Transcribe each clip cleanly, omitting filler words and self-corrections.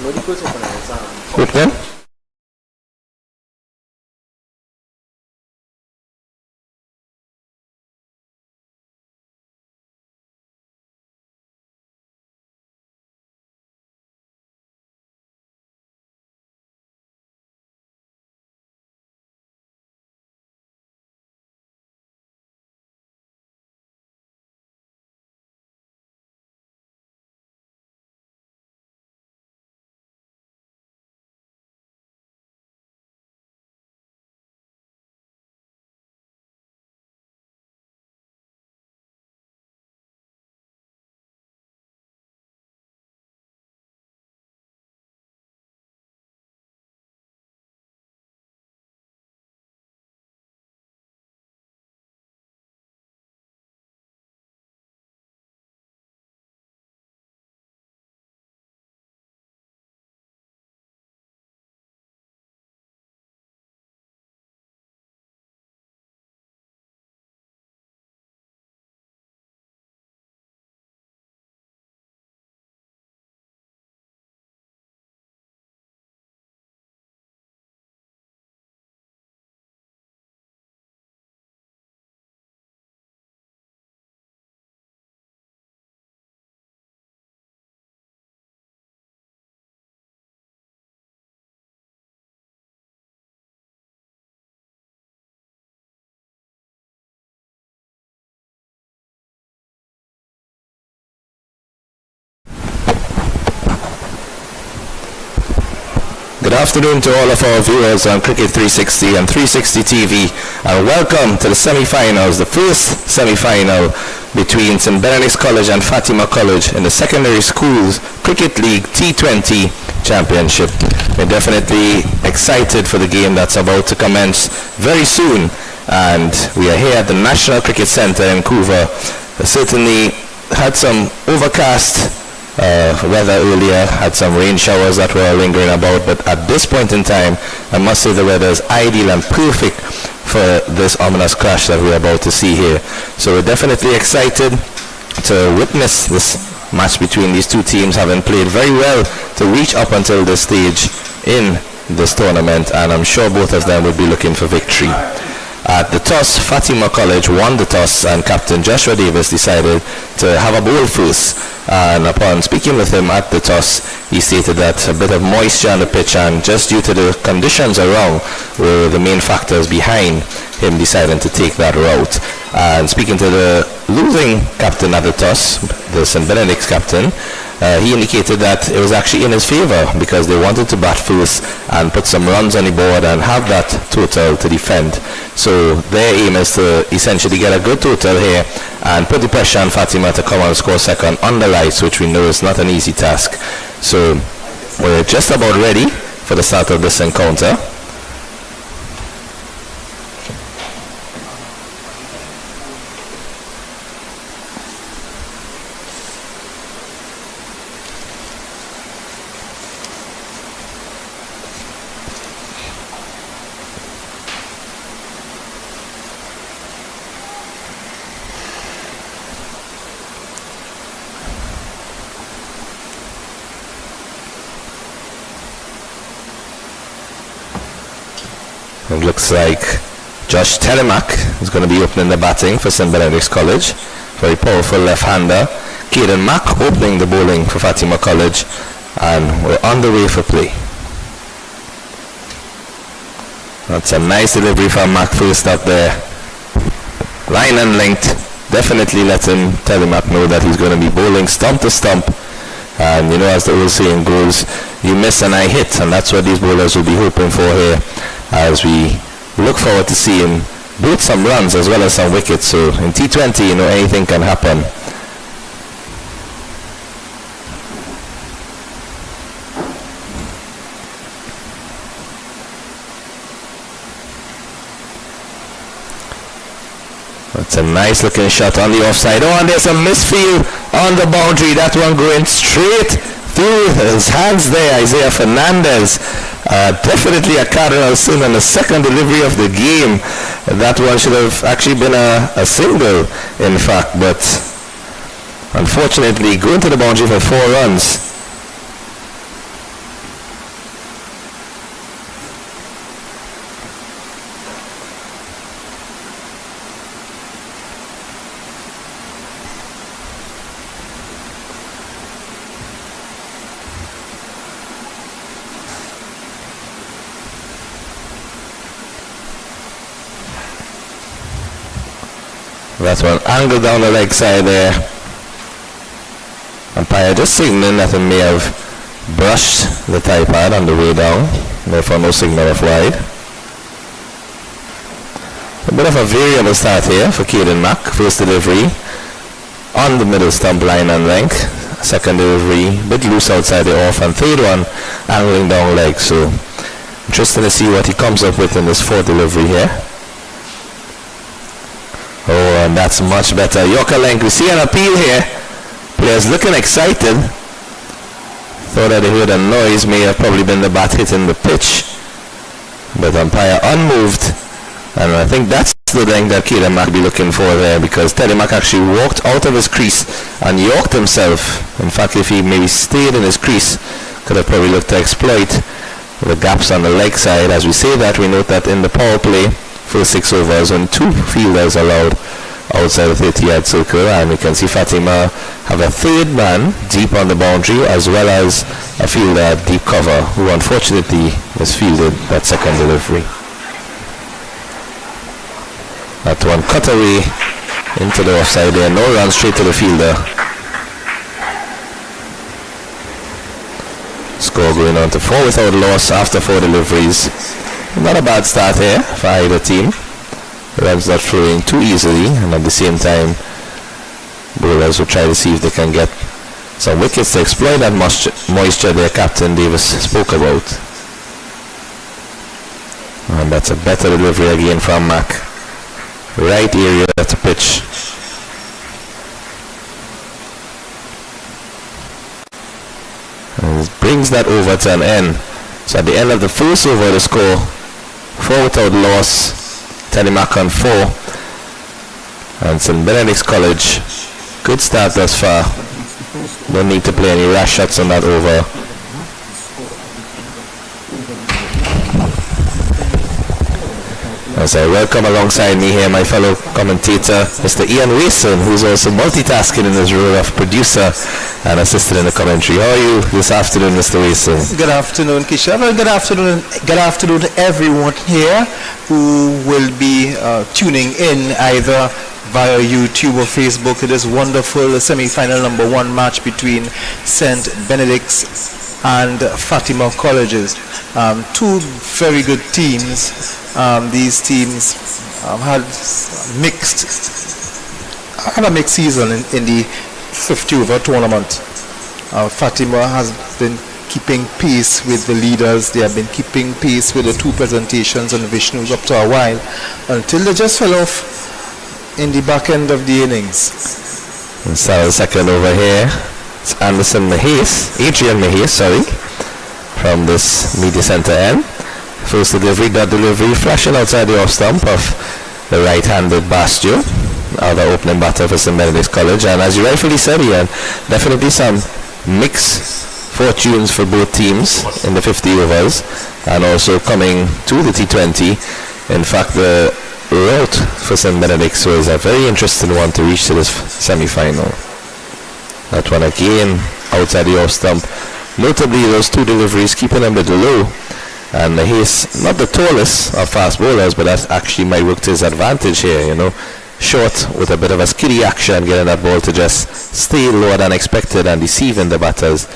Good then. Good afternoon to all of our viewers on Cricket 360 and 360 TV, and welcome to the semi-finals, the first semi-final between St. Benedict's College and Fatima College in the Secondary Schools Cricket League T20 Championship. We're definitely excited for the game that's about to commence very soon, and we are here at the National Cricket Centre in Vancouver. We certainly had some overcast weather earlier, had some rain showers that were lingering about, but at this point in time I must say the weather is ideal and perfect for this ominous crash that we're about to see here. So we're definitely excited to witness this match between these two teams, having played very well to reach up until this stage in this tournament, and I'm sure both of them will be looking for victory. At the toss, Fatima College won the toss, and Captain Joshua Davis decided to have a bowl first. And upon speaking with him at the toss, he stated that a bit of moisture on the pitch, and just due to the conditions around, were the main factors behind him deciding to take that route. And speaking to the losing captain at the toss, the St. Benedict's captain, he indicated that it was actually in his favor because they wanted to bat first and put some runs on the board and have that total to defend. So their aim is to essentially get a good total here and put the pressure on Fatima to come and score second on the lights, which we know is not an easy task. So we're just about ready for the start of this encounter. It looks like Josh Telemak is going to be opening the batting for St. Benedict's College. Very powerful left-hander. Caden Mack opening the bowling for Fatima College. And we're on the way for play. That's a nice delivery from Mack first up there. Line and linked. Definitely letting Telemak know that he's going to be bowling stump to stump. And you know, as the old saying goes, you miss and I hit, and that's what these bowlers will be hoping for here, as we look forward to seeing both some runs as well as some wickets. So in T20, you know, anything can happen. It's a nice looking shot on the offside. Oh, and there's a misfield on the boundary. That one going straight through his hands there, Isaiah Fernandez. Definitely a cardinal sin on the second delivery of the game. That one should have actually been a single, in fact, but unfortunately going to the boundary for 4 runs. That one angled down the leg side there. Umpire just signaling that he may have brushed the tie pad on the way down. Therefore no signal of wide. A bit of a variable start here for Caden Mack. First delivery on the middle stump line and length. Second delivery, bit loose outside the off, and third one angling down leg. So interesting to see what he comes up with in this fourth delivery here. Oh, and that's much better. Yorker length. We see an appeal here. Players looking excited. Thought that they heard a noise. May have probably been the bat hitting the pitch. But umpire unmoved. And I think that's the thing that Caden Mack be looking for there, because Teddy Mack actually walked out of his crease and yorked himself. In fact, if he maybe stayed in his crease, could have probably looked to exploit the gaps on the leg side. As we say that, we note that in the power play, first 6 overs, when 2 fielders allowed outside the 30-yard circle, and we can see Fatima have a third man deep on the boundary, as well as a fielder at deep cover, who unfortunately misfielded that second delivery. That one cut away into the offside there. No run, straight to the fielder. Score going on to 4 without loss after 4 deliveries. Not a bad start here for either team. Runs not throwing too easily, and at the same time bowlers will try to see if they can get some wickets to exploit that moisture their Captain Davis spoke about. And that's a better delivery again from Mack. Right area to pitch. And brings that over to an end. So at the end of the first over, the score 4 without loss. Teddy Mack on 4. And St. Benedict's College, good start thus far. Don't need to play any rash shots on that over. As I welcome alongside me here my fellow commentator, Mr. Ian Wason, who's also multitasking in his role of producer and assistant in the commentary. How are you this afternoon, Mr. Wason? Good afternoon, Kisha. Good afternoon to everyone here who will be tuning in either via YouTube or Facebook. It is wonderful semi-final number 1 match between St. Benedict's and Fatima colleges. 2 very good teams. These teams had a mixed season in the 50 over tournament. Fatima has been keeping pace with the leaders. They have been keeping pace with the 2 presentations on Vishnu's up to a while, until they just fell off in the back end of the innings. And so second over here, it's Adrian Mahis, from this media center end. First delivery, that delivery, flashing outside the off stump of the right-handed Bastio, the opening batter for St. Benedict's College. And as you rightfully said, Ian, definitely some mixed fortunes for both teams in the 50 overs, and also coming to the T20. In fact, the route for St. Benedict's was a very interesting one to reach to this semi-final. That one again outside the off stump. Notably, those 2 deliveries keeping them a bit low. And he's not the tallest of fast bowlers, but that actually might work to his advantage here, Short with a bit of a skiddy action, getting that ball to just stay lower than expected and deceiving the batters.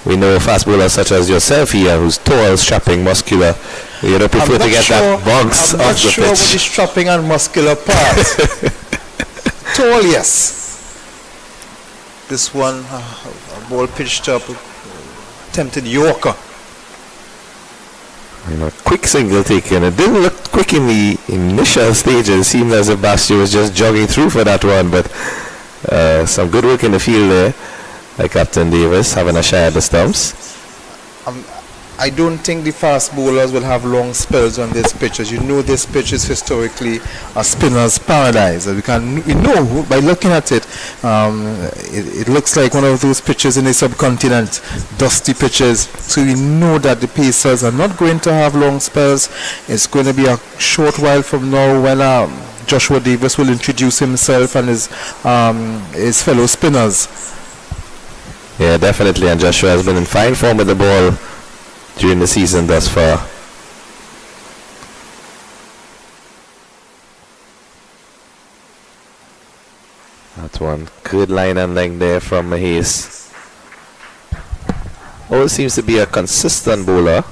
We know fast bowlers such as yourself here, who's tall, strapping, muscular. You prefer to get that bounce off the pitch. I'm not sure about the strapping and muscular part. Tall, yes. This one, a ball pitched up, attempted Yorker. Quick single taken. It didn't look quick in the initial stages. It seemed as if Bastio was just jogging through for that one, but some good work in the field there by Captain Davis, having a shot at the stumps. I don't think the fast bowlers will have long spells on this pitch. As you know, this pitch is historically a spinner's paradise. We know by looking at it, it looks like one of those pitches in the subcontinent, dusty pitches. So we know that the pacers are not going to have long spells. It's going to be a short while from now when Joshua Davis will introduce himself and his fellow spinners. Yeah, definitely. And Joshua has been in fine form with the ball during the season thus far. That's one good line and length there from Mahies. Always seems to be a consistent bowler.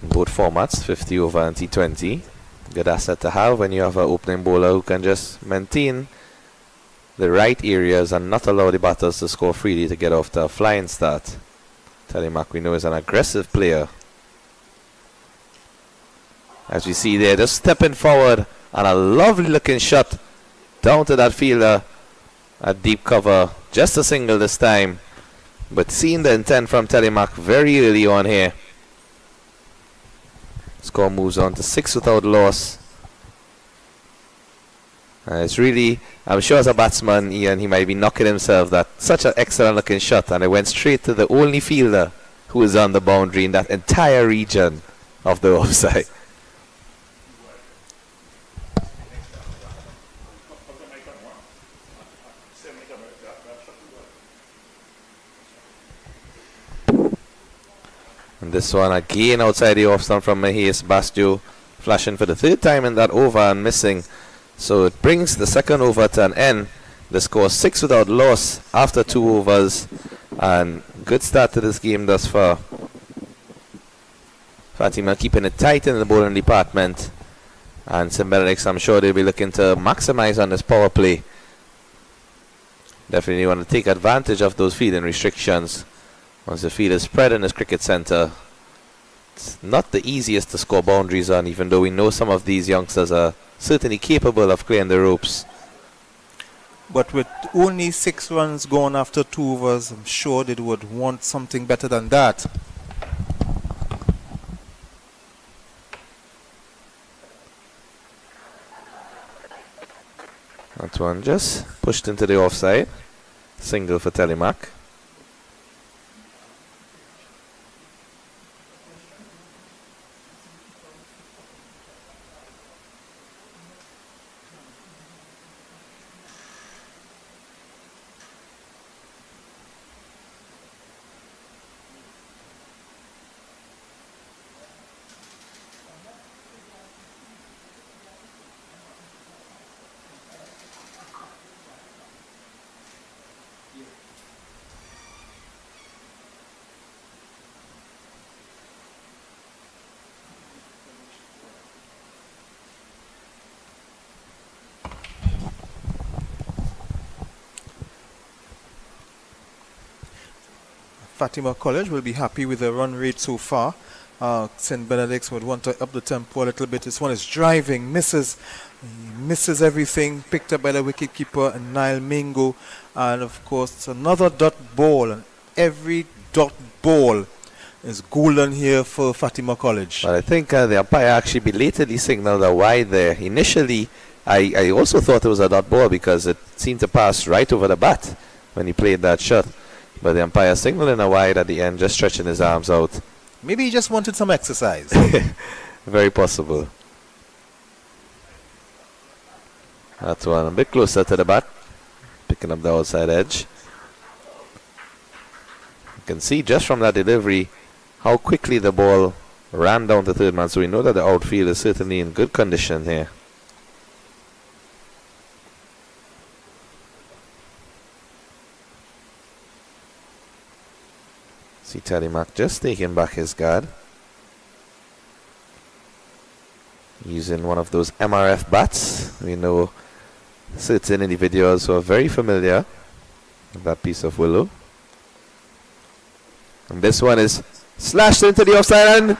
In both formats, 50 over and T20. Good asset to have when you have an opening bowler who can just maintain the right areas and not allow the batters to score freely to get off to a flying start. Telemark, we know, is an aggressive player. As we see there, just stepping forward and a lovely looking shot down to that fielder at deep cover. Just a single this time, but seeing the intent from Telemark very early on here. Score moves on to 6 without loss. It's really, I'm sure as a batsman, Ian, he might be knocking himself that such an excellent looking shot, and it went straight to the only fielder who is on the boundary in that entire region of the offside. And this one again outside the off stump from Mahies. Bastio flashing for the third time in that over and missing. So it brings the second over to an end. The score 6 without loss after 2 overs. And good start to this game thus far. Fatima keeping it tight in the bowling department. And St. Benedict, I'm sure they'll be looking to maximize on this power play. Definitely want to take advantage of those fielding restrictions. Once the field is spread in this cricket centre, it's not the easiest to score boundaries on, even though we know some of these youngsters are certainly capable of clearing the ropes. But with only 6 runs gone after 2 overs, I'm sure they would want something better than that. That one just pushed into the offside. Single for Telemark. Fatima College will be happy with the run rate so far. St. Benedict's would want to up the tempo a little bit. This one is driving, misses everything, picked up by the wicketkeeper and Niall Mingo. And of course, it's another dot ball, and every dot ball is golden here for Fatima College. But I think the umpire actually belatedly signaled a wide there. Initially, I also thought it was a dot ball because it seemed to pass right over the bat when he played that shot. But the umpire signaling a wide at the end, just stretching his arms out. Maybe he just wanted some exercise. Very possible. That's one a bit closer to the bat, picking up the outside edge. You can see just from that delivery how quickly the ball ran down the third man, so we know that the outfield is certainly in good condition here. See Telemark just taking back his guard. Using one of those MRF bats. We know certain individuals who are very familiar with that piece of willow. And this one is slashed into the offside and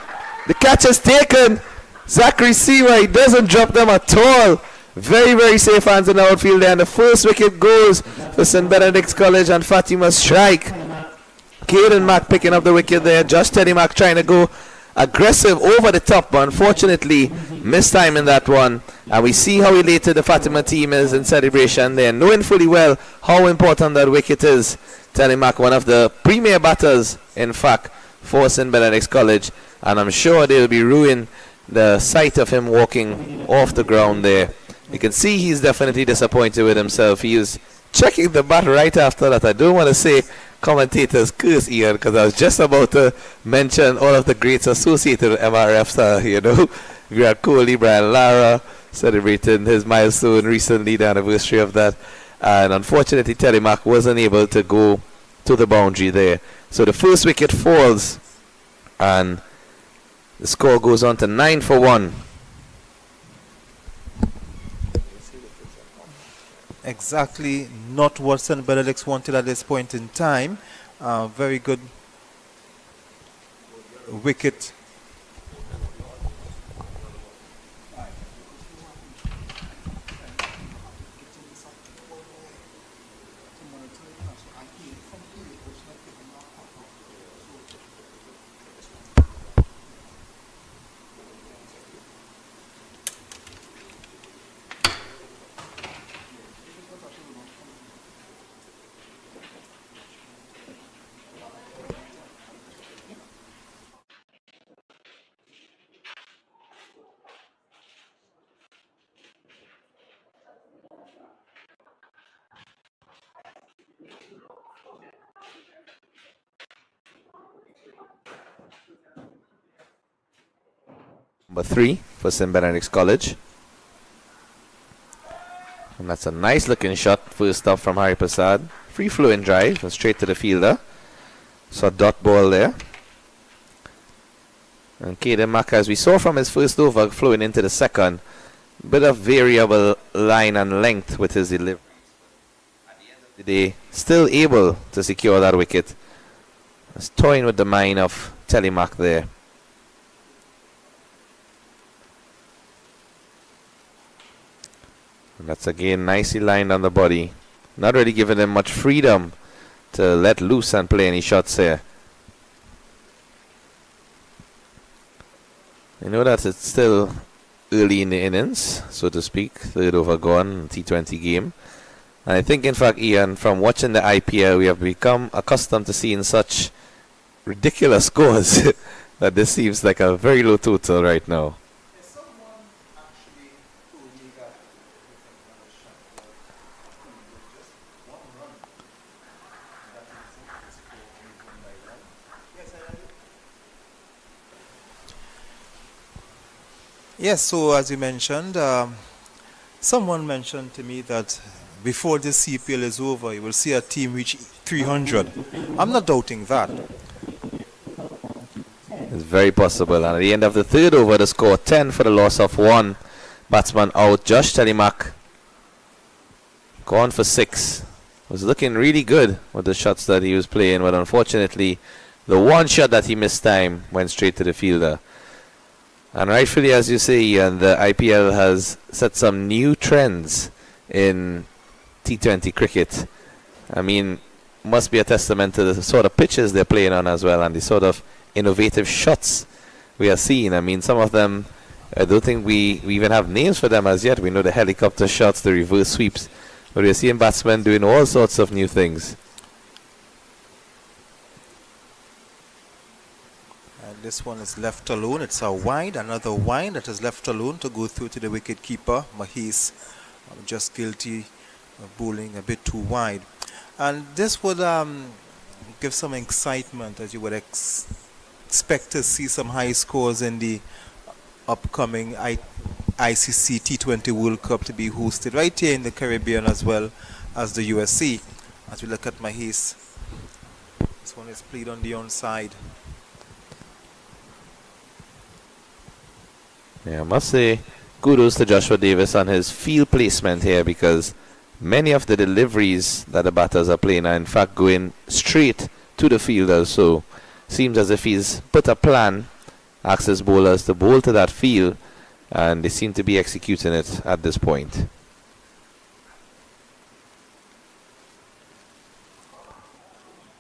the catch is taken. Zachary Seawa, he doesn't drop them at all. Very, very safe hands in the outfield there. And the first wicket goes for St. Benedict's College and Fatima strike. Caden Mack picking up the wicket there. Josh Telemark trying to go aggressive over the top, but unfortunately missed time in that one. And we see how elated the Fatima team is in celebration there, knowing fully well how important that wicket is. Telemark, one of the premier batters, in fact, for St. Benedict's College. And I'm sure they'll be ruining the sight of him walking off the ground there. You can see he's definitely disappointed with himself. He was checking the bat right after that. I don't want to say commentators curse Ian, because I was just about to mention all of the greats associated with MRF, you know, Virat Kohli, Brian Lara, celebrating his milestone recently, the anniversary of that. And unfortunately, Telemark wasn't able to go to the boundary there. So the first wicket falls, and the score goes on to 9-1. Exactly not what St. Benedict wanted at this point in time. Very good wicket. Number 3 for St. Benedict's College. And that's a nice looking shot. First up from Hari Prasad. Free flowing drive and straight to the fielder. So dot ball there. And Caden Mack, as we saw from his first over, flowing into the second. Bit of variable line and length with his delivery. At the end of the day, still able to secure that wicket. It's toying with the mind of Telemark there. And that's again nicely lined on the body. Not really giving them much freedom to let loose and play any shots here. I know that it's still early in the innings, so to speak. Third over gone, T20 game. And I think, in fact, Ian, from watching the IPL, we have become accustomed to seeing such ridiculous scores that this seems like a very low total right now. Yes, so as you mentioned, someone mentioned to me that before this CPL is over, you will see a team reach 300. I'm not doubting that. It's very possible. And at the end of the third over, the score 10 for the loss of 1. Batsman out. Josh Telemark gone for 6. Was looking really good with the shots that he was playing, but unfortunately, the one shot that he missed time went straight to the fielder. And rightfully, as you say, and the IPL has set some new trends in T20 cricket. I mean, must be a testament to the sort of pitches they're playing on as well, and the sort of innovative shots we are seeing. I mean, some of them, I don't think we even have names for them as yet. We know the helicopter shots, the reverse sweeps, but we're seeing batsmen doing all sorts of new things. This one is left alone. It's a wide, another wide that is left alone to go through to the wicket keeper. Mahis just guilty of bowling a bit too wide. And this would give some excitement, as you would expect to see some high scores in the upcoming ICC T20 World Cup to be hosted right here in the Caribbean as well as the USC. As we look at Mahis, this one is played on the onside. Yeah, I must say kudos to Joshua Davis on his field placement here, because many of the deliveries that the batters are playing are in fact going straight to the fielders. So seems as if he's put a plan, asks his bowlers to bowl to that field, and they seem to be executing it at this point.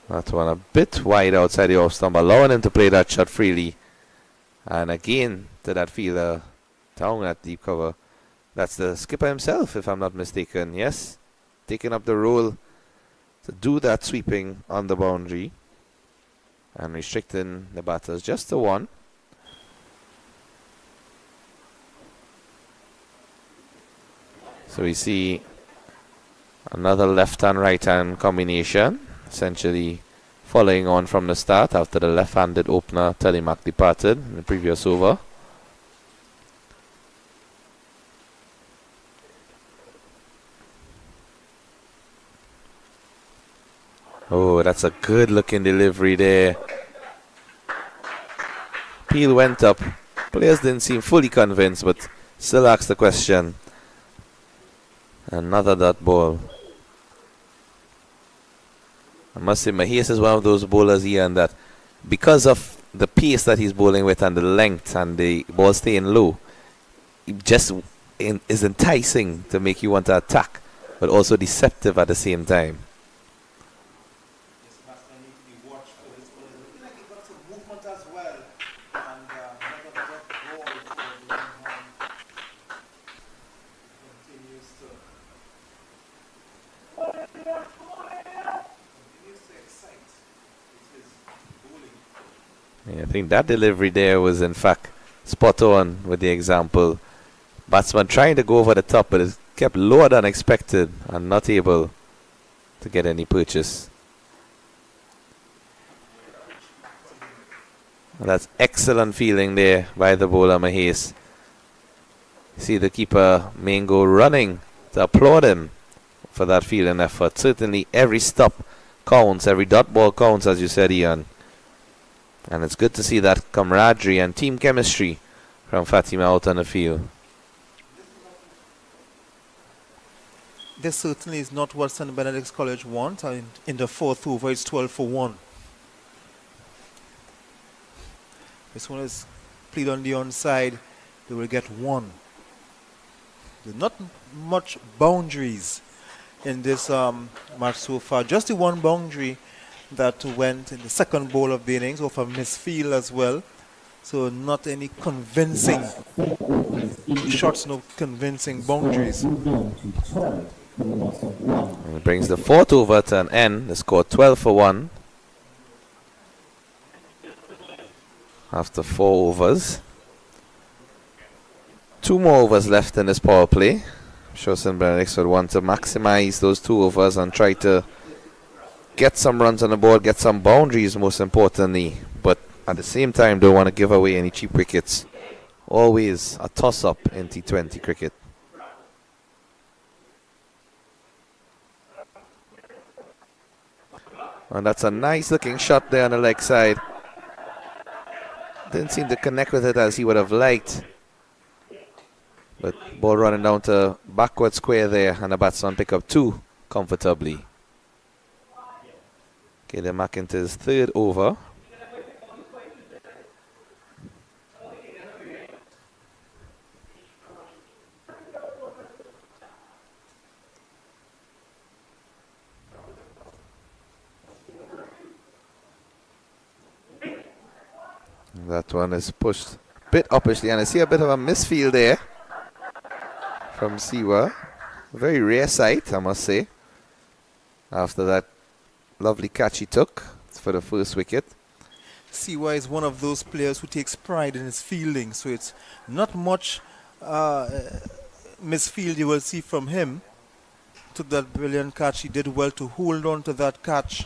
That one a bit wide outside the off stump, allowing him to play that shot freely. And again to that fielder down at deep cover. That's the skipper himself, if I'm not mistaken. Yes, taking up the role to do that sweeping on the boundary and restricting the batters just to 1. So we see another left-hand, right-hand combination, essentially following on from the start after the left-handed opener Telemark departed in the previous over. Oh, that's a good looking delivery there. Peel went up. Players didn't seem fully convinced, but still asked the question. Another dot ball. I must say, Mahias is one of those bowlers, Ian, that because of the pace that he's bowling with and the length and the ball staying low, it just is enticing to make you want to attack, but also deceptive at the same time. Yeah, I think that delivery there was in fact spot on with the example. Batsman trying to go over the top, but it kept lower than expected and not able to get any purchase. And that's excellent feeling there by the bowler Mahias. See the keeper Mango running to applaud him for that fielding effort. Certainly every stop counts, every dot ball counts, as you said, Ian. And it's good to see that camaraderie and team chemistry from Fatima out on the field. This certainly is not what St. Benedict's College want. In the fourth over, it's 12 for 1. This one is played on the onside. They will get 1. There's not much boundaries in this match so far. Just the one boundary that went in the second ball of the innings off a misfield as well. So not any convincing shots, no convincing boundaries. And it brings the fourth over to an end. The score 12 for 1. After 4 overs. 2 more overs left in this power play. I'm sure St. Benedict's would want to maximize those 2 overs and try to get some runs on the board, get some boundaries most importantly, but at the same time don't want to give away any cheap wickets. Always a toss-up in T20 cricket. And that's a nice looking shot there on the leg side. Didn't seem to connect with it as he would have liked. But ball running down to backward square there, and the batsman pick up 2 comfortably. Okay, they're back into his 3rd over. That one is pushed a bit uppishly, and I see a bit of a misfield there from Siwa. Very rare sight, I must say, after that lovely catch he took for the first wicket. Siwa is one of those players who takes pride in his fielding, so it's not much misfield you will see from him. Took that brilliant catch. He did well to hold on to that catch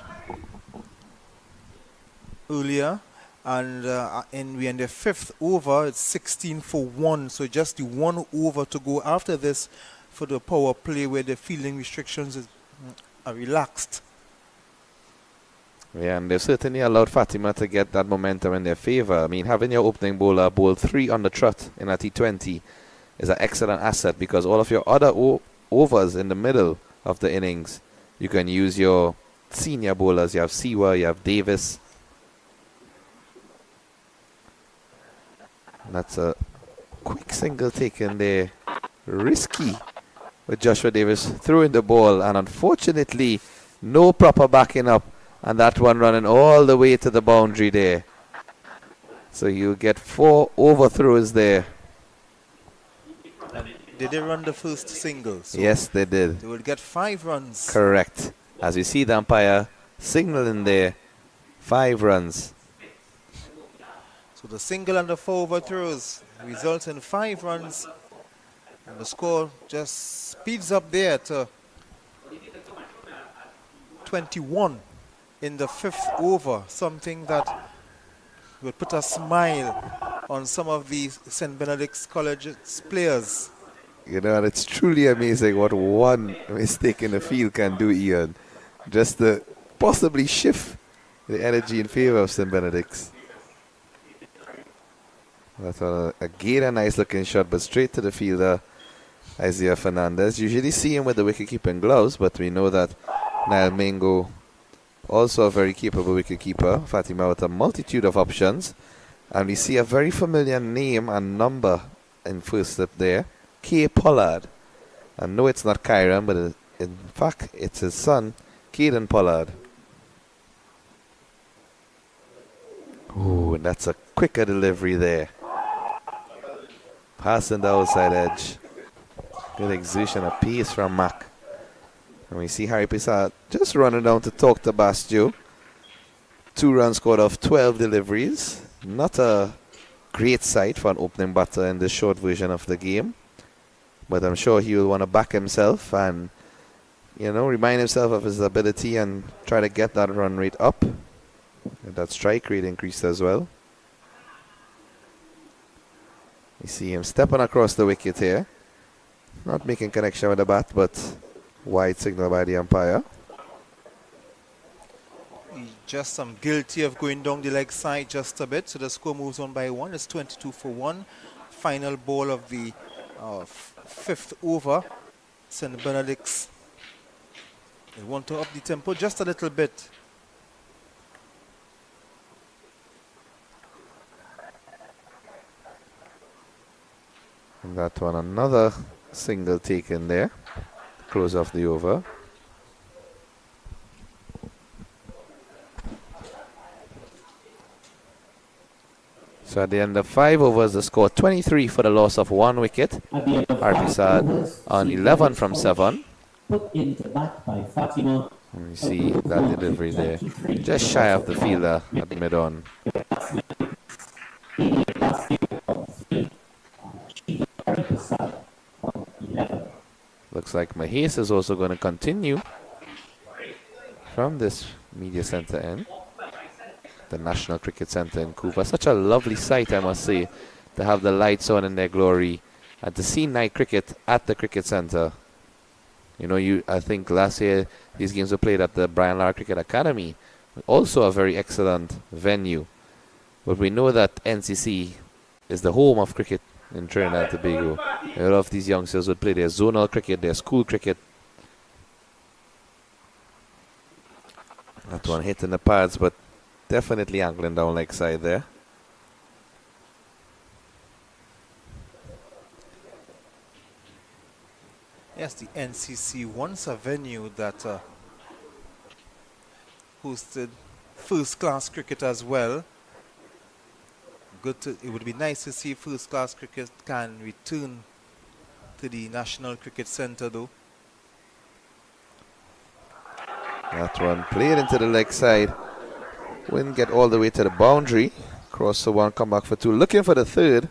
earlier. And we're in the 5th over. It's 16 for 1, so just the 1 over to go after this for the power play where the fielding restrictions are relaxed. Yeah, and they've certainly allowed Fatima to get that momentum in their favour. I mean, having your opening bowler bowl 3 on the trot in a T20 is an excellent asset, because all of your other overs in the middle of the innings, you can use your senior bowlers. You have Siwa, you have Davis. That's a quick single taken there. Risky with Joshua Davis throwing the ball, and unfortunately no proper backing up, and that one running all the way to the boundary there. So you get 4 overthrows there. And did they run the first single? So yes, they did. they will get 5 runs. Correct. As we see the umpire signaling there, 5 runs. So the single and the 4 overthrows results in 5 runs, and the score just speeds up there to 21 in the 5th over, something that will put a smile on some of the St. Benedict's College's players. You know, and it's truly amazing what one mistake in the field can do, Ian. Just to possibly shift the energy in favor of St. Benedict's. That's again a nice looking shot, but straight to the fielder, Isaiah Fernandez. Usually see him with the wicket-keeping gloves, but we know that Niall Mingo, also a very capable wicket-keeper. Fatima with a multitude of options. And we see a very familiar name and number in first slip there. K. Pollard. I know it's not Kyron, but in fact, it's his son, Caden Pollard. Ooh, and that's a quicker delivery there. Passing the outside edge. Good exertion of pace from Mac. And we see Harry Pissart just running down to talk to Bastio. 2 runs scored off 12 deliveries. Not a great sight for an opening batter in the short version of the game. But I'm sure he will want to back himself and, remind himself of his ability and try to get that run rate up. And that strike rate increased as well. You see him stepping across the wicket here. Not making connection with the bat, but wide signal by the umpire. Just guilty of going down the leg side just a bit. So the score moves on by 1. It's 22 for 1. Final ball of the 5th over. St. Benedict's. They want to up the tempo just a little bit. And that one, another single taken there. Close off the over. So at the end of 5 overs, the score 23 for the loss of 1 wicket. Arpisad on 11 from 7. Put into bat by Fatima. And we see that delivery there. Just shy of the fielder at mid-on. Looks like Mahes is also going to continue from this media centre end. The National Cricket Centre in Cuba. Such a lovely sight, I must say, to have the lights on in their glory and to see night cricket at the cricket centre. I think last year these games were played at the Brian Lara Cricket Academy, also a very excellent venue. But we know that NCC is the home of cricket in Trinidad and Tobago. A lot of these youngsters would play their zonal cricket, their school cricket. That one hitting the pads, but definitely angling down leg side there. Yes, the NCC once a venue that hosted first-class cricket as well. It would be nice to see first-class cricket can return to the National Cricket Centre though. That one played into the leg side. Wouldn't get all the way to the boundary. Cross the 1, come back for 2. Looking for the 3rd.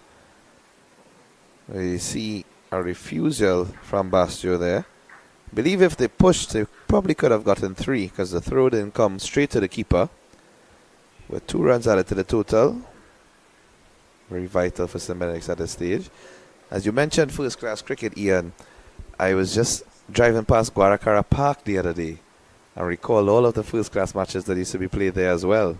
You see a refusal from Bastio there. Believe if they pushed, they probably could have gotten 3 because the throw didn't come straight to the keeper. With 2 runs added to the total. Very vital for St. Benedict's at this stage. As you mentioned first-class cricket, Ian, I was just driving past Guaracara Park the other day and recall all of the first-class matches that used to be played there as well.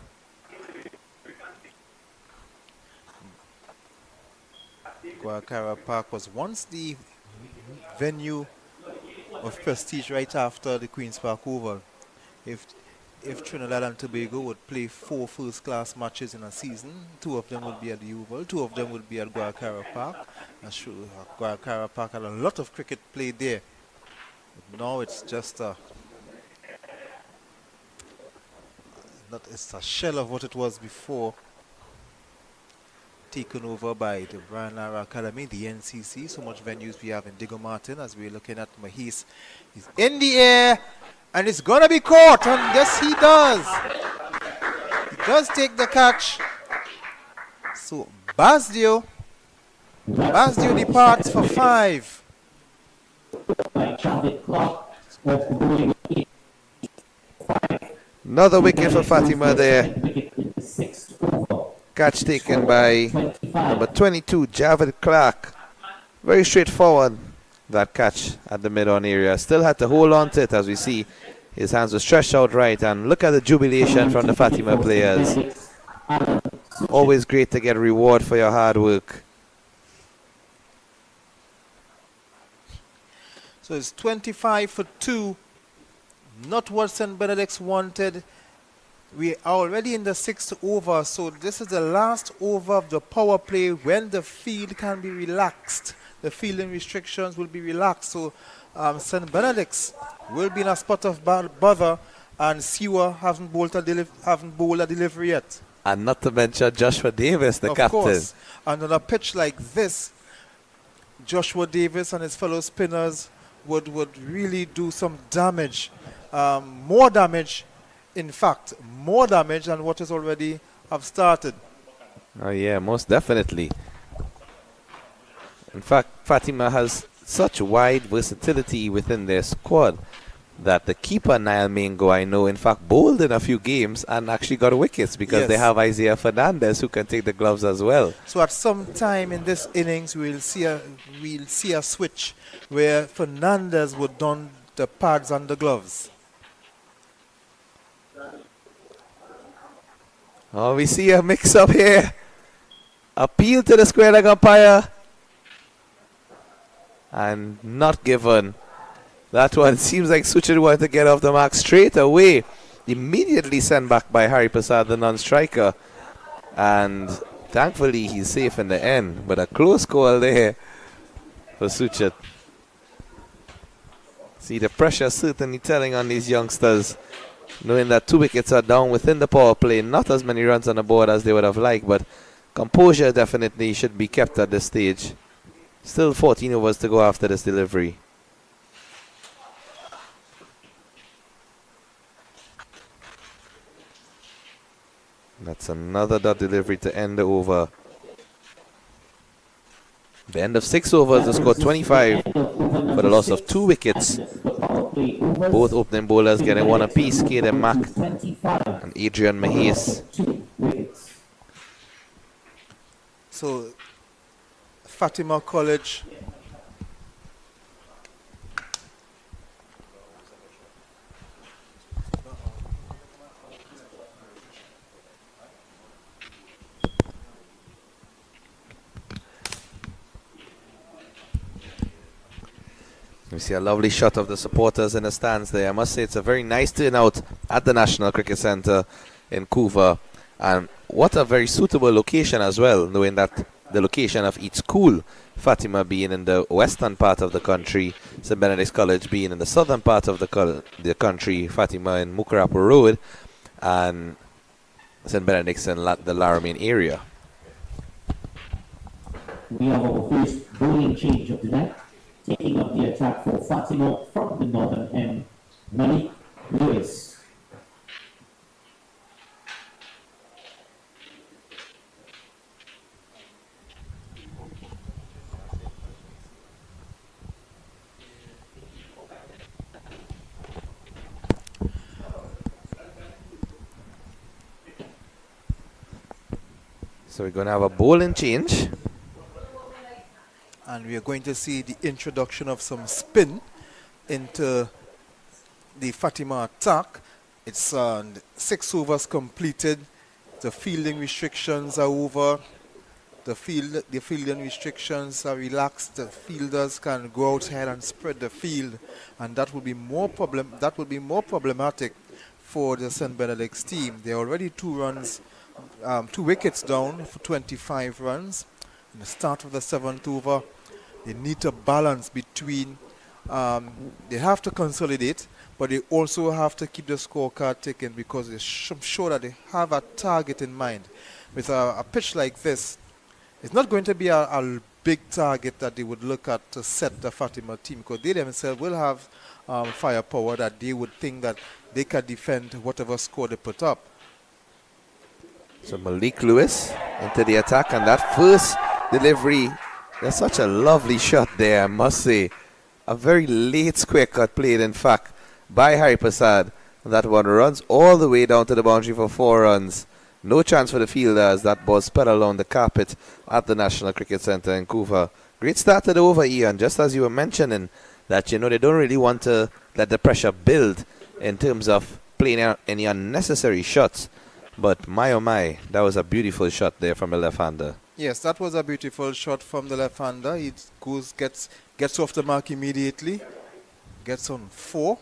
Guaracara Park was once the venue of prestige right after the Queen's Park Oval. If Trinidad and Tobago would play 4 first-class matches in a season, 2 of them would be at the Oval, 2 of them would be at Guaracara Park. I'm sure Guaracara Park had a lot of cricket played there. But now it's just it's a shell of what it was before. Taken over by the Brian Lara Academy, the NCC. So much venues we have in Diego Martin as we're looking at Mahes. He's in the air and it's gonna be caught, and yes he does. He does take the catch. So Bastio departs for 5. Another wicket for Fatima there. Catch taken by number 22, Javed Clark. Very straightforward, that catch at the mid-on area. Still had to hold on to it as we see His hands were stretched out right, and look at the jubilation from the Fatima players. Always great to get a reward for your hard work. So it's 25 for 2. Not what St. Benedict's wanted. We are already in the 6th over, so this is the last over of the power play when the field can be relaxed. The fielding restrictions will be relaxed, so St. Benedict's will be in a spot of bother, and Siwa haven't bowled a delivery yet. And not to mention Joshua Davis, the of captain. Course. And on a pitch like this, Joshua Davis and his fellow spinners would really do some damage. More damage, in fact, more damage than what has already have started. Oh yeah, most definitely. In fact, Fatima has such wide versatility within their squad that the keeper, Niall Mango, I know, in fact, bowled in a few games and actually got wickets because they have Isaiah Fernandez who can take the gloves as well. So at some time in this innings, we'll see a switch where Fernandez would don the pads and the gloves. Oh, we see a mix-up here. Appeal to the square leg umpire. And not given. That one seems like Suchit wanted to get off the mark straight away. Immediately sent back by Hari Prasad, the non-striker. And thankfully he's safe in the end. But a close call there for Suchit. See, the pressure certainly telling on these youngsters. Knowing that 2 wickets are down within the power play. Not as many runs on the board as they would have liked. But composure definitely should be kept at this stage. Still 14 overs to go after this delivery. That's another dot delivery to end the over. The end of 6 overs, the score 25 for the loss of 2 wickets. Both opening bowlers getting one apiece, Kaden Mack and Adrian Mahes. So Fatima College we see a lovely shot of the supporters in the stands there. I must say it's a very nice turnout at the National Cricket Centre in Couva. And what a very suitable location as well, knowing that the location of each school, Fatima being in the western part of the country, St. Benedict's College being in the southern part of the country, Fatima in Mukarapa Road, and St. Benedict's in the Laramie area. We have our first bowling change of the night. Taking up the attack for Fatima from the northern end, Malik Lewis. So we're going to have a bowling change. and we are going to see the introduction of some spin into the Fatima attack. It's 6 overs completed. The fielding restrictions are over. The fielding restrictions are relaxed. The fielders can go outside and spread the field, and that will be more problematic for the St. Benedict's team. They're already 2 wickets down for 25 runs. In the start of the 7th over, they need to balance between. They have to consolidate, but they also have to keep the scorecard ticking, because I'm sure that they have a target in mind. With a pitch like this, it's not going to be a big target that they would look at to set the Fatima team, because they themselves will have firepower that they would think that they can defend whatever score they put up. So Malik Lewis into the attack, and that first delivery, there's such a lovely shot there, I must say. A very late square cut played, in fact, by Hari Prasad. That one runs all the way down to the boundary for 4 runs. No chance for the fielder as that ball sped along the carpet at the National Cricket Centre in Couva. Great start to the over, Ian, just as you were mentioning that, they don't really want to let the pressure build in terms of playing out any unnecessary shots. But my oh my, that was a beautiful shot there from a left-hander. Yes, that was a beautiful shot from the left-hander. He gets off the mark immediately, gets on 4.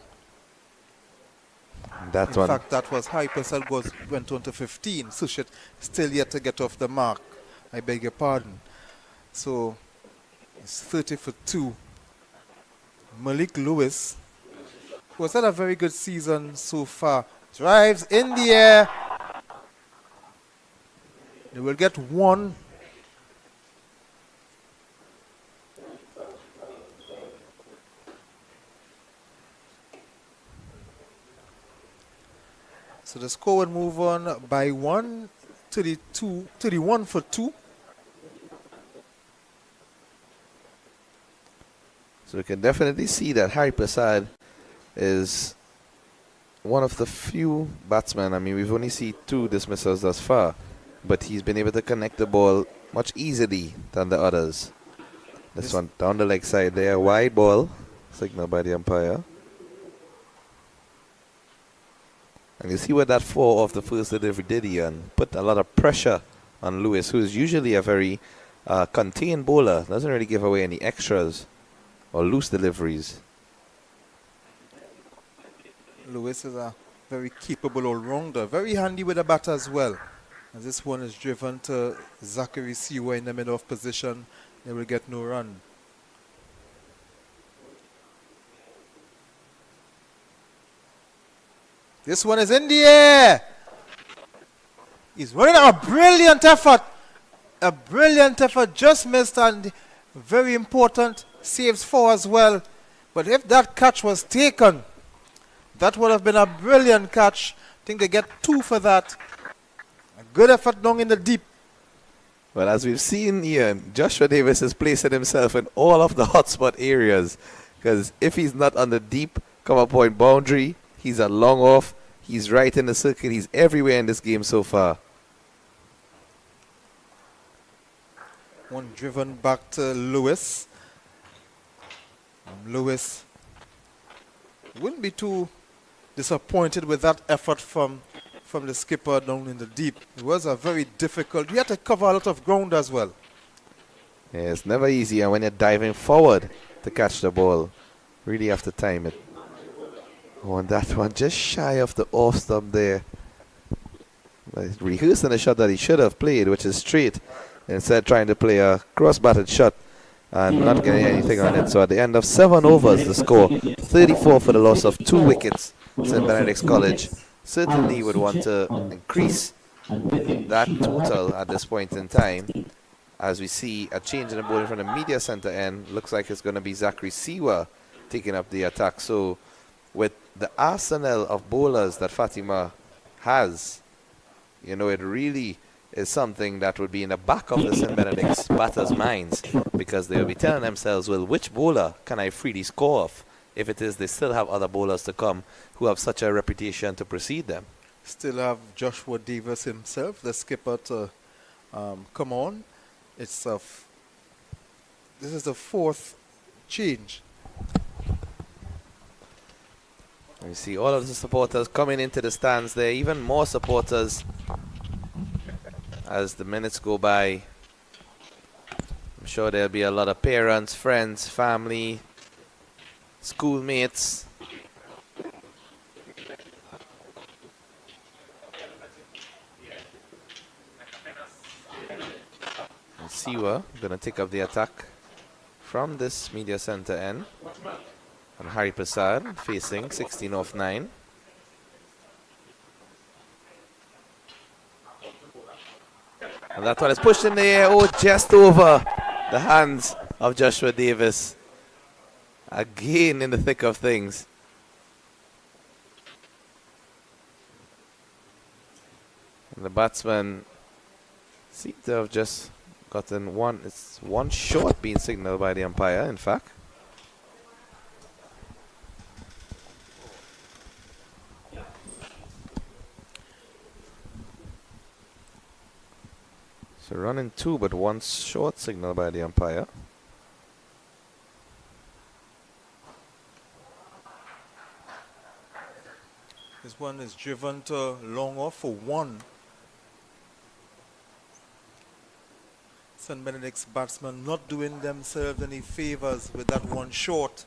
That In one, fact, that was high percent went on to 15. Sushet still yet to get off the mark. I beg your pardon. So it's 30 for 2. Malik Lewis, who has had a very good season so far, drives in the air. They will get 1. So the score will move on by 1 to the 1 for 2. so we can definitely see that Harry Prasad is one of the few batsmen. I mean, we've only seen 2 dismissals thus far, but he's been able to connect the ball much easily than the others. This one down the leg side there, wide ball, signal by the umpire. And you see what that 4 off the first delivery did here, and put a lot of pressure on Lewis, who is usually a very contained bowler, doesn't really give away any extras or loose deliveries. Lewis is a very capable all-rounder, very handy with the bat as well. As this one is driven to Zachary Siwa in the middle of position, they will get no run. This one is in the air. He's running a brilliant effort. A brilliant effort, just missed, and very important saves 4 as well. But if that catch was taken, that would have been a brilliant catch. I think they get 2 for that. A good effort down in the deep. Well, as we've seen here, Joshua Davis is placing himself in all of the hotspot areas, because if he's not on the deep cover point boundary, he's a long off, he's right in the circuit, he's everywhere in this game so far. One driven back to Lewis. Lewis wouldn't be too disappointed with that effort from the skipper down in the deep. It was a very difficult. You had to cover a lot of ground as well. Yeah, it's never easy, and when you're diving forward to catch the ball, really have to time it. Oh, and that one just shy of the off stump there. But he's rehearsing a shot that he should have played, which is straight, instead trying to play a cross-batted shot and not getting anything on it. So at the end of 7 overs, the score 34 for the loss of 2 wickets. St. Benedict's College certainly would want to increase that total at this point in time, as we see a change in the bowling from the media center end. Looks like it's going to be Zachary Siwa taking up the attack. So with the arsenal of bowlers that Fatima has, you know, it really is something that would be in the back of the St. Benedict's batters' minds, because they will be telling themselves, well, which bowler can I freely score off, if it is they still have other bowlers to come who have such a reputation to precede them. Still have Joshua Davis himself, the skipper, to come on. This is the 4th change. You see all of the supporters coming into the stands there, even more supporters as the minutes go by. I'm sure there'll be a lot of parents, friends, family, schoolmates. And Siwa gonna take up the attack from this media center end. And Harry Prasad facing 16 off 9. And that one is pushed in the air, oh, just over the hands of Joshua Davis. Again in the thick of things. And the batsman seemed to have just gotten one short being signaled by the umpire, in fact. So running 2, but 1 short signal by the umpire. This one is driven to long off for 1. St. Benedict's batsmen not doing themselves any favors with that one short.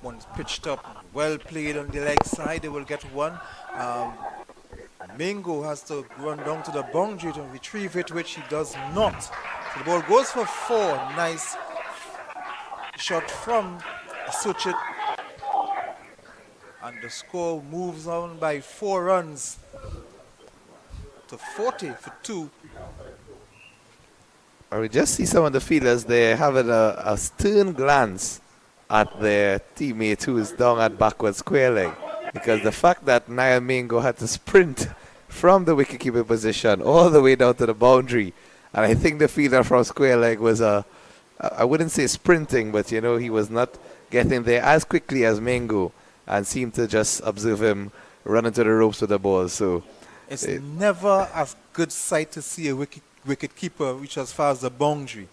One's pitched up, well played on the leg side, they will get 1. Mingo has to run down to the boundary to retrieve it, which he does not. So the ball goes for 4. Nice shot from Suchit. And the score moves on by 4 runs to 40 for 2. We just see some of the fielders there having a stern glance at their teammate who is down at backward square leg, because the fact that Niall Mingo had to sprint from the wicketkeeper position all the way down to the boundary, and I think the fielder from square leg was I wouldn't say sprinting, but you know, he was not getting there as quickly as Mingo, and seemed to just observe him run into the ropes with the ball. So it's never a good sight to see a wicket keeper reach as far as the boundary.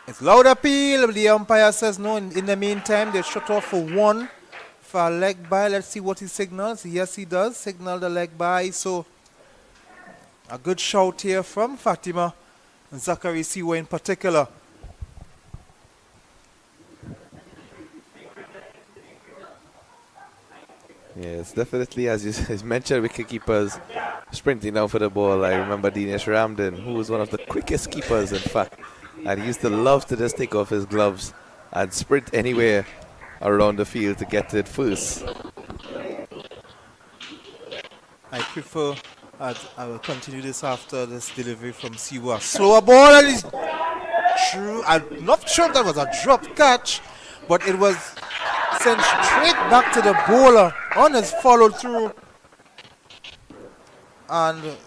It's loud appeal. The umpire says no. In the meantime, they shut off for 1 for a leg by. Let's see what he signals. Yes, he does signal the leg by. So a good shout here from Fatima and Zachary Siwa in particular. yes, definitely, as you mentioned, wicket keepers sprinting down for the ball. I remember Dinesh Ramden, who was one of the quickest keepers, in fact, and he used to love to just take off his gloves and sprint anywhere around the field to get to it first. I prefer, I will continue this after this delivery from Siwa. Slower ball, and it's true. I'm not sure if that was a drop catch, but it was sent straight back to the bowler on his follow through. And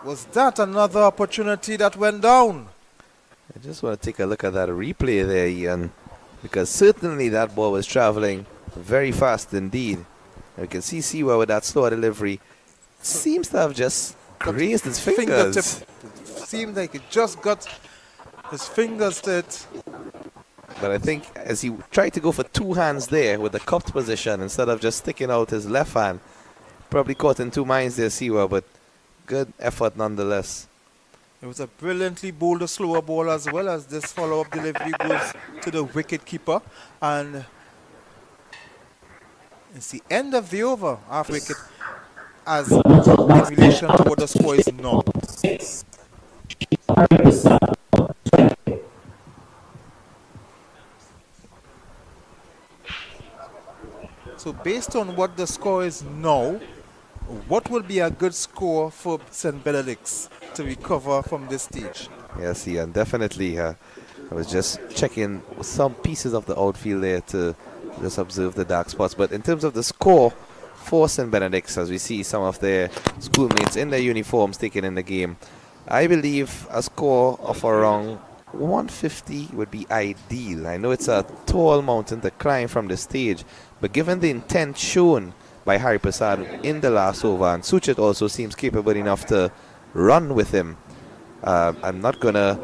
was that another opportunity that went down? I just want to take a look at that replay there, Ian, because certainly that ball was traveling very fast indeed. And we can see Siwa with that slower delivery. Seems to have just grazed his fingers. Seemed like it just got his fingers to it. But I think as he tried to go for 2 hands there with the cupped position instead of just sticking out his left hand, probably caught in 2 minds there, Siwa, but good effort nonetheless. It was a brilliantly bowled slower ball, as well as this follow-up delivery goes to the wicket keeper. And it's the end of the over, half wicket, as in relation to what the score is now. So based on what the score is now, what will be a good score for St. Benedict's to recover from this stage? Yes, Ian, definitely. I was just checking some pieces of the outfield there to just observe the dark spots. But in terms of the score for St. Benedict's, as we see some of their schoolmates in their uniforms taking in the game, I believe a score of around 150 would be ideal. I know it's a tall mountain to climb from the stage, but given the intent shown by Hari Prasad in the last over, and Suchit also seems capable enough to run with him, I'm not gonna,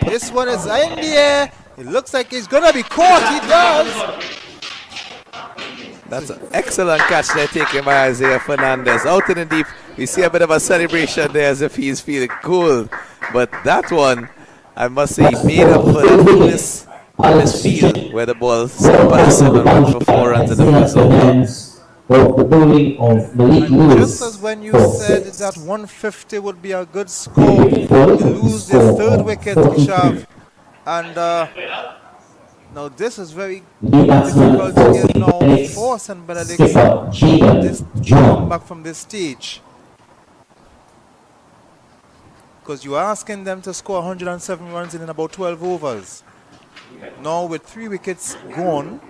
this one is in the air. It looks like he's gonna be caught. He does. That's an excellent catch there taken by Isaiah Fernandez. Out in the deep, we see a bit of a celebration there as if he's feeling cool. But that one, I must say, he made up for the coolness on his field, where the ball surpassed him and went for 4 runs in the first over. Just as when you said that 150 would be a good score, you lose the 3rd wicket, Rishav. And now this is very difficult here now for St. Benedict to come back from this stage. Because you are asking them to score 107 runs in about 12 overs. Now with 3 wickets gone,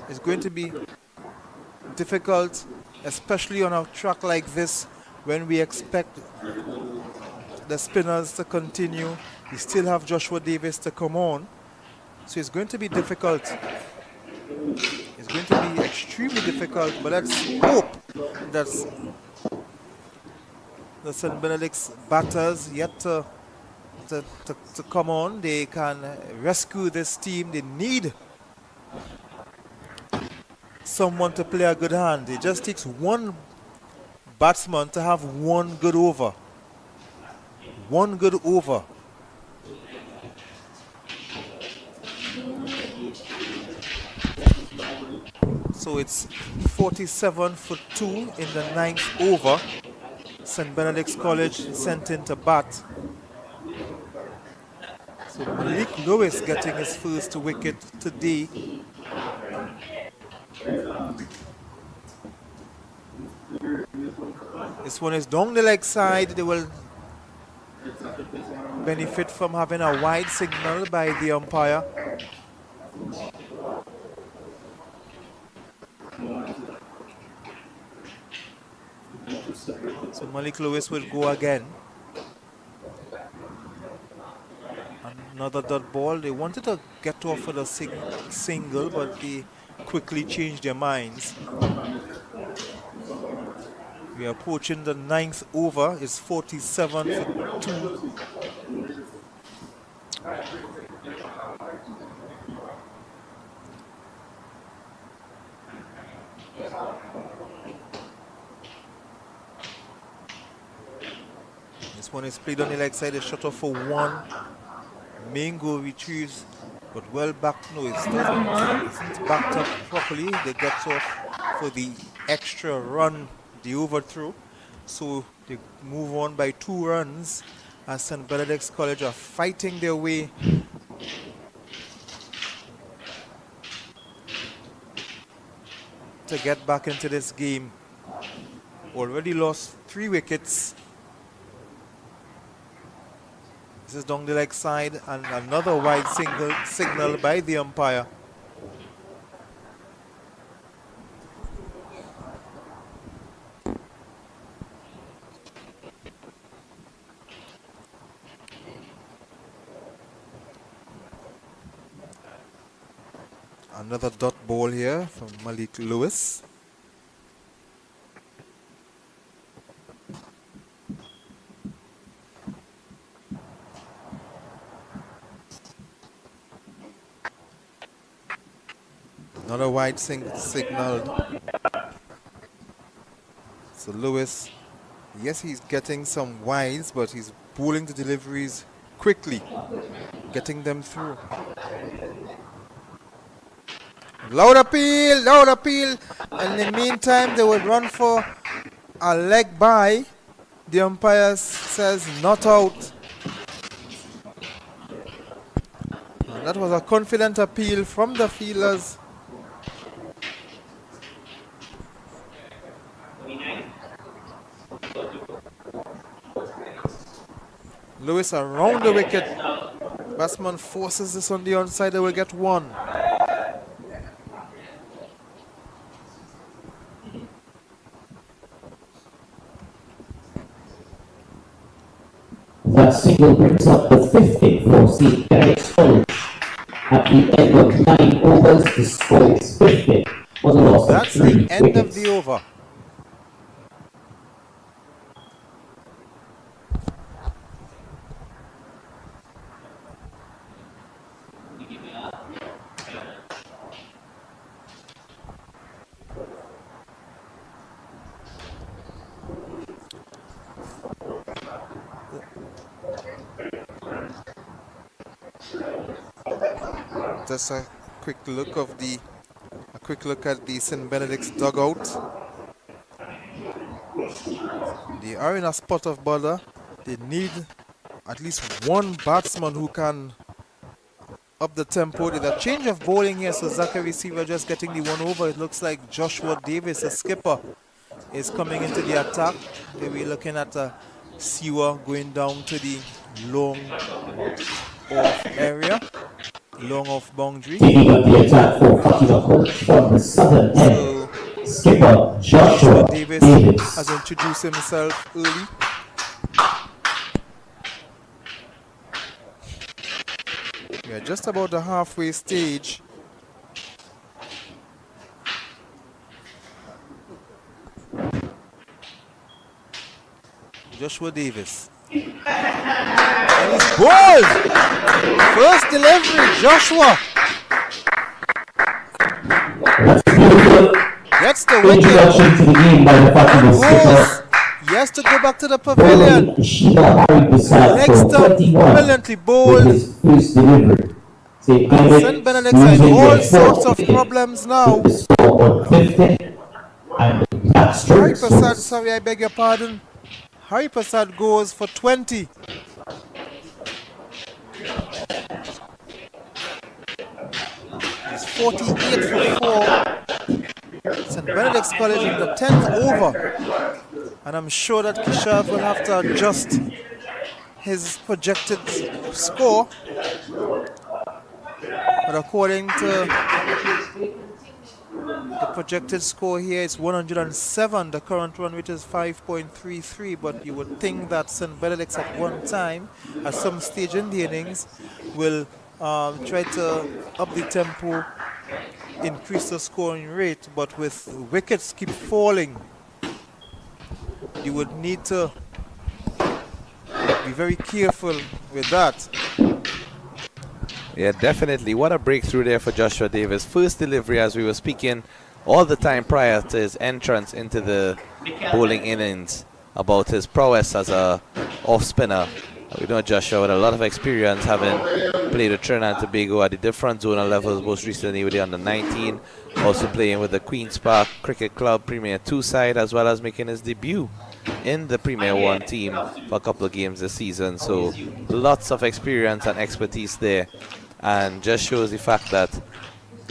it's going to be difficult, especially on a track like this, when we expect the spinners to continue. We still have Joshua Davis to come on. So it's going to be difficult. It's going to be extremely difficult, but let's hope that the St. Benedict's batters yet to come on. They can rescue this team. They need someone to play a good hand. It just takes one batsman to have one good over. One good over. So it's 47 for 2 in the 9th over. St. Benedict's College sent in to bat. So Malik Lewis getting his first wicket today. This one is down the leg side. They will benefit from having a wide signal by the umpire. So Malik Lewis will go again. Another dot ball. They wanted to get off with a single, but they quickly changed their minds. We are approaching the 9th over. It's 47 for 2. This one is played on the leg side. It's shut off for 1. Mango retrieves, but well back. No, it's backed up properly. They get off for the extra run, the overthrow. So they move on by 2 runs as St. Benedict's College are fighting their way to get back into this game. Already lost 3 wickets. This is down the leg side and another wide signal by the umpire. Another dot ball here from Malik Lewis. Another wide signal. So Lewis, yes, he's getting some wides, but he's bowling the deliveries quickly, getting them through. Loud appeal. And in the meantime, they would run for a leg by. The umpire says not out. And that was a confident appeal from the fielders. Lewis around the wicket. Batsman forces this on the onside. They will get 1. That single brings up the 50 for St. Benedict's College. At the end of 9 overs, the score is 50 for the loss That's of 3 the end wickets. of the over. Just a quick look at the St. Benedict's dugout. They are in a spot of bother. They need at least one batsman who can up the tempo. There's a change of bowling here, so Zachary Seaver just getting the 1 over. It looks like Joshua Davis, the skipper, is coming into the attack. They were looking at Seaver going down to the long off area. long off boundary. Taking up the attack for Fatima College from the southern So end. Skipper Joshua Joshua Davis Davis. has introduced himself early. We are just about the halfway stage. Joshua Davis. And he's bowled! First delivery, Joshua gets the wicket. Introduction to the game by the Fatima skipper. He has to go back to the pavilion. Next up, brilliantly With bowled. his first delivery. St. Benedict's had all sorts of problems now. Hari Prasad, sorry, I beg your pardon. Hari Prasad goes for 20. He's 48 for 4. St. Benedict's College in the 10th over. And I'm sure that Kishav will have to adjust his projected score. But according to the projected score here, it's 107. The current run rate is 5.33. But you would think that St. Benedict's at one time, at some stage in the innings, will try to up the tempo, increase the scoring rate. But with wickets keep falling, you would need to be very careful with that. Yeah, definitely. What a breakthrough there for Joshua Davis. First delivery, as we were speaking all the time prior to his entrance into the bowling innings, about his prowess as a off spinner. We know Joshua with a lot of experience, having played with Trinidad and Tobago at the different zonal levels, most recently with the under-19, also playing with the Queen's Park Cricket Club Premier 2 side, as well as making his debut in the Premier 1 team for a couple of games this season. So lots of experience and expertise there, and just shows the fact that,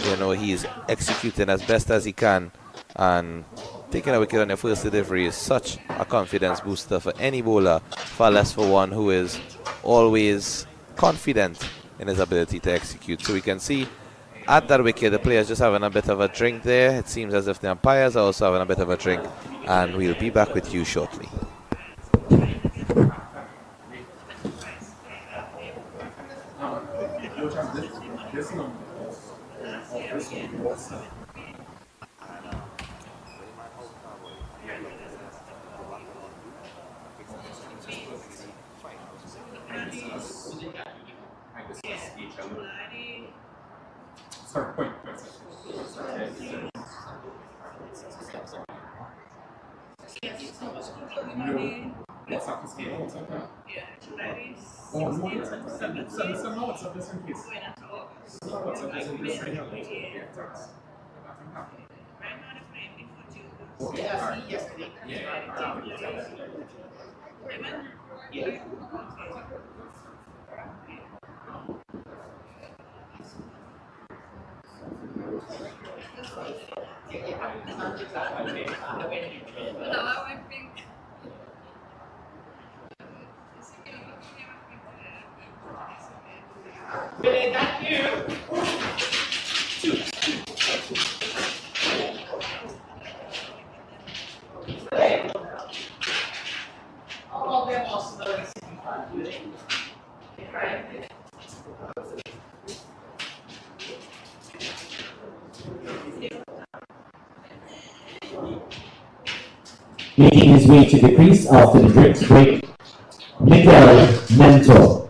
you know, he's executing as best as he can, and taking a wicket on your first delivery is such a confidence booster for any bowler, far less for one who is always confident in his ability to execute. So we can see at that wicket the players just having a bit of a drink there. It seems as if the umpires are also having a bit of a drink, and we'll be back with you shortly. Making his way to the crease after the drinks break, Miguel Mentor.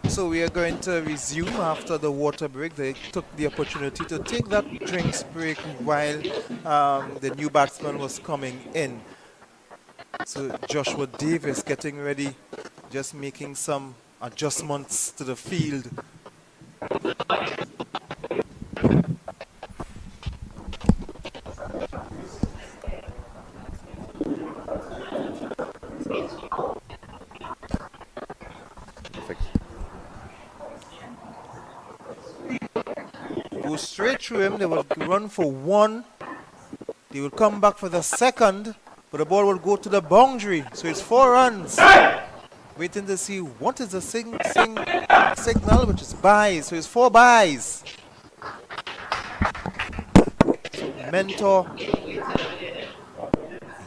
So we are going to resume after the water break. They took the opportunity to take that drinks break while the new batsman was coming in. So Joshua Davis getting ready, just making some adjustments to the field. Go straight through him. They will run for one. They will come back for the second, but the ball will go to the boundary. So it's 4 runs. Waiting to see what is the signal, which is byes. So it's 4 byes. So Mentor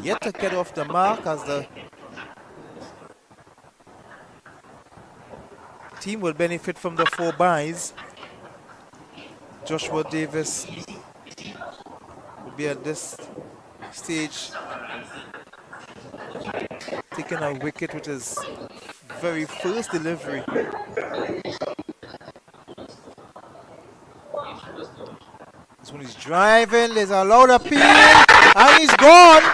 yet to get off the mark as the team will benefit from the 4 byes. Joshua Davis will be at this stage taking a wicket with his very first delivery. This one is driving, there's a loud appeal, and he's gone.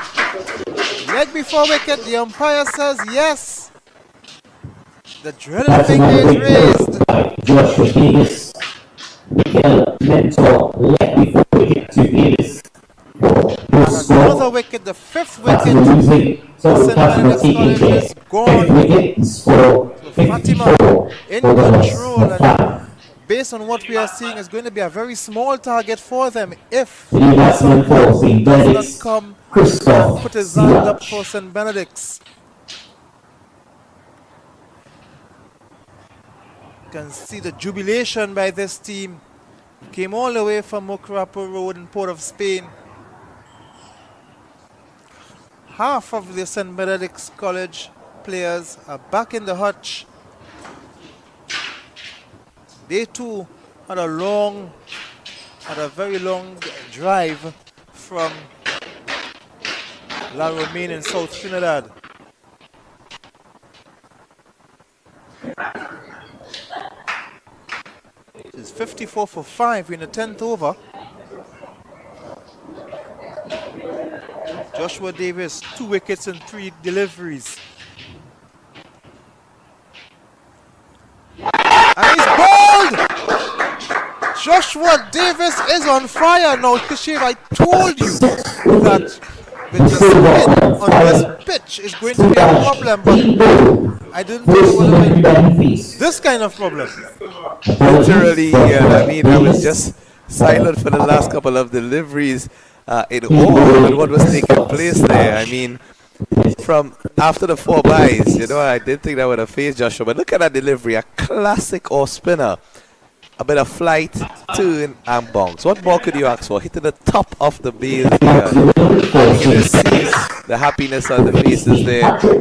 Leg before wicket, the umpire says yes. The drilling finger is raised. Joshua Davis. Mentor leg before wicket to Davis. Another wicket, the 5th wicket. So St. Benedict's College is gone. So Fatima in control, and based on what we are seeing, is going to be a very small target for them if someone does not come and put his hand up for St. Benedict's. You can see the jubilation by this team. Came all the way from Mocrapo Road in Port of Spain. Half of the St. Benedict's College players are back in the hutch. They too had a very long drive from La Romaine in South Trinidad. It's 54 for 5 in the 10th over. Joshua Davis, 2 wickets and 3 deliveries. And he's bowled! Joshua Davis is on fire now. Kashiv, I told you that with the spin on this pitch is going to be a problem, but I didn't think it would be this kind of problem. Literally, I mean, I was just silent for the last couple of deliveries in awe with what was taking place there. I mean, from after the 4 byes, you know, I did think that would have faced Joshua, but look at that delivery, a classic off spinner. A bit of flight, turn, and bounce. What more could you ask for? Hitting the top of the base here. You can see the happiness on the faces there of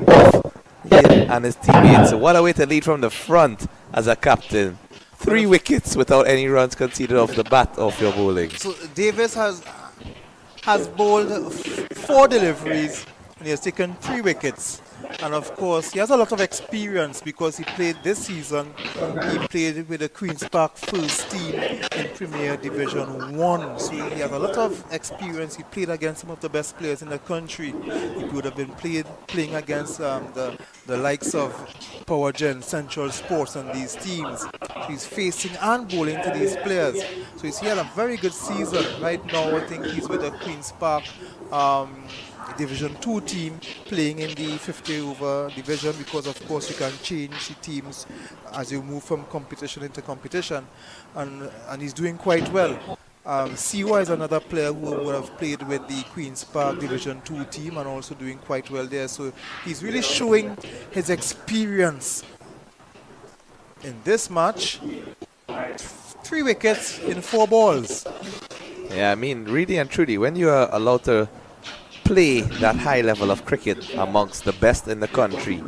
him and his teammates. So what a way to lead from the front as a captain. 3 wickets without any runs conceded off the bat of your bowling. So Davis has bowled 4 deliveries and he has taken 3 wickets. And of course, he has a lot of experience because he played this season. He played with the Queen's Park first team in Premier Division 1. So he has a lot of experience. He played against some of the best players in the country. He would have been playing against the likes of Power Gen, Central Sports and these teams. So he's facing and bowling to these players. So he's had a very good season. Right now, I think he's with the Queen's Park Division 2 team playing in the 50 over division, because of course you can change the teams as you move from competition into competition, and he's doing quite well. Siwa is another player who would have played with the Queen's Park Division 2 team and also doing quite well there, so he's really showing his experience in this match. 3 wickets in 4 balls. Yeah, I mean, really and truly, when you are allowed to play that high level of cricket amongst the best in the country,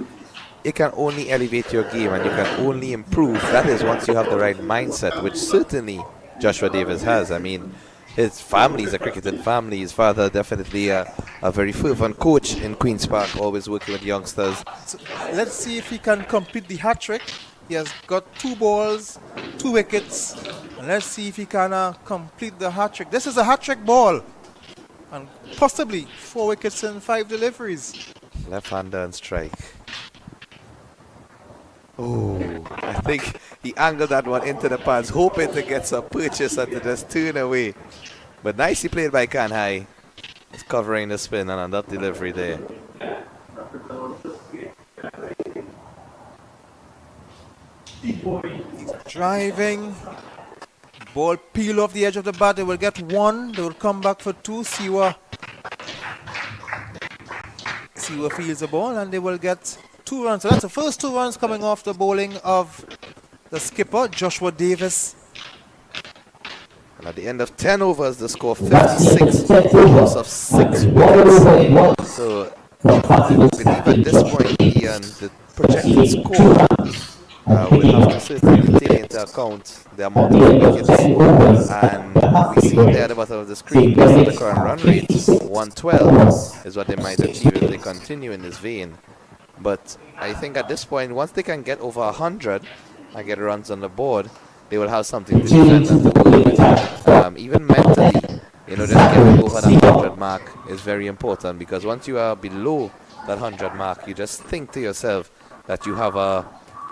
it can only elevate your game and you can only improve. That is once you have the right mindset, which certainly Joshua Davis has. I mean, his family is a cricketing family. His father definitely a very fervent coach in Queen's Park, always working with youngsters. So let's see if he can complete the hat trick. He has got 2 balls, 2 wickets. And let's see if he can complete the hat trick. This is a hat trick ball. And possibly 4 wickets and 5 deliveries. Left-hander and strike. Oh, I think he angled that one into the pants, hoping to get some purchase and to just turn away. But nicely played by Kanhai. He's covering the spin and on that delivery there. He's driving. Ball peel off the edge of the bat. They will get 1. They will come back for 2. Siwa fields the ball and they will get 2 runs. So that's the first 2 runs coming off the bowling of the skipper, Joshua Davis. And at the end of 10 overs, the score 56, loss of 6 wickets. So I believe at this point, Ian, the projected score will have to certainly take into account the amount of wickets. And we see there at the bottom of the screen, based on the current run rate, 112 is what they might achieve if they continue in this vein. But I think at this point, once they can get over 100 and get runs on the board, they will have something to defend and to work with. Even mentally, just getting over that 100 mark is very important, because once you are below that 100 mark, you just think to yourself that you have a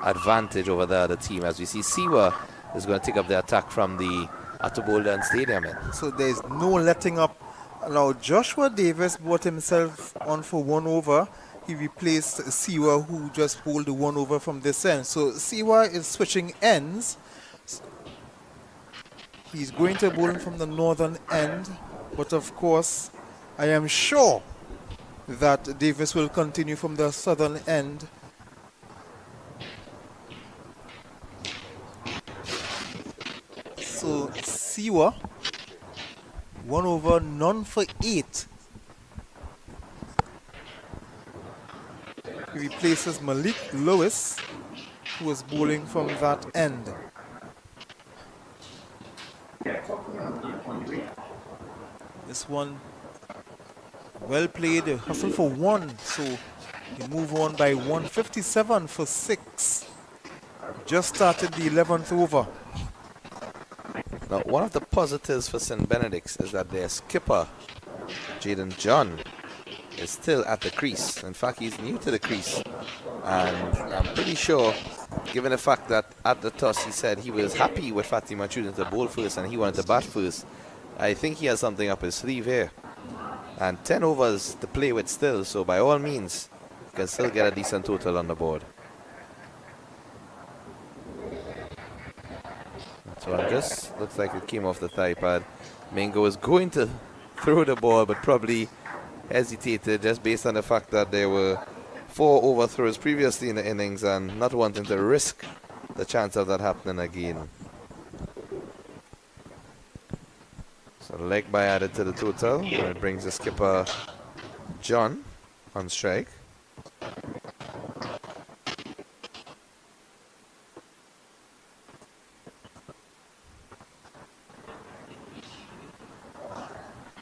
advantage over the other team. As we see, Siwa is going to take up the attack from the Attobolden Stadium. So there's no letting up. Now Joshua Davis brought himself on for 1 over. He replaced Siwa, who just bowled the 1 over from this end. So Siwa is switching ends. He's going to bowl from the northern end, but of course I am sure that Davis will continue from the southern end. So Siwa, 1 over, none for 8. He replaces Malik Lewis, who was bowling from that end. This one, well played, they hustle for 1, so they move on by 157 for 6. Just started the 11th over. Now, one of the positives for St. Benedict's is that their skipper, Jaden John, is still at the crease. In fact, he's new to the crease. And I'm pretty sure, given the fact that at the toss he said he was happy with Fatima choosing to bowl first and he wanted to bat first, I think he has something up his sleeve here. And 10 overs to play with still, so by all means, you can still get a decent total on the board. So it just looks like it came off the thigh pad. Mingo was going to throw the ball, but probably hesitated just based on the fact that there were 4 overthrows previously in the innings and not wanting to risk the chance of that happening again. So leg by added to the total, and it brings the skipper John on strike.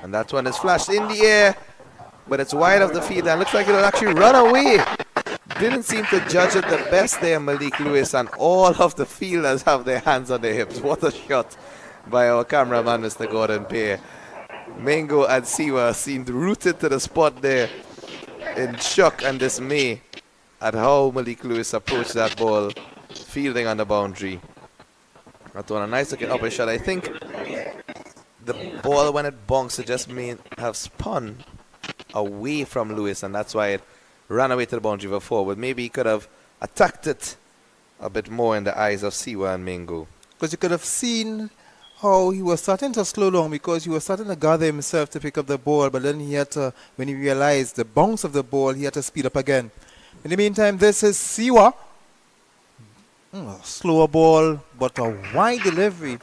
And that one is flashed in the air, but it's wide of the field and looks like it'll actually run away. Didn't seem to judge it the best there, Malik Lewis, and all of the fielders have their hands on their hips. What a shot by our cameraman, Mr. Gordon Pear. Mingo and Siwa seemed rooted to the spot there in shock and dismay at how Malik Lewis approached that ball, fielding on the boundary. That one a nice looking upper shot. I think the ball, when it bonks, it just may have spun away from Lewis, and that's why it ran away to the boundary for 4. But maybe he could have attacked it a bit more in the eyes of Siwa and Mingo. Because you could have seen how he was starting to slow down, because he was starting to gather himself to pick up the ball, but then he had to, when he realized the bounce of the ball, he had to speed up again. In the meantime, this is Siwa. Slower ball, but a wide delivery.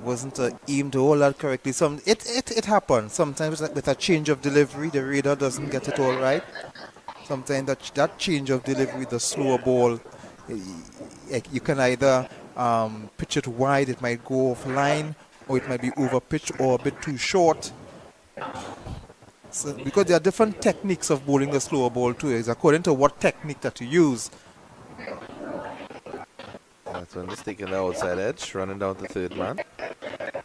Wasn't aimed all that correctly. It happens sometimes with a change of delivery. The radar doesn't get it all right. Sometimes that change of delivery, the slower ball, you can either pitch it wide, it might go offline, or it might be over pitched or a bit too short. So, because there are different techniques of bowling the slower ball too. It's according to what technique that you use. That's when he's taking the outside edge, running down to third man.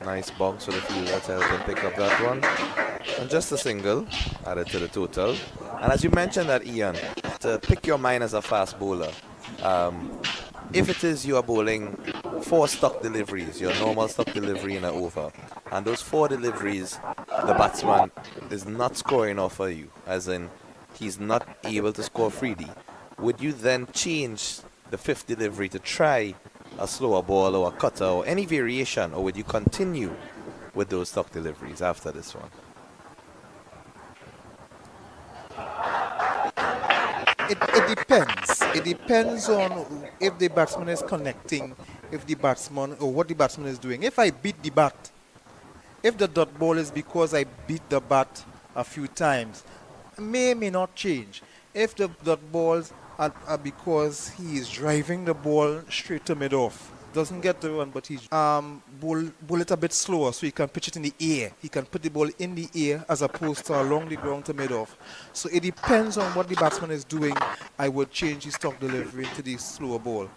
Nice bounce for the fielder to help him pick up that one. And just a single added to the total. And as you mentioned that, Ian, to pick your mind as a fast bowler, if it is you are bowling 4 stock deliveries, your normal stock delivery in an over, and those 4 deliveries, the batsman is not scoring off for you, as in he's not able to score freely, would you then change the 5th delivery to try a slower ball or a cutter or any variation, or would you continue with those stock deliveries after this one? It depends. It depends on if the batsman is connecting, if the batsman or what the batsman is doing. If I beat the bat, if the dot ball is because I beat the bat a few times, may not change. If the dot balls are because he is driving the ball straight to mid-off, doesn't get the run, but he's bowl it a bit slower so he can pitch it in the air. He can put the ball in the air as opposed to along the ground to mid-off. So it depends on what the batsman is doing. I would change his stock delivery to the slower ball.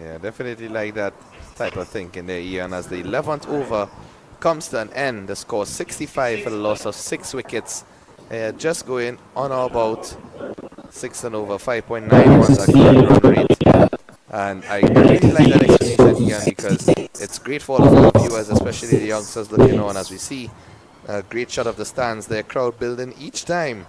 Yeah, definitely like that type of thinking there, Ian. As the 11th over comes to an end, the score 65 for the loss of 6 wickets. Just going on or about 6 and over, 5.91 rate. And I really like that explanation, Ian, because it's great for all of our viewers, especially the youngsters looking on, as we see a great shot of the stands, their crowd building each time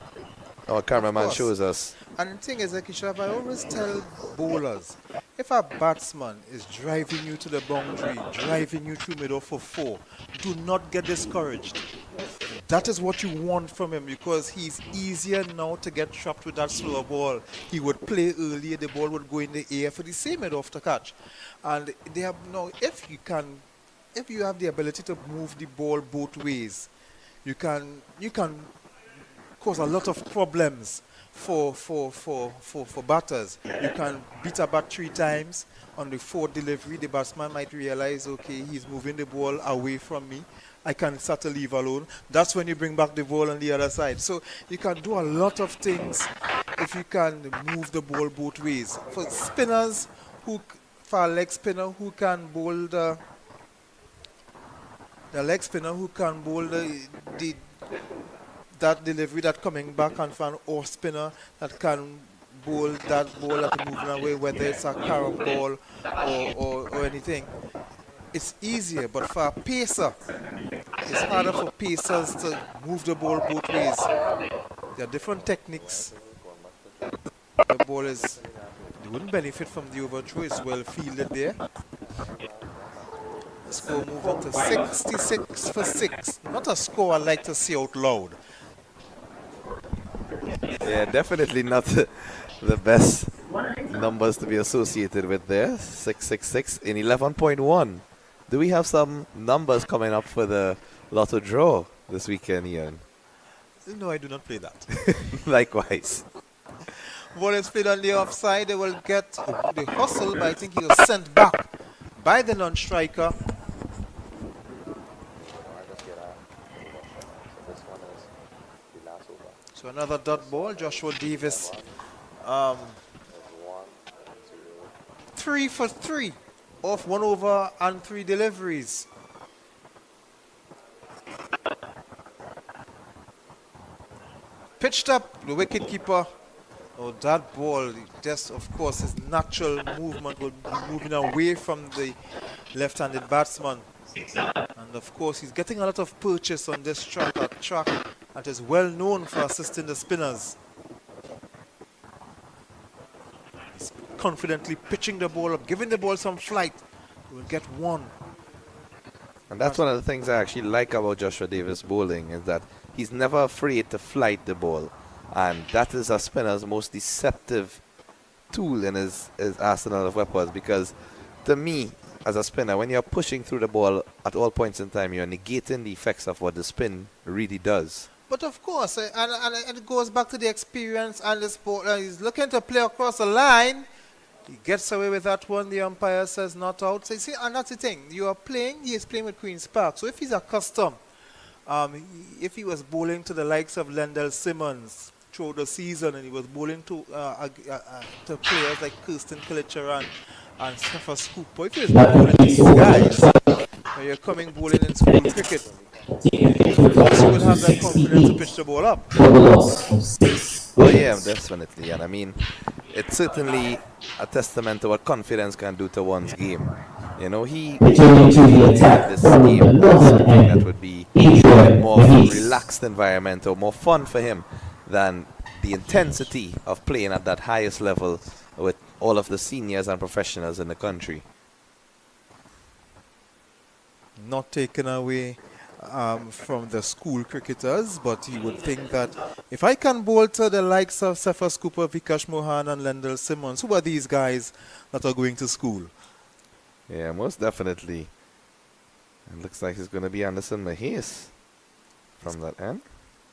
our cameraman shows us. And the thing is, like Kishav, I always tell bowlers, if a batsman is driving you to the boundary, driving you through middle for 4, do not get discouraged. That is what you want from him, because he's easier now to get trapped with that slower ball. He would play earlier, the ball would go in the air for the same mid-off to catch. And they have now, if you have the ability to move the ball both ways, you can cause a lot of problems for batters. You can beat a bat 3 times. On the 4th delivery, the batsman might realize, okay, he's moving the ball away from me. I can start to leave alone. That's when you bring back the ball on the other side. So you can do a lot of things if you can move the ball both ways. For spinners, for a leg spinner who can bowl the leg spinner who can bowl that delivery that coming back, and for an off spinner that can bowl that ball that moving away, whether it's a carom ball or anything. It's easier, but for a pacer, it's harder for pacers to move the ball both ways. There are different techniques. The ball you wouldn't benefit from the overthrow. It's well fielded there. The score moving to 66 for 6. Not a score I like to see out loud. Yeah, definitely not the best numbers to be associated with there. 666 in 11.1. Do we have some numbers coming up for the Lotto draw this weekend, Ian? No, I do not play that. Likewise. Ball is played on the offside. They will get the hustle, but I think he was sent back by the non-striker. So another dot ball. Joshua Davis, 3 for 3 off 1 over and 3 deliveries. Pitched up, the wicket keeper. Oh, that ball, just of course, his natural movement will be moving away from the left-handed batsman. And of course, he's getting a lot of purchase on this track, a track that is well known for assisting the spinners. He's confidently pitching the ball up, giving the ball some flight. He will get 1. And that's one of the things I actually like about Joshua Davis bowling, is that he's never afraid to flight the ball. And that is a spinner's most deceptive tool in his arsenal of weapons, because to me, as a spinner, when you're pushing through the ball at all points in time, you're negating the effects of what the spin really does. But of course, and it goes back to the experience and the sport. He's looking to play across the line. He gets away with that one. The umpire says not out. So you see, and that's the thing. You are playing. He is playing with Queen's Park. So if he's accustomed, if he was bowling to the likes of Lendell Simmons through the season, and he was bowling to players like Kirsten Killicher and Cephas Cooper, if he was bowling to these guys, when you're coming bowling in school cricket, you will have that confidence to pitch the ball up. Oh yeah, definitely. And I mean, it's certainly a testament to what confidence can do to one's game. You know, he this game as something that would be a more relaxed environment or more fun for him than the intensity of playing at that highest level with all of the seniors and professionals in the country. Not taken away from the school cricketers, but you would think that if I can bowl to the likes of Cephas Cooper, Vikash Mohan and Lendell Simmons, who are these guys that are going to school? Yeah, most definitely. It looks like it's going to be Anderson Mahis from that end.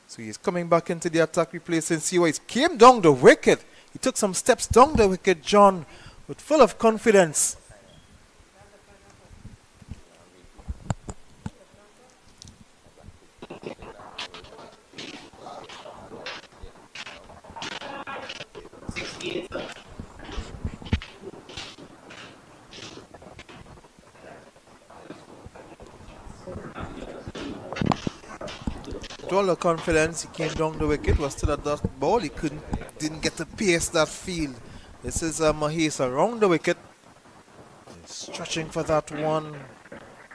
So he's coming back into the attack, replacing Siwa. He came down the wicket. He took some steps down the wicket, John, with full of confidence. With all the confidence, he came down the wicket, was still at that ball. He didn't get to pace that field. This is Mahis around the wicket. He's stretching for that one.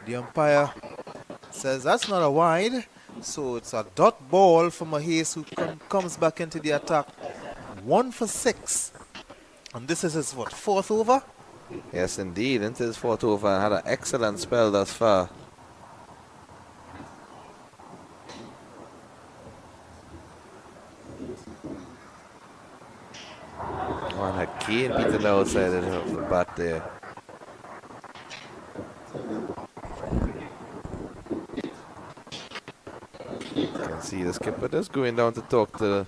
The umpire says that's not a wide. So it's a dot ball for Mahis, who comes back into the attack. 1 for 6. And this is his, what, 4th over? Yes, indeed. Into his 4th over and had an excellent spell thus far. And again, beaten the outside of the bat there. You can see the skipper just going down to talk to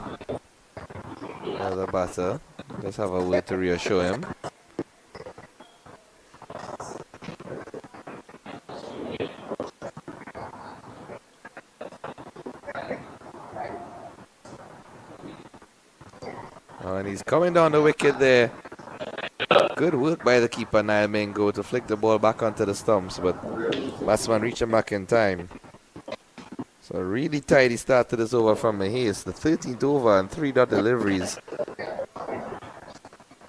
the other batter. Just have a way to reassure him. And he's coming down the wicket there. Good work by the keeper, Niall Mingo, to flick the ball back onto the stumps, but batsman reaching back in time. So a really tidy start to this over from Mahis. The 13th over and 3 dot deliveries.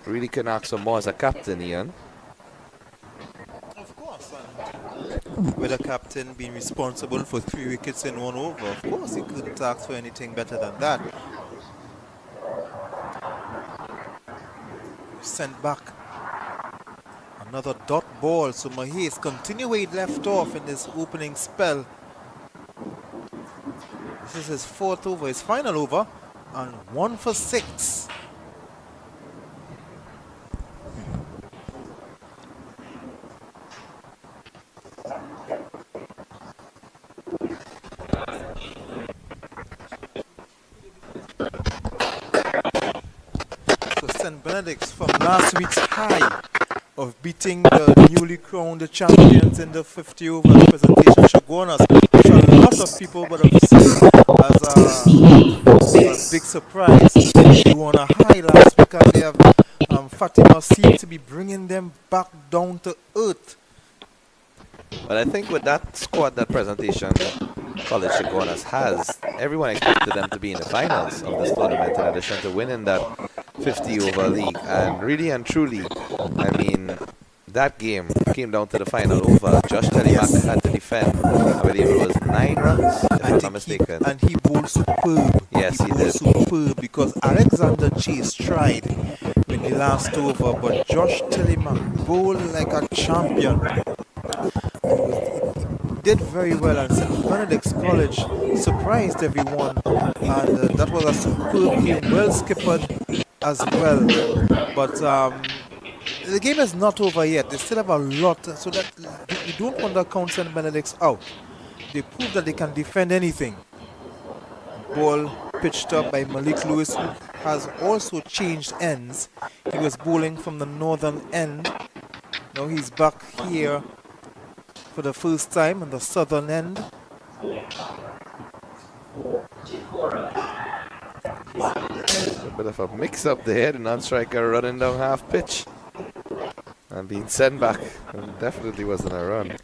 Really can ask for more as a captain, Ian. Of course. With a captain being responsible for 3 wickets in 1 over, of course he couldn't ask for anything better than that. Sent back. Another dot ball. So Mahis continue where he left off in this opening spell. This is his 4th over, his final over, and 1 for 6. Benedict from last week's high of beating the newly crowned champions in the 50 over presentation Shagonas, which a lot of people would have seen as a big surprise. They won a high last week, and they have Fatima seems to be bringing them back down to earth. But I think with that squad, that presentation College Shagonas has, everyone expected them to be in the finals of this tournament in addition to winning that 50 over league. And really and truly, I mean, that game came down to the final over. Josh Telemak had to defend, I believe it was 9 runs, if I'm not mistaken. And he bowled superb. Yes, he did. Superb, because Alexander Chase tried in the last over, but Josh Telemak bowled like a champion. He did very well, and St. Benedict's College surprised everyone, and that was a superb game, well skippered as well. But the game is not over yet. They still have a lot, so that you don't want to count St. Benedict's out. They prove that they can defend anything. Ball pitched up by Malik Lewis, who has also changed ends. He was bowling from the northern end. Now he's back here for the first time on the southern end. A bit of a mix-up there. The non-striker running down half pitch and being sent back. And definitely wasn't a run.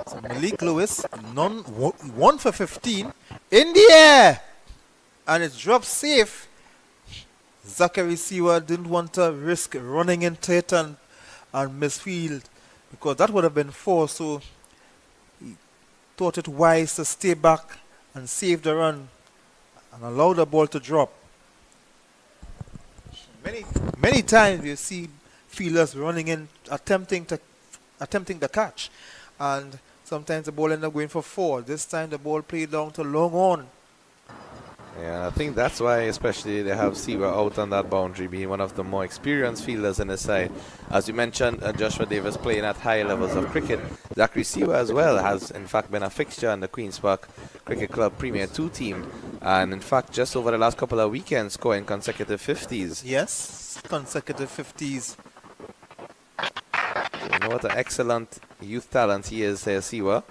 So Malik Lewis, 1 for 15 in the air, and it's dropped safe. Zachary Siwa didn't want to risk running into it and misfield, because that would have been 4. So he thought it wise to stay back and save the run and allow the ball to drop. Many times you see fielders running in, attempting the catch, and sometimes the ball ends up going for 4. This time the ball played down to long on. Yeah, I think that's why especially they have Siwa out on that boundary, being one of the more experienced fielders in the side. As you mentioned, Joshua Davis playing at high levels of cricket. Zachary Siwa as well has in fact been a fixture in the Queen's Park Cricket Club Premier 2 team, and in fact just over the last couple of weekends scoring consecutive 50s. Yes, consecutive 50s. You know what an excellent youth talent he is there, Siwa,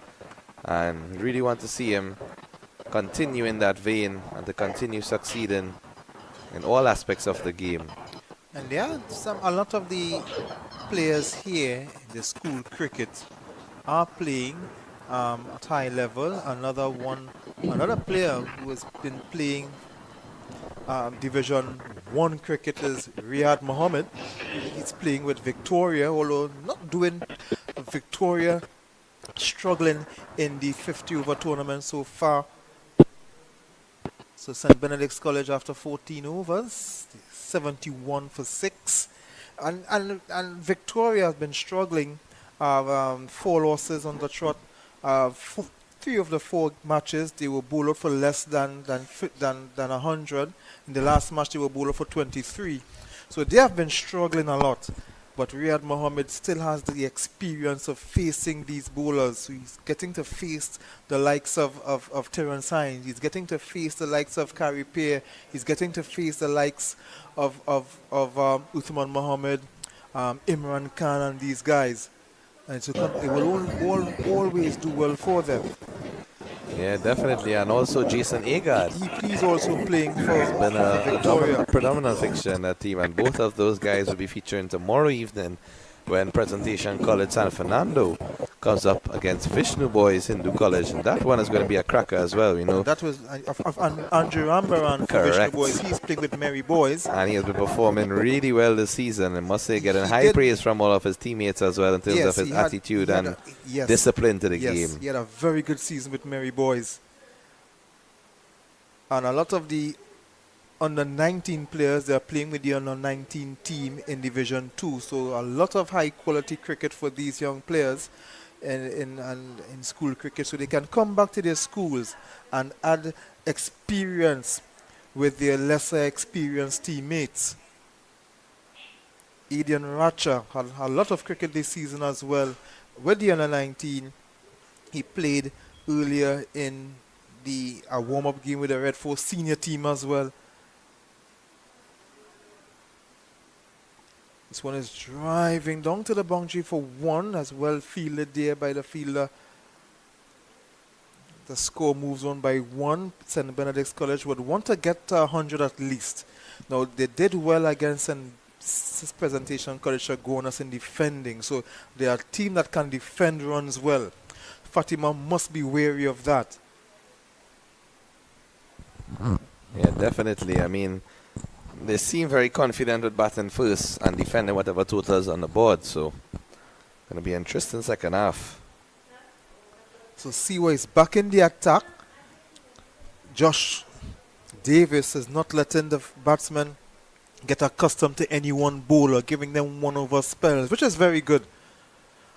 and really want to see him continue in that vein and to continue succeeding in all aspects of the game. And there are a lot of the players here in the school cricket are playing at high level. Another player who has been playing Division 1 cricket is Riyad Mohammed. He's playing with Victoria, although not doing Victoria, struggling in the 50 over tournament so far. So St. Benedict's College after 14 overs, 71 for 6. And Victoria has been struggling, 4 losses on the trot. 3 of the 4 matches they were bowled out for less than 100. In the last match they were bowled out for 23. So they have been struggling a lot. But Riyad Mohammed still has the experience of facing these bowlers. So he's getting to face the likes of Terence Hines. He's getting to face the likes of Kari Peer. He's getting to face the likes of Uthman Mohammed, Imran Khan, and these guys. And so it will always do well for them. Yeah, definitely, and also Jason Agard. He's also playing for Been a Victoria. predominant fixture in that team, and both of those guys will be featuring tomorrow evening when Presentation College San Fernando comes up against Vishnu Boys Hindu College, and that one is going to be a cracker as well, you know. That was Andrew Rambaran for Vishnu Boys. He's playing with Mary Boys. And he has been performing really well this season, and must say getting high praise from all of his teammates as well in terms of his attitude and discipline to the game. He had a very good season with Mary Boys. And a lot of the under 19 players, they are playing with the under 19 team in Division 2. So a lot of high quality cricket for these young players in school cricket. So they can come back to their schools and add experience with their lesser experienced teammates. Adian Racha had a lot of cricket this season as well with the under 19. He played earlier in a warm-up game with the Red Force senior team as well. This one is driving down to the boundary for 1, as well fielded there by the fielder. The score moves on by 1. St. Benedict's College would want to get 100 at least. Now, they did well against Presentation College Agonas in defending, so they are a team that can defend runs well. Fatima must be wary of that. Yeah, definitely. I mean, they seem very confident with batting first and defending whatever totals on the board, so going to be an interesting second half. So Siwa is back in the attack. Josh Davis is not letting the batsmen get accustomed to any one bowler, giving them 1 over spells, which is very good.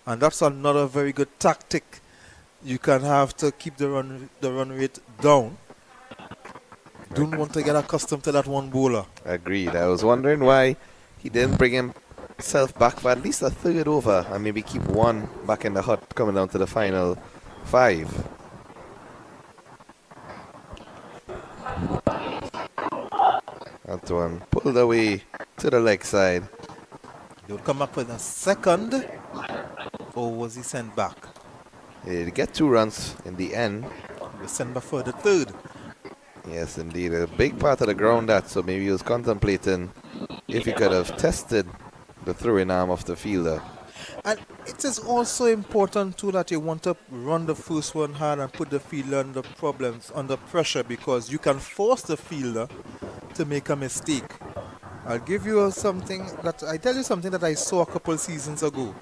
And that's another very good tactic you can have to keep the run rate down. Don't want to get accustomed to that one bowler. Agreed. I was wondering why he didn't bring him self back for at least a third over and maybe keep one back in the hut coming down to the final 5. That one pulled away to the leg side. He would come up with a second, or was he sent back? He'd get 2 runs in the end. He was sent back for the third. Yes, indeed. A big part of the ground that, so maybe he was contemplating if he could have tested the throwing arm of the fielder. And it is also important too that you want to run the first one hard and put the fielder under problems, under pressure, because you can force the fielder to make a mistake. I'll give you something that I saw a couple seasons ago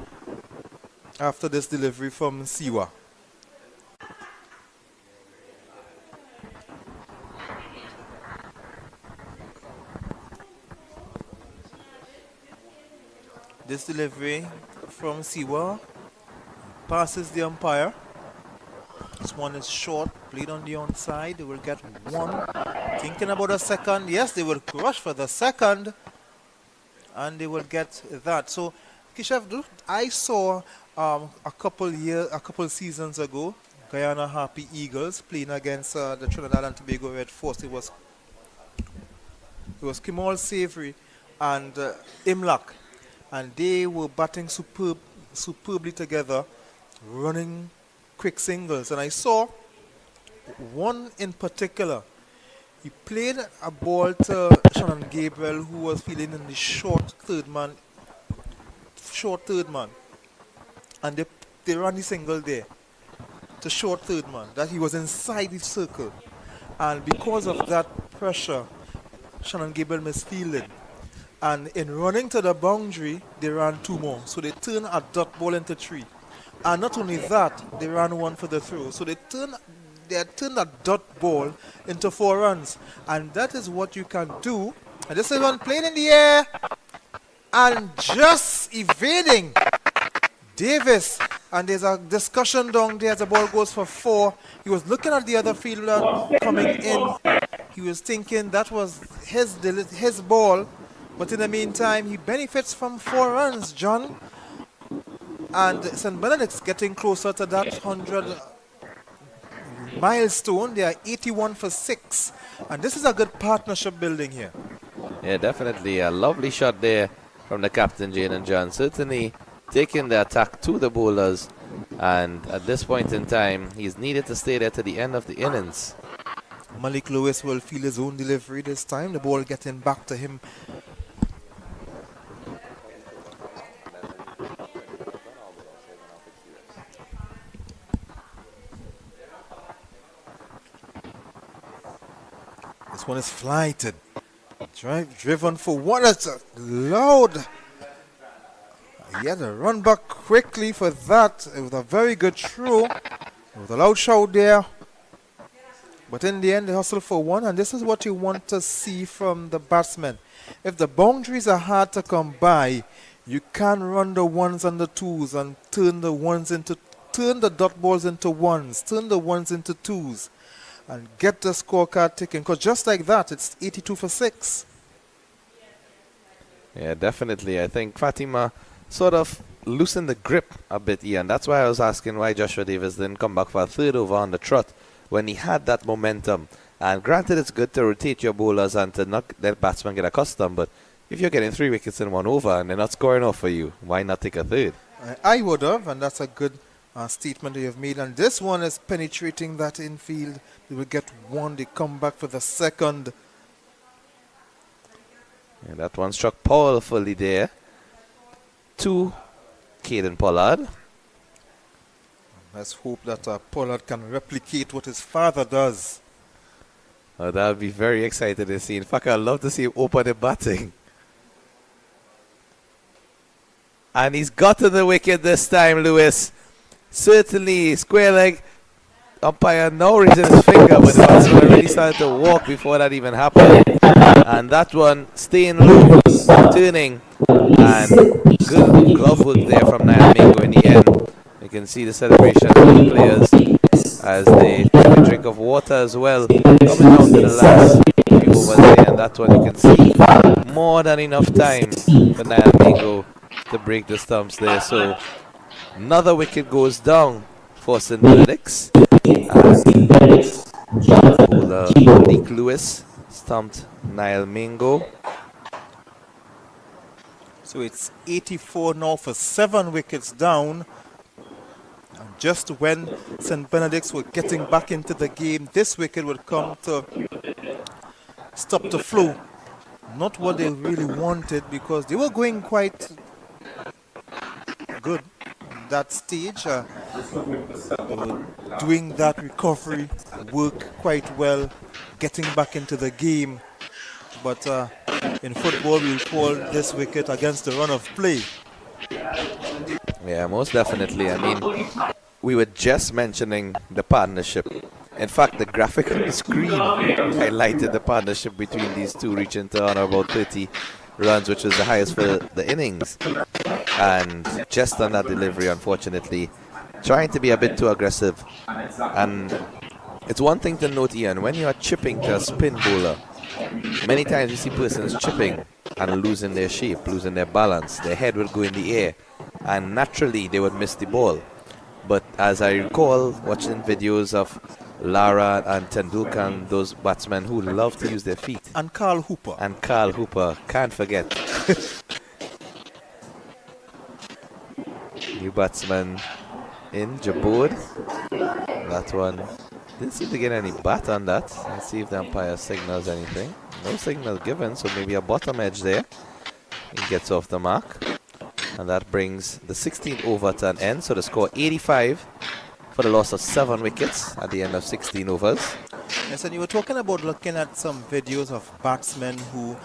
after this delivery from Siwa. This delivery from Siwa passes the umpire. This one is short, played on the onside. They will get 1. Thinking about a second. Yes, they will rush for the second. And they will get that. So, Kishav, I saw a couple seasons ago, Guyana Happy Eagles playing against the Trinidad and Tobago Red Force. It was Kimal Savory and Imlak. And they were batting superbly together, running quick singles. And I saw one in particular. He played a ball to Shannon Gabriel, who was feeling in the short third man. And they ran the single there to short third man, that he was inside the circle. And because of that pressure, Shannon Gabriel misfielded. And in running to the boundary, they ran 2 more. So they turned a dot ball into 3. And not only that, they ran 1 for the throw. So they had turned a dot ball into 4 runs. And that is what you can do. And this is one playing in the air and just evading Davis. And there's a discussion down there as the ball goes for 4. He was looking at the other fielder coming in. He was thinking that was his ball. But in the meantime, he benefits from 4 runs, John. And St. Benedict's getting closer to that 100 milestone. They are 81 for 6. And this is a good partnership building here. Yeah, definitely. A lovely shot there from the captain, Jane and John. Certainly taking the attack to the bowlers. And at this point in time, he's needed to stay there to the end of the innings. Malik Lewis will feel his own delivery this time. The ball getting back to him. This one is flighted. Driven for 1. It's loud. He had to run back quickly for that. It was a very good throw. It was a loud shout there. But in the end, they hustle for 1. And this is what you want to see from the batsmen. If the boundaries are hard to come by, you can run the 1s and the 2s and turn the dot balls into 1s, turn the 1s into 2s. And get the scorecard ticking. Because just like that, it's 82 for 6. Yeah, definitely. I think Fatima sort of loosened the grip a bit, Ian. That's why I was asking why Joshua Davis didn't come back for a third over on the trot when he had that momentum. And granted, it's good to rotate your bowlers and to not let batsmen get accustomed, but if you're getting 3 wickets in 1 over and they're not scoring off for you, why not take a third? I would have, and that's a good statement that you've made. And this one is penetrating that infield. They will get 1. They come back for the second. Yeah, that one struck powerfully there to Caden Pollard. Let's hope that Pollard can replicate what his father does. Oh, that would be very exciting to see. In fact, I'd love to see him open the batting. And he's gotten the wicket this time, Lewis. Certainly, square leg. Umpire now raising his finger, but the batsman already started to walk before that even happened. And that one staying low, turning. And good glove work there from Nyamingo in the end. You can see the celebration of the players as they take a drink of water as well. Coming down to the last few overs there. And that one you can see more than enough time for Nyamingo to break the stumps there. So another wicket goes down for St. Benedict's. St. Benedict's, Jonathan Bowler Gibo. Nick Lewis stumped Niall Mingo. So it's 84 now for 7 wickets down. And just when St. Benedict's were getting back into the game, this wicket would come to stop the flow. Not what they really wanted, because they were going quite good at that stage. They were doing that recovery work quite well, getting back into the game. But in football, we'll call this wicket against the run of play. Yeah, most definitely. I mean, we were just mentioning the partnership. In fact, the graphic on the screen highlighted the partnership between these two, reaching to on about 30 runs, which was the highest for the innings. And just on that delivery, unfortunately, trying to be a bit too aggressive. And it's one thing to note, Ian, when you are chipping to a spin bowler, many times you see persons chipping and losing their shape, losing their balance. Their head would go in the air, and naturally they would miss the ball. But as I recall watching videos of Lara and Tendulkar and those batsmen who love to use their feet. And Carl Hooper. And Carl Hooper, can't forget. New batsman in Jabode. That one didn't seem to get any bat on that. Let's see if the umpire signals anything. No signal given, so maybe a bottom edge there. He gets off the mark. And that brings the 16th over to an end. So the score 85 for the loss of 7 wickets at the end of 16 overs. Yes, and you were talking about looking at some videos of batsmen who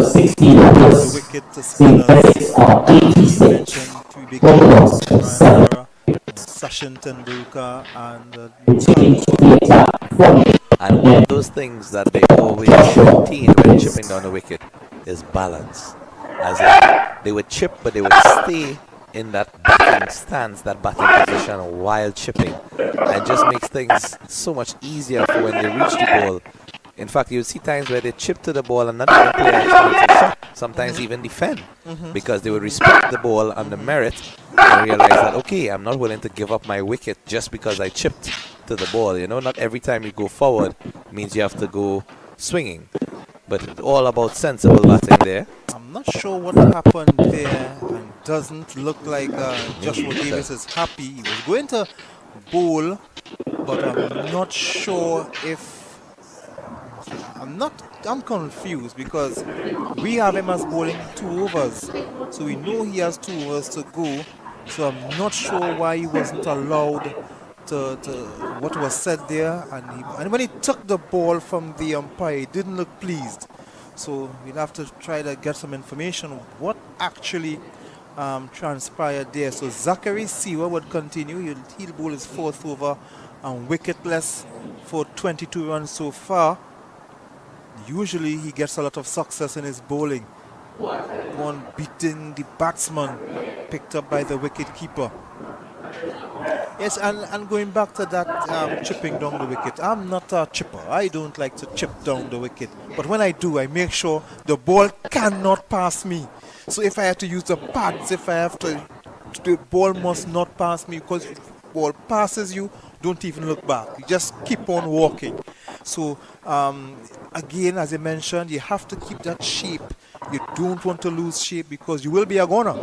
16 overs. the wicket to St. Benedict's spinners. are You 86. mentioned 3 big Total names, loss, Brian 7. Lara, Sachin Tendulkar, and Returning to the attack from And one of those things that they always maintain when chipping down the wicket is balance. As in, they would chip, but they would stay in that batting stance, that batting position while chipping. And it just makes things so much easier for when they reach the ball. In fact, you'll see times where they chip to the ball and not even play an expensive shot, sometimes even defend, because they would respect the ball on the merit and realize that, okay, I'm not willing to give up my wicket just because I chipped to the ball. You know, not every time you go forward means you have to go swinging. But it's all about sensible batting there. I'm not sure what happened there, and doesn't look like Joshua Davis is happy. He was going to bowl, but I'm not sure if... I'm confused, because we have him as bowling 2 overs. So we know he has 2 overs to go. So I'm not sure why he wasn't allowed to what was said there. And when he took the ball from the umpire, he didn't look pleased. So we'll have to try to get some information on what actually transpired there. So Zachary Siwa would continue. He'll bowl his 4th over and wicketless for 22 runs so far. Usually he gets a lot of success in his bowling. One beating the batsman picked up by the wicket keeper. Yes, and going back to that chipping down the wicket, I'm not a chipper. I don't like to chip down the wicket. But when I do, I make sure the ball cannot pass me. So if I have to use the pads, the ball must not pass me, because if the ball passes you, don't even look back. You just keep on walking. So again, as I mentioned, you have to keep that shape. You don't want to lose shape, because you will be a goner.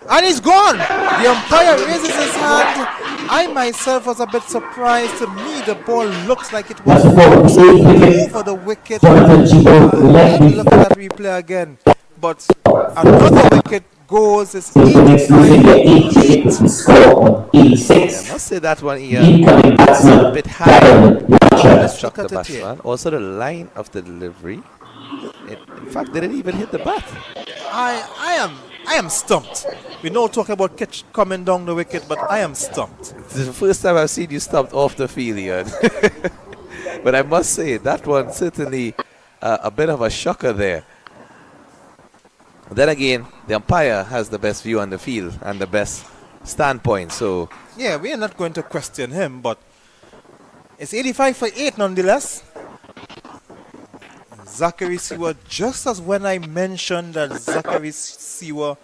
And he's gone! The umpire raises his hand. I myself was a bit surprised. To me, the ball looks like it was over the wicket. Jonathan Gibo left Look at that replay again. But another wicket goes. It's Next losing the 88 score on 86. I must say that one here Incoming a batsman bit high. Let's shock Look the at it here. batsman. Also the line of the delivery. In fact, they didn't even hit the bat. I am stumped. We know talking about catch coming down the wicket, but I am stumped. This is the first time I've seen you stumped off the field, Ian. But I must say, that one certainly a bit of a shocker there. Then again, the umpire has the best view on the field and the best standpoint. So Yeah, we are not going to question him, but it's 85 for 8 nonetheless. Zachary Sewer, just as when I mentioned that Zachary Sewer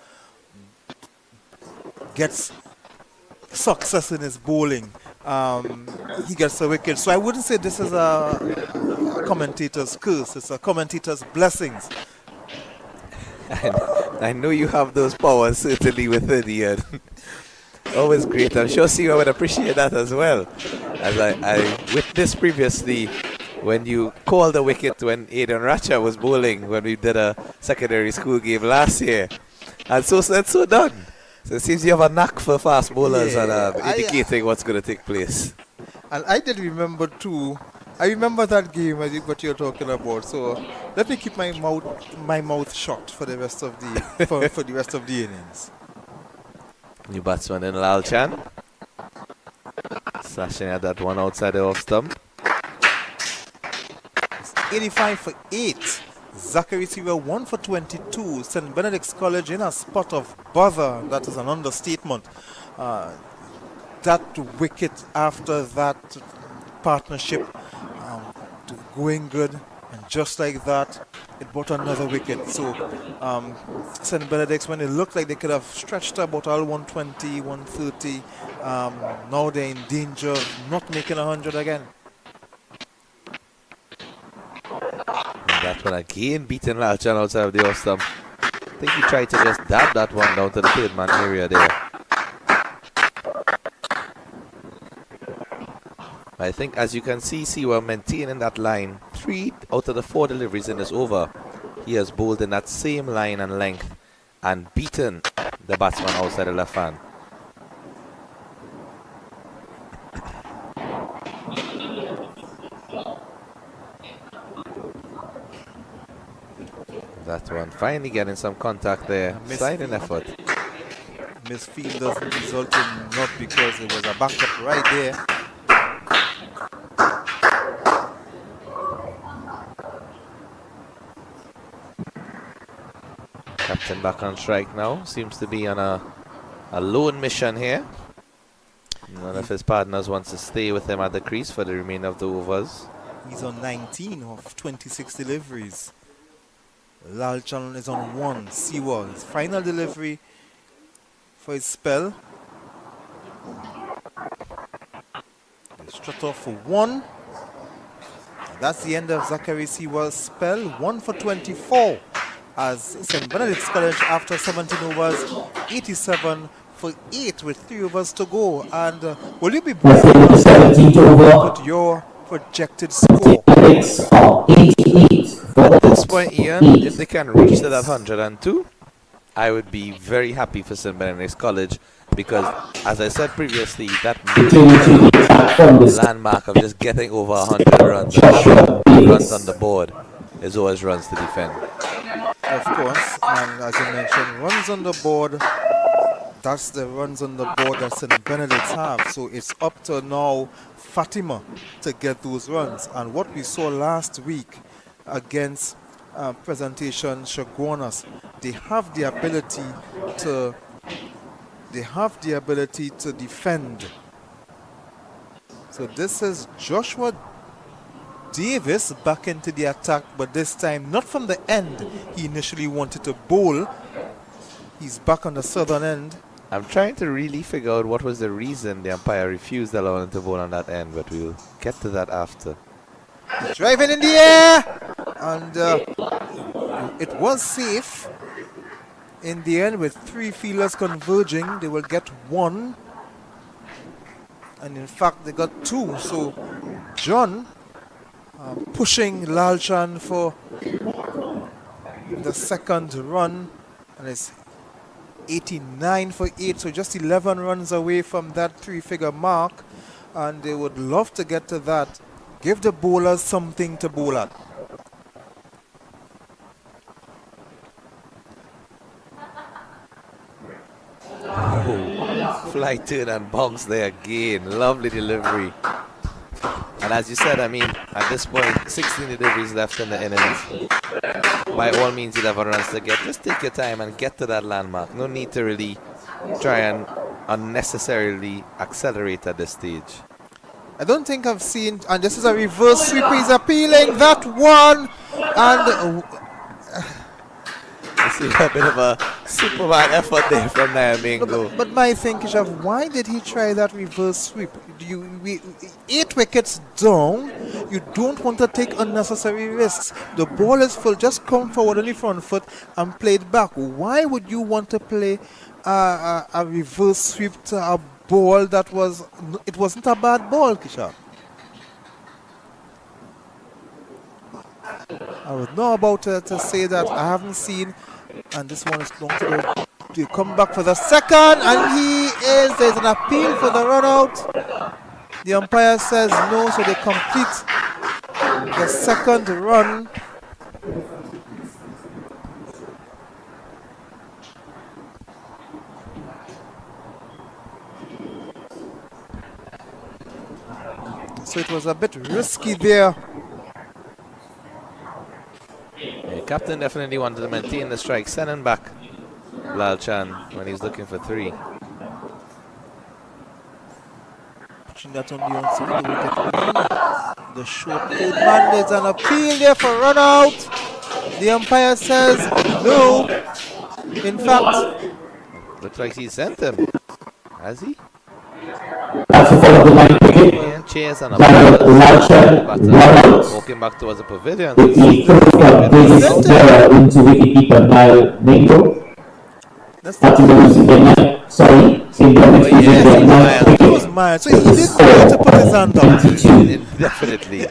gets success in his bowling, he gets a wicket. So I wouldn't say this is a commentator's curse, it's a commentator's blessings. I know you have those powers certainly within you. Always great. I'm sure Siwa would appreciate that as well. As I witnessed previously when you called the wicket when Aidan Ratcha was bowling when we did a secondary school game last year. And so said, so done. So it seems you have a knack for fast bowlers and indicating what's going to take place. And I did remember too. I remember that game, I think what you're talking about. So let me keep my mouth shut for the rest of the for the rest of the innings. New batsman in Lal Chan. Slashing at that one outside the off stump. It's 85 for 8. Zachary Sewer 1 for 22. St. Benedict's College in a spot of bother. That is an understatement. That wicket after that partnership going good, and just like that it brought another wicket. So St. Benedict's, when it looked like they could have stretched about all 120, 130, now they're in danger of not making 100 again. And that one again beaten Lalchan outside of the off stump. I think he tried to just dab that one down to the third man area there. I think, as you can see, Siwa maintaining that line. 3 out of the 4 deliveries in this over, he has bowled in that same line and length and beaten the batsman outside the left hand. That one finally getting some contact there. Sliding effort. Misfield doesn't result in not because it was a backup right there. Captain back on strike now. Seems to be on a lone mission here. None of his partners wants to stay with him at the crease for the remainder of the overs. He's on 19 of 26 deliveries. Lalchan is on 1. Seawall, his final delivery for his spell. They strut off for 1. That's the end of Zachary Sewell's spell. 1 for 24 as St. Benedict's College, after 17 overs, 87 for 8 with 3 overs to go. And will you be brave enough to put your projected score? At this point, Ian, if they can reach to that 102, I would be very happy for St. Benedict's College, because, as I said previously, that landmark of just getting over 100 runs, runs on the board, is always runs to defend. Of course, and as you mentioned, runs on the board, that's the runs on the board that St. Benedict's have. So it's up to now Fatima to get those runs. And what we saw last week against Presentation Chaguanas, they have the ability to defend. So this is Joshua Davis back into the attack, but this time not from the end he initially wanted to bowl. He's back on the southern end. I'm trying to really figure out what was the reason the umpire refused allowing him to bowl on that end, but we'll get to that after. He's driving in the air, and it was safe in the end with 3 fielders converging. They will get 1, and in fact they got 2. So John pushing Lalchan for the second run, and it's 89 for 8, so just 11 runs away from that 3-figure mark, and they would love to get to that. Give the bowlers something to bowl at. Oh, fly turn and bounce there again. Lovely delivery. And as you said, I mean, at this point, 16 deliveries left in the innings. By all means, 11 runs to get. Just take your time and get to that landmark. No need to really try and unnecessarily accelerate at this stage. I don't think I've seen, and this is a reverse sweep. He's appealing that one. And You see a bit of a Superman effort there from Nyamingo. but my thing is, why did he try that reverse sweep? 8 wickets down. You don't want to take unnecessary risks. The ball is full. Just come forward on the front foot and play it back. Why would you want to play a reverse sweep to a ball that wasn't a bad ball, Kisha? I would know about to say that I haven't seen, and this one is going to come back for the second, and there's an appeal for the run out. The umpire says no, so they complete the second run. So it was a bit risky there. The captain definitely wanted to maintain the strike, sending back Lal Chan when he's looking for 3. Pushing that on the outside, the wicket. The short code man, there's an appeal there for run out. The umpire says no. In fact, Looks like he sent him. Has he? That's the fall of the 9th wicket. And chase and a Lal Chan, ball. Walking back towards the pavilion. with the throw from Davis Berra into wicketkeeper Niall Mingo. Fatima losing their 9th. Sorry, St. Benedict losing their 9th it wicket. was mine. So he did try to put his hand up. 22. Definitely.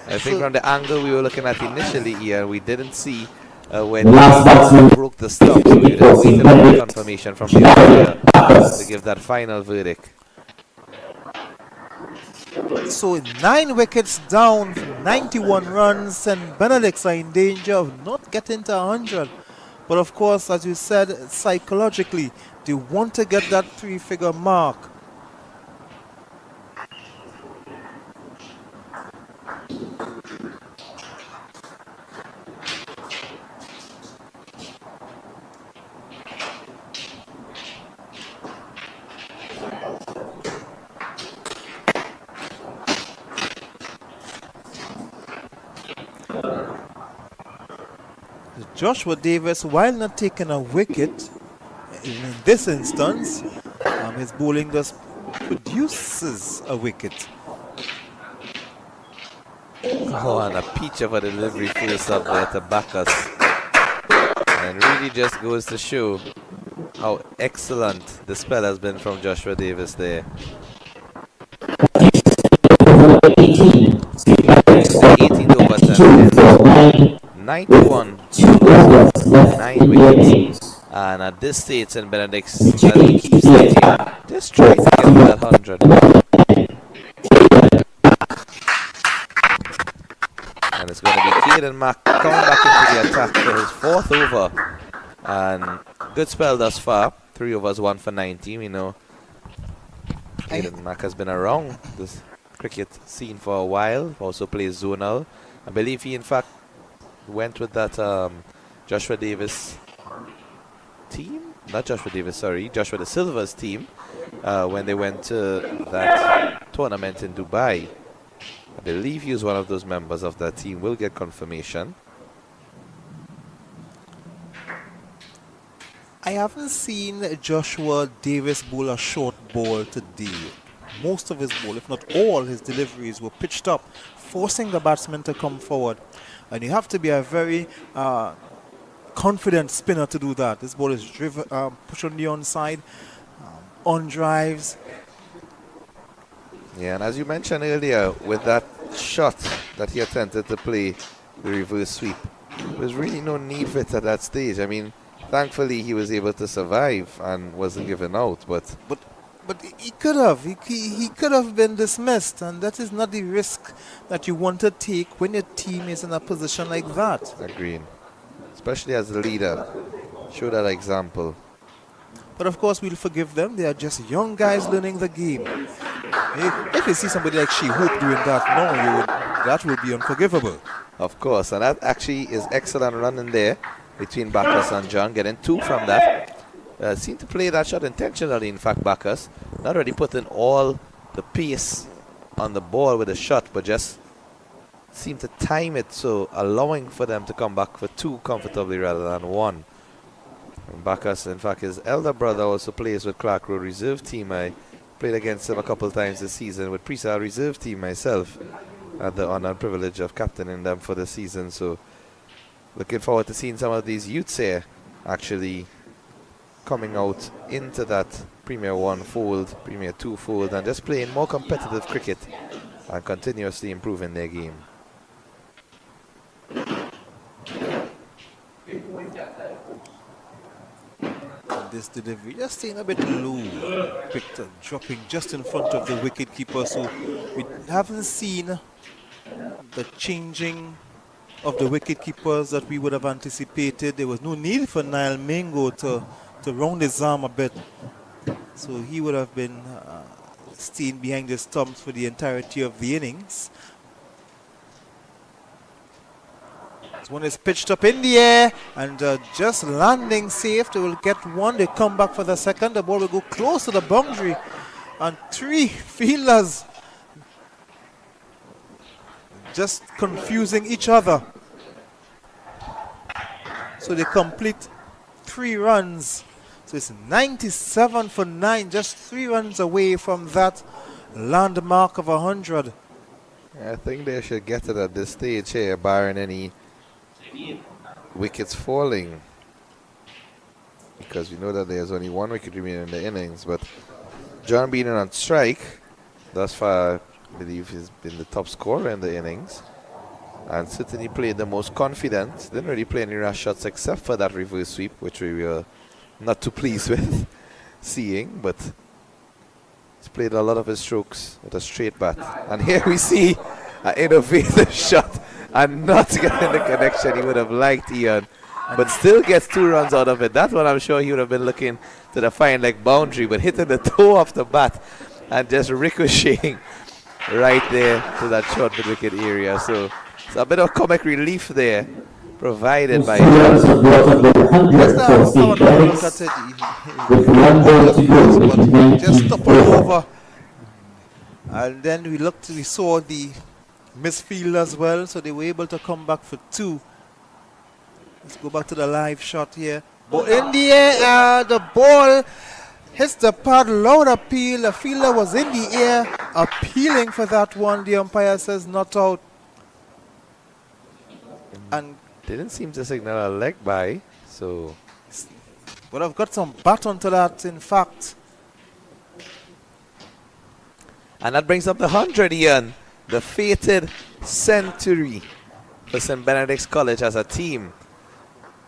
I think from the angle we were looking at initially here, we didn't see when The last batsman broke the stump. So we just was waited for Benedict. confirmation from the umpire to give that final verdict. So 9 wickets down, 91 runs, and Benedicts are in danger of not getting to 100. But of course, as you said, psychologically, they want to get that 3-figure mark. Joshua Davis, while not taking a wicket, in this instance, his bowling just produces a wicket. Oh, and a peach of a delivery first up there to back us. And really just goes to show how excellent the spell has been from Joshua Davis there. 18. St. Benedict 18 over 2 for 9. 91 2 overs left 9 in their wickets. innings. And at this stage, St. Benedict's Which keep means the stating, attack just try to get to that 100. And it's going to be Caden Mack coming back into the attack for his 4th over. And good spell thus far. 3 overs, 1 for 90. We know Caden Mack has been around this cricket scene for a while. Also plays zonal. I believe he in fact went with that Joshua Davis team. Not Joshua Davis, sorry. Joshua De Silva's team when they went to that tournament in Dubai. I believe he was one of those members of that team. We'll get confirmation. I haven't seen Joshua Davis bowl a short ball today. Most of his ball, if not all his deliveries, were pitched up, forcing the batsman to come forward. And you have to be a very confident spinner to do that. This ball is driven, pushed on the onside, on drives. Yeah, and as you mentioned earlier, with that shot that he attempted to play, the reverse sweep, there's really no need for it at that stage. I mean, thankfully he was able to survive and wasn't given out, but he could have. He could have been dismissed, and that is not the risk that you want to take when your team is in a position like that. agreeing. Especially as the leader, show that example. But of course, we'll forgive them. They are just young guys learning the game. If you see somebody like She Hope doing that now, that would be unforgivable. Of course, and that actually is excellent running there between Bacchus and John, getting 2 from that. Seemed to play that shot intentionally, in fact, Bacchus. Not really putting all the pace on the ball with a shot, but just seem to time it so allowing for them to come back for 2 comfortably rather than 1. And Bacchus, in fact, his elder brother also plays with Clark Road reserve team. I played against him a couple of times this season with Presale reserve team myself. Had the honor and privilege of captaining them for the season. So looking forward to seeing some of these youths here actually coming out into that Premier 1 fold, Premier 2 fold, and just playing more competitive cricket and continuously improving their game. This delivery just staying a bit low, Victor dropping just in front of the wicket keeper, so we haven't seen the changing of the wicket keepers that we would have anticipated. There was no need for Niall Mingo to round his arm a bit, so he would have been staying behind the stumps for the entirety of the innings. This one is pitched up in the air and just landing safe. They will get one. They come back for the second. The ball will go close to the boundary. And 3 fielders just confusing each other. So they complete 3 runs. So it's 97 for 9. Just 3 runs away from that landmark of 100. I think they should get it at this stage here, barring any wickets falling, because we know that there's only 1 wicket remaining in the innings. But John Beanon on strike thus far, I believe he's been the top scorer in the innings and certainly played the most confident. Didn't really play any rash shots except for that reverse sweep, which we were not too pleased with seeing, but he's played a lot of his strokes with a straight bat. And here we see an innovative shot and not getting the connection he would have liked, Ian, but still gets 2 runs out of it. That one I'm sure he would have been looking to the fine leg boundary, but hitting the toe off the bat and just ricocheting right there to that short mid-wicket area. So it's a bit of comic relief there provided by Just toppled over, and then we saw the misfield as well, so they were able to come back for 2. Let's go back to the live shot here. But in the air, the ball hits the pad, loud appeal. The fielder was in the air, appealing for that one. The umpire says not out. And didn't seem to signal a leg by, so. But I've got some baton to that, in fact. And that brings up the 100, Ian. The fated century for St. Benedict's College as a team.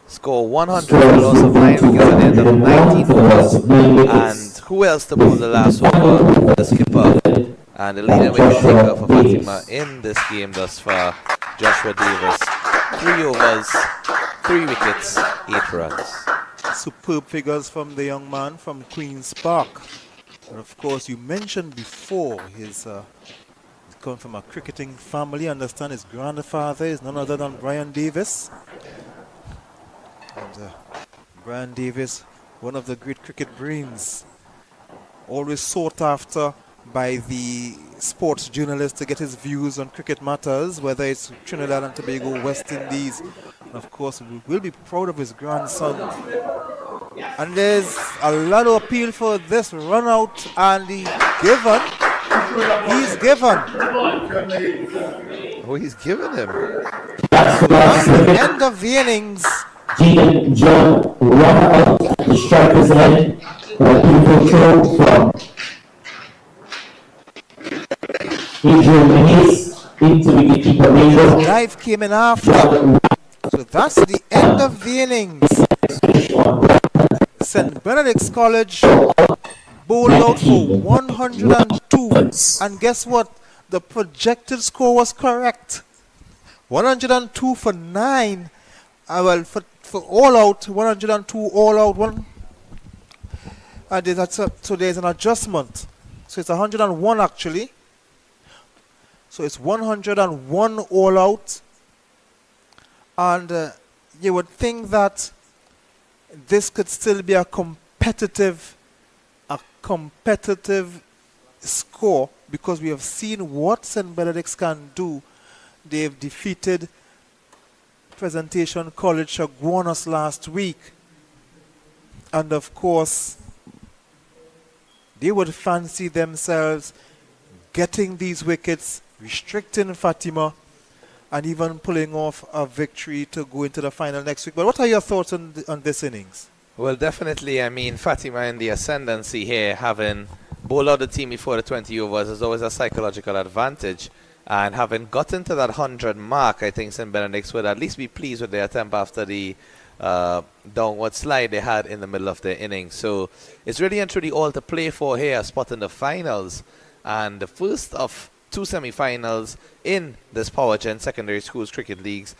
Score 100 for a loss of 9 wickets at the end of 19 overs. And who else to bowl the last over? The skipper and the leading wicket taker for Fatima in this game thus far, Joshua Davis. 3 overs, 3 wickets, 8 runs. Superb figures from the young man from Queen's Park. And of course, you mentioned before he's come from a cricketing family. I understand his grandfather is none other than Brian Davis. And Brian Davis, one of the great cricket brains, always sought after by the sports journalists to get his views on cricket matters, whether it's Trinidad and Tobago, West Indies. And of course, we will be proud of his grandson. And there's a lot of appeal for this run out, and he's given. Oh, he's given him. That's the end of the innings. Jean John run out at the striker's end. A beautiful throw from Adrian Menis into wicketkeeper Ranger. Dive came in after. So that's the end of the innings. St. Benedict's College bowled out for 102. And guess what? The projected score was correct. 102 for 9. Well, for all out, 102 all out. So there's an adjustment. So it's 101 actually. So it's 101 all out. And you would think that this could still be a competitive score, because we have seen what St. Benedict's can do They've defeated Presentation College Chaguanas last week. And of course, they would fancy themselves getting these wickets, restricting Fatima, and even pulling off a victory to go into the final next week. But what are your thoughts on this innings? Well, definitely. I mean, Fatima in the ascendancy here, having bowled out the team before the 20 overs, is always a psychological advantage. And having gotten to that 100 mark, I think St. Benedict's would at least be pleased with their attempt after the downward slide they had in the middle of their innings. So it's really and truly all to play for here, a spot in the finals. And the first of two semi-finals in this Power Gen Secondary Schools Cricket League's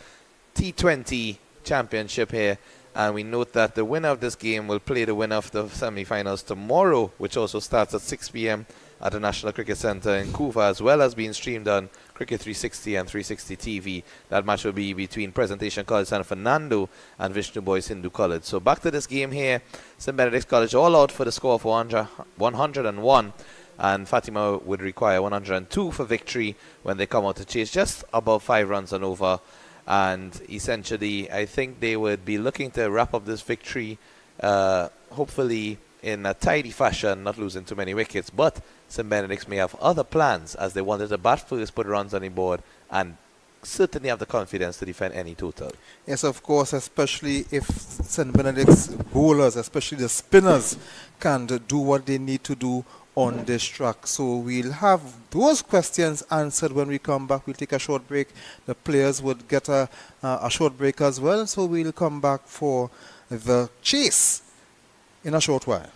T20 Championship here. And we note that the winner of this game will play the winner of the semi-finals tomorrow, which also starts at 6 p.m. at the National Cricket Centre in Couva, as well as being streamed on Cricket 360 and 360 TV. That match will be between Presentation College San Fernando and Vishnu Boys Hindu College. So back to this game here. St. Benedict's College all out for the score of 101. And Fatima would require 102 for victory when they come out to chase just above 5 runs and over. And essentially, I think they would be looking to wrap up this victory, hopefully in a tidy fashion, not losing too many wickets. But St. Benedict's may have other plans, as they wanted to bat first, put runs on the board, and certainly have the confidence to defend any total. Yes, of course, especially if St. Benedict's bowlers, especially the spinners, can do what they need to do on this track. So we'll have those questions answered when we come back. We'll take a short break. The players would get a short break as well. So we'll come back for the chase in a short while.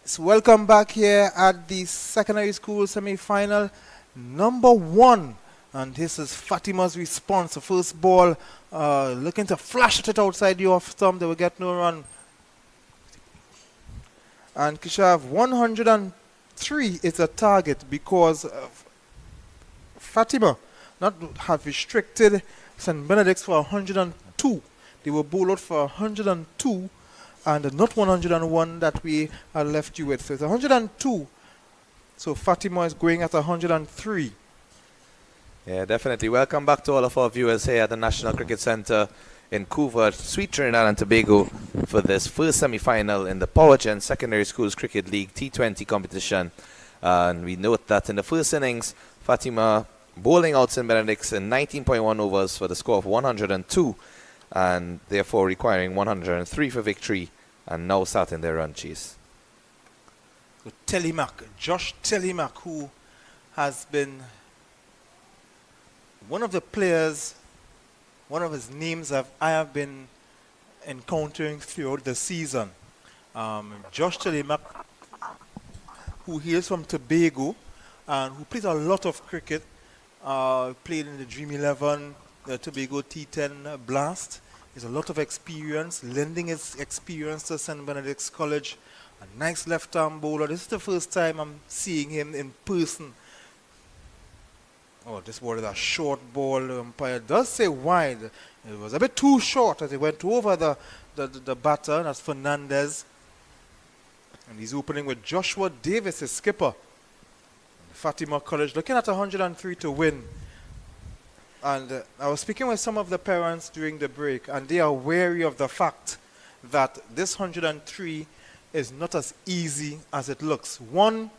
So welcome back here at the secondary school semi-final number 1. And this is Fatima's response. The first ball, looking to flash at it outside the off stump. They will get no run. And Kishav, 103 is a target because Fatima not have restricted St. Benedict's for 102. They were bowled out for 102 and not 101 that we left you with. So it's 102. So Fatima is going at 103. Yeah, definitely. Welcome back to all of our viewers here at the National Cricket Centre in Couva, Sweet Trinidad and Tobago for this first semi-final in the Powergen Secondary Schools Cricket League T20 competition. And we note that in the first innings, Fatima bowling out St. Benedict's in 19.1 overs for the score of 102 and therefore requiring 103 for victory and now starting their run chase. So Josh Telemack, who has been one of the players, one of his names I have been encountering throughout the season. Josh Telemack, who hails from Tobago and who plays a lot of cricket, played in the Dream 11, the Tobago T10 Blast. He has a lot of experience, lending his experience to St. Benedict's College. A nice left-arm bowler. This is the first time I'm seeing him in person. Oh, this ball is a short ball. The umpire does say wide. It was a bit too short as he went over the batter. That's Fernandez. And he's opening with Joshua Davis, his skipper. Fatima College looking at 103 to win. And I was speaking with some of the parents during the break, and they are wary of the fact that this 103 is not as easy as it looks. One,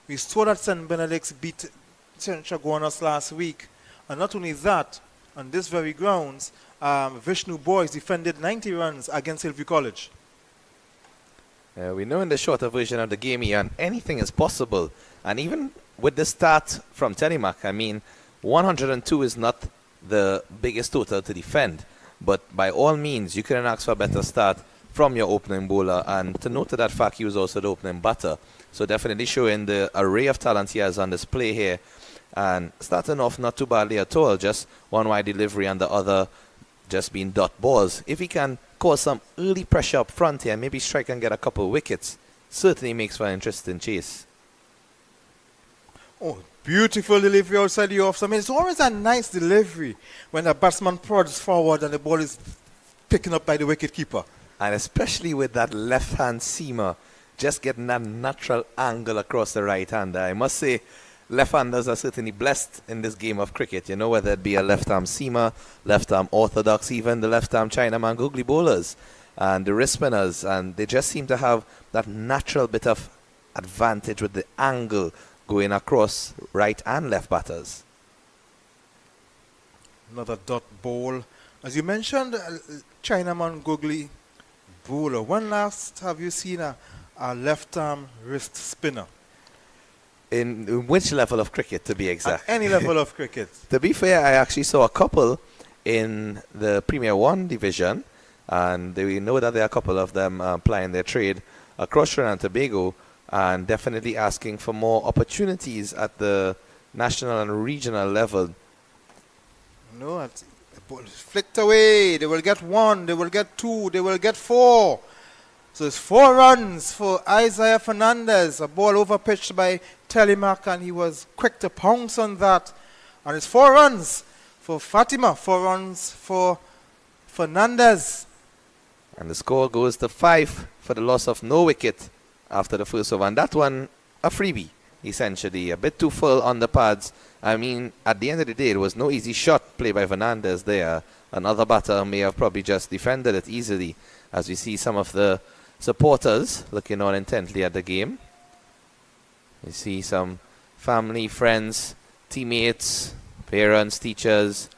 we saw that St. Benedict's beat St. Chaguanas last week. And not only that, on this very grounds, Vishnu Boys defended 90 runs against Hillview College. We know in the shorter version of the game, Ian, anything is possible. And even with the start from Telemack, I mean, 102 is not the biggest total to defend. But by all means, you couldn't ask for a better start from your opening bowler. And to note that fact, he was also the opening batter. So definitely showing the array of talent he has on display here. And starting off not too badly at all, just one wide delivery and the other just being dot balls. If he can cause some early pressure up front here, maybe strike and get a couple of wickets, certainly makes for an interesting chase. Oh, beautiful delivery outside the off. I mean, it's always a nice delivery when the batsman prods forward and the ball is picking up by the wicket keeper. And especially with that left-hand seamer, just getting that natural angle across the right-hander. I must say, left-handers are certainly blessed in this game of cricket, you know, whether it be a left-arm seamer, left-arm orthodox, even the left-arm Chinaman googly bowlers and the wrist spinners, and they just seem to have that natural bit of advantage with the angle going across right and left batters. Another dot ball. As you mentioned, Chinaman googly bowler. When last have you seen a left-arm wrist spinner? In which level of cricket, to be exact? At any level of cricket. To be fair, I actually saw a couple in the Premier 1 division, and we know that there are a couple of them plying their trade across Trinidad and Tobago, and definitely asking for more opportunities at the national and regional level. No, the ball is flicked away. They will get 1, they will get 2, they will get 4. So it's 4 runs for Isaiah Fernandez. A ball overpitched by Telemack, and he was quick to pounce on that. And it's 4 runs for Fatima, 4 runs for Fernandez. And the score goes to 5 for the loss of no wicket after the first over. And that one, a freebie, essentially. A bit too full on the pads. I mean, at the end of the day, it was no easy shot played by Fernandez there. Another batter may have probably just defended it easily, as we see some of the supporters looking on intently at the game. You see some family, friends, teammates, parents, teachers,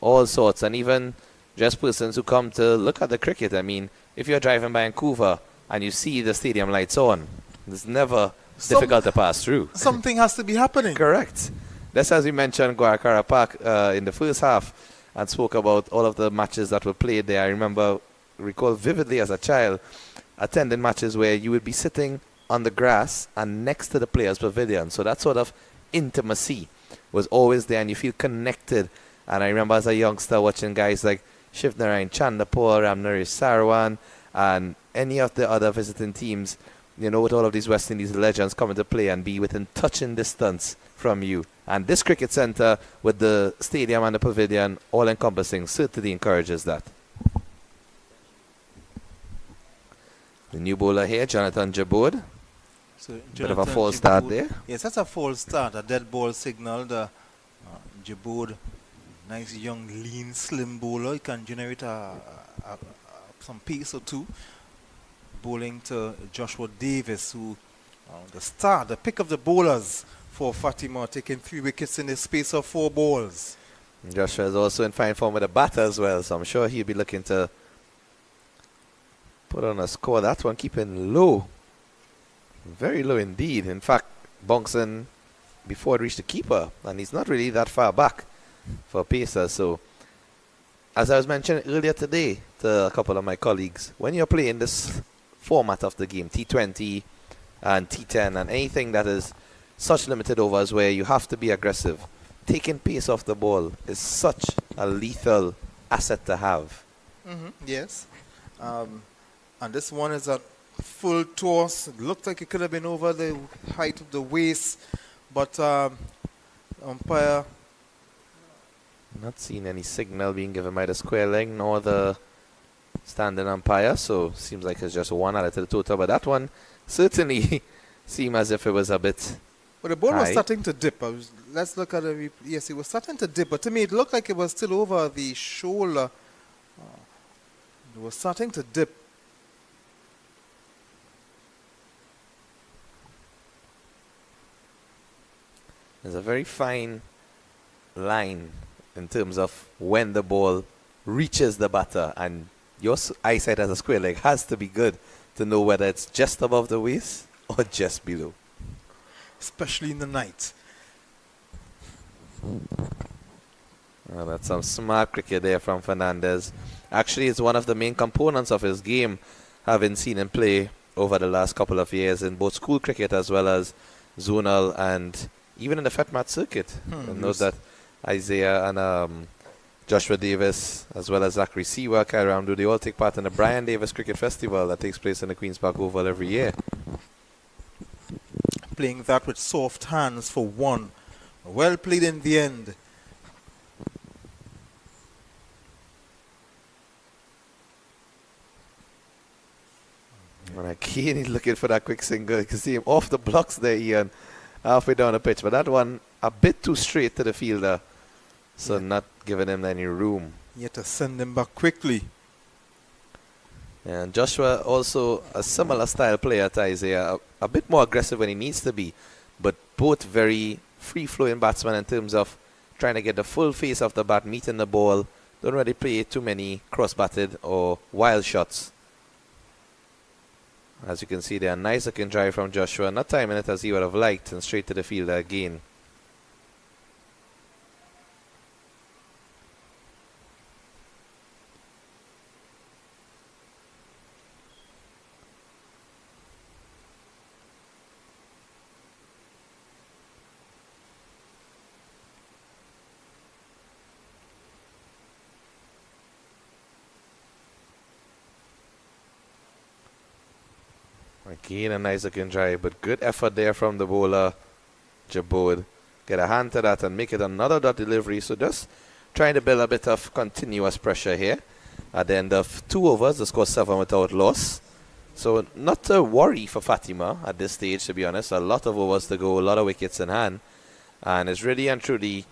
all sorts, and even just persons who come to look at the cricket. I mean, if you're driving by Vancouver and you see the stadium lights on, it's never difficult to pass through. Something has to be happening. Correct. Just as we mentioned Guacara Park in the first half and spoke about all of the matches that were played there. I recall vividly as a child attending matches where you would be sitting on the grass and next to the players' pavilion. So that sort of intimacy was always there, and you feel connected. And I remember as a youngster watching guys like Shivnarayan Chandapur, Ramnaresh Sarwan, and any of the other visiting teams, you know, with all of these West Indies legends coming to play and be within touching distance from you. And this cricket centre with the stadium and the pavilion all encompassing certainly encourages that. The new bowler here, Jonathan Jaboud. So Bit of a false start there. Yes, that's a false start. A dead ball signal. The Jaboud, nice young, lean, slim bowler. He can generate some pace or two. Bowling to Joshua Davis, who the pick of the bowlers for Fatima, taking 3 wickets in the space of 4 balls. Joshua is also in fine form with a batter as well, so I'm sure he'll be looking to put on a score. That one keeping low. Very low indeed. In fact, bouncing before it reached the keeper, and he's not really that far back for a pacer. So, as I was mentioning earlier today to a couple of my colleagues, when you're playing this format of the game, T20 and T10 and anything that is such limited overs where you have to be aggressive, taking pace off the ball is such a lethal asset to have. Yes. And this one is a full toss. It looked like it could have been over the height of the waist, but umpire... Not seeing any signal being given by the square leg nor the standing umpire, so seems like it's just one added to the total, but that one certainly seemed as if it was a bit But the ball was high. starting to dip. Let's look at it. Yes, it was starting to dip, but to me it looked like it was still over the shoulder. It was starting to dip. There's a very fine line in terms of when the ball reaches the batter, and your eyesight as a square leg has to be good to know whether it's just above the waist or just below. Especially in the night. Well, that's some smart cricket there from Fernandez. Actually, it's one of the main components of his game, having seen him play over the last couple of years in both school cricket as well as zonal and even in the FETMAT circuit. And note that Isaiah and Joshua Davis, as well as Zachary Siwa, Kai Ramdu, they all take part in the Brian Davis Cricket Festival that takes place in the Queen's Park Oval every year. Playing that with soft hands for 1. Well played in the end. And again, he's looking for that quick single. You can see him off the blocks there, Ian, halfway down the pitch. But that one, a bit too straight to the fielder, so not giving him any room. You have to send him back quickly. And Joshua also a similar style player to Isaiah, a bit more aggressive when he needs to be, but both very free-flowing batsmen in terms of trying to get the full face of the bat, meeting the ball. Don't really play too many cross-batted or wild shots. As you can see there, a nice looking drive from Joshua, not timing it as he would have liked, and straight to the fielder again. Again, a nice looking drive, but good effort there from the bowler, Jaboud. Get a hand to that and make it another dot delivery. So just trying to build a bit of continuous pressure here. At the end of 2 overs, the score 7 without loss. So not to worry for Fatima at this stage, to be honest. A lot of overs to go, a lot of wickets in hand. And it's really and truly,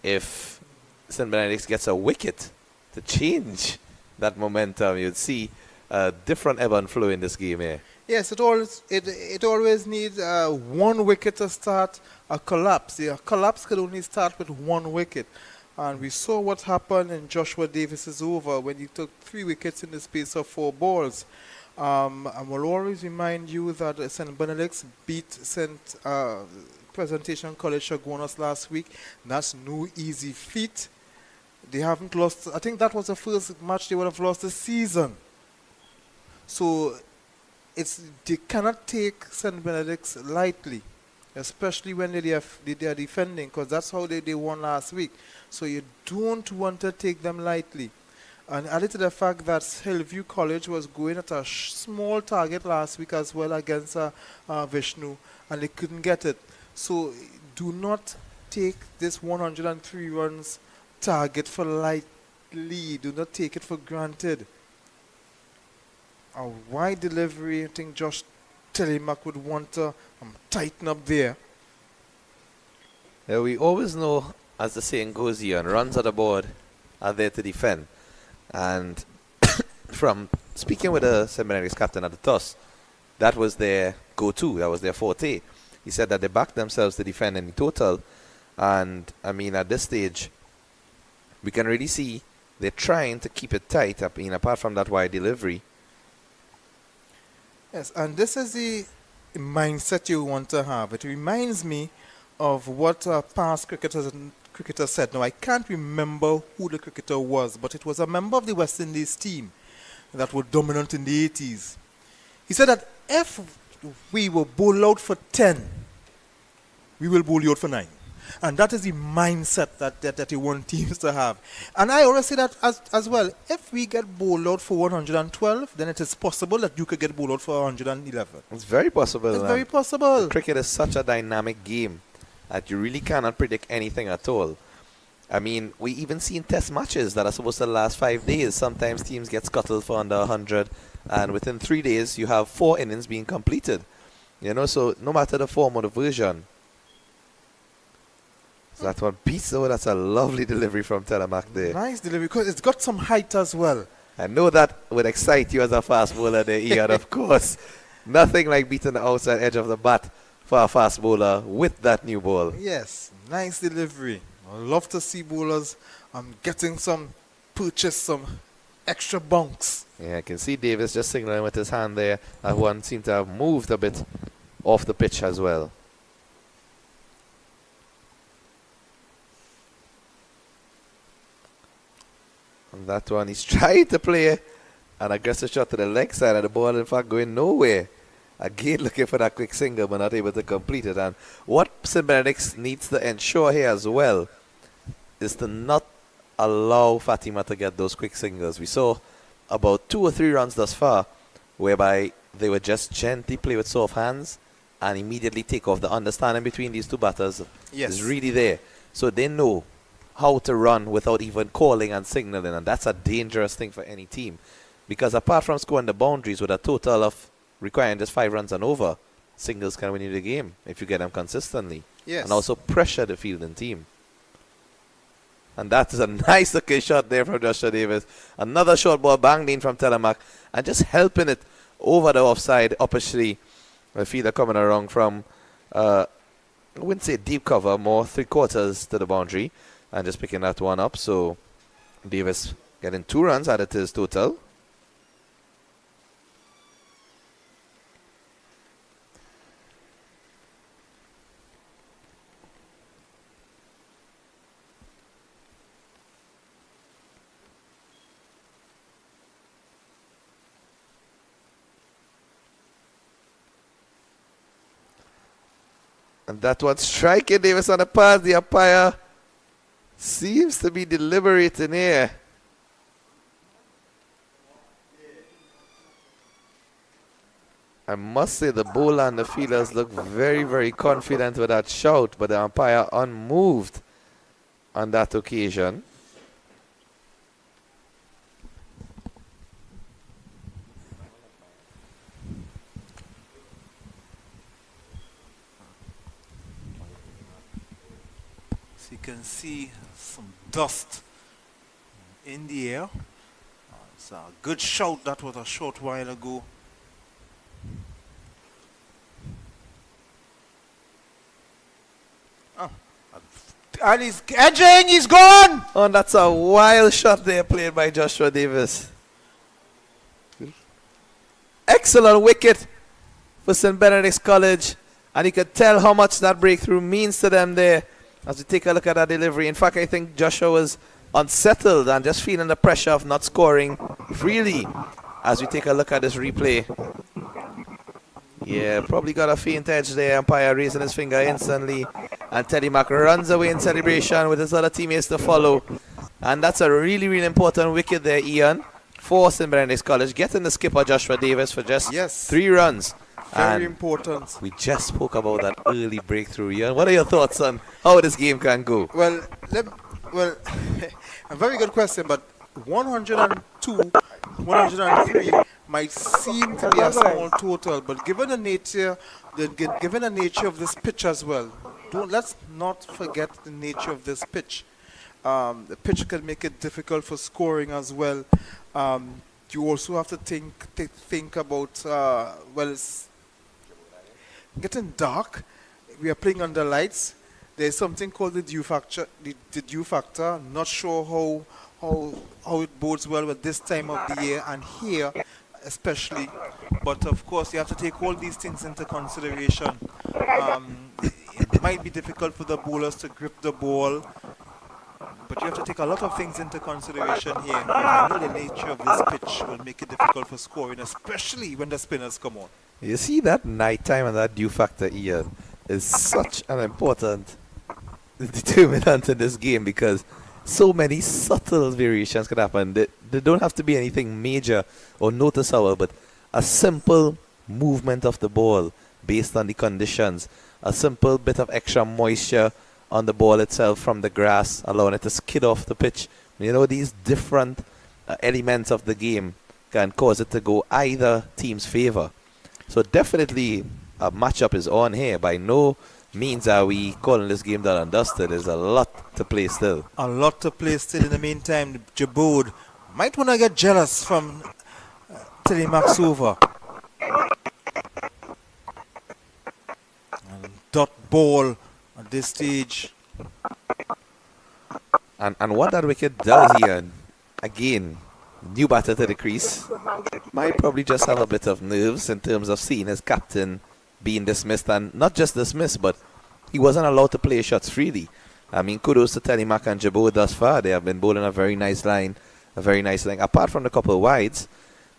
if St. Benedict gets a wicket to change that momentum, you'd see a different ebb and flow in this game here. Yes, it always needs 1 wicket to start a collapse. A collapse could only start with 1 wicket. And we saw what happened in Joshua Davis's over when he took 3 wickets in the space of 4 balls. I will always remind you that St. Benedict's beat Presentation College Chaguanas last week. That's no easy feat. They haven't lost. I think that was the first match they would have lost this season. So they cannot take St. Benedict's lightly, especially when they are defending, because that's how they won last week. So you don't want to take them lightly. And added to the fact that Hillview College was going at a small target last week as well against Vishnu, and they couldn't get it. So do not take this 103 runs target for lightly. Do not take it for granted. A wide delivery, I think Josh Telemark would want to tighten up there. Yeah, we always know, as the saying goes here, runs on the board are there to defend. And from speaking with the St. Benedict's captain at the toss, that was their go-to, that was their forte. He said that they backed themselves to defend in total. And, I mean, at this stage, we can really see they're trying to keep it tight. I mean, apart from that wide delivery. Yes, and this is the mindset you want to have. It reminds me of what past cricketer said. Now, I can't remember who the cricketer was, but it was a member of the West Indies team that were dominant in the 80s. He said that if we will bowl out for 10, we will bowl you out for 9. And that is the mindset that you want teams to have. And I always say that as well. If we get bowled out for 112, then it is possible that you could get bowled out for 111. It's very possible. It's very possible. Cricket is such a dynamic game that you really cannot predict anything at all. I mean, we even see in test matches that are supposed to last 5 days. Sometimes teams get scuttled for under 100, and within 3 days you have 4 innings being completed. You know, so no matter the form or the version. So that one beats though. That's a lovely delivery from Telemark there. Nice delivery, because it's got some height as well. I know that would excite you as a fast bowler there, Ian, of course. Nothing like beating the outside edge of the bat for a fast bowler with that new ball. Yes, nice delivery. I love to see bowlers getting some extra bunks. Yeah, I can see Davis just signaling with his hand there. That one seemed to have moved a bit off the pitch as well. And that one, he's trying to play an aggressive shot to the leg side, and the ball in fact going nowhere. Again looking for that quick single, but not able to complete it. And what St. Benedict's needs to ensure here as well is to not allow Fatima to get those quick singles. We saw about 2 or 3 runs thus far whereby they would just gently play with soft hands and immediately take off. The understanding between these two batters is really there. So they know how to run without even calling and signaling, and that's a dangerous thing for any team. Because apart from scoring the boundaries with a total of requiring just 5 runs and over, singles can win you the game if you get them consistently. Yes. And also pressure the fielding team. And that is a nice looking shot there from Joshua Davis. Another short ball banged in from Telemark and just helping it over the offside. Obviously, the fielder coming around from, I wouldn't say deep cover, more 3/4 to the boundary. And just picking that one up. So Davis getting 2 runs added to his total. And that one striking Davis on the pass. The umpire seems to be deliberating here. I must say the bowler and the fielders look very, very confident with that shout, but the umpire unmoved on that occasion. So you can see some dust in the air. It's a good shout. That was a short while ago. And he's edging, he's gone! Oh, and that's a wild shot there played by Joshua Davis. Excellent wicket for St. Benedict's College. And you could tell how much that breakthrough means to them there as we take a look at that delivery. In fact, I think Joshua was unsettled and just feeling the pressure of not scoring freely as we take a look at this replay. Yeah, probably got a faint edge there. Umpire raising his finger instantly. And Teddy Mack runs away in celebration with his other teammates to follow. And that's a really, really important wicket there, Ian. For St. Benedict's College, getting the skipper Joshua Davis for just 3 runs. Very And important. we just spoke about that early breakthrough, Ian. What are your thoughts on how this game can go? Well, a very good question, but 102, 103 might seem to be a small total, but given the nature of this pitch as well, let's not forget the nature of this pitch. The pitch can make it difficult for scoring as well. You also have to think about it's getting dark. We are playing under lights. There's something called the dew factor. The dew factor. Not sure how it bodes well at this time of the year and here especially. But of course, you have to take all these things into consideration. It might be difficult for the bowlers to grip the ball, but you have to take a lot of things into consideration here. I know the nature of this pitch will make it difficult for scoring, especially when the spinners come on. You see that nighttime and that dew factor, Ian, is such an important determinant in this game because so many subtle variations can happen. They don't have to be anything major or noticeable, but a simple movement of the ball based on the conditions, a simple bit of extra moisture on the ball itself from the grass, allowing it to skid off the pitch. You know, these different elements of the game can cause it to go either team's favor. So definitely a matchup is on here. By no means are we calling this game done and dusted. There's a lot to play still. A lot to play still. In the meantime, Jabood might want to get jealous from Teddy Mack's over. And dot ball at this stage. And what that wicket does here, again, new batter to the crease, might probably just have a bit of nerves in terms of seeing his captain being dismissed, and not just dismissed, but he wasn't allowed to play shots freely. I mean, kudos to Teddy Mack and Jabo thus far. They have been bowling a very nice line, Apart from the couple of wides,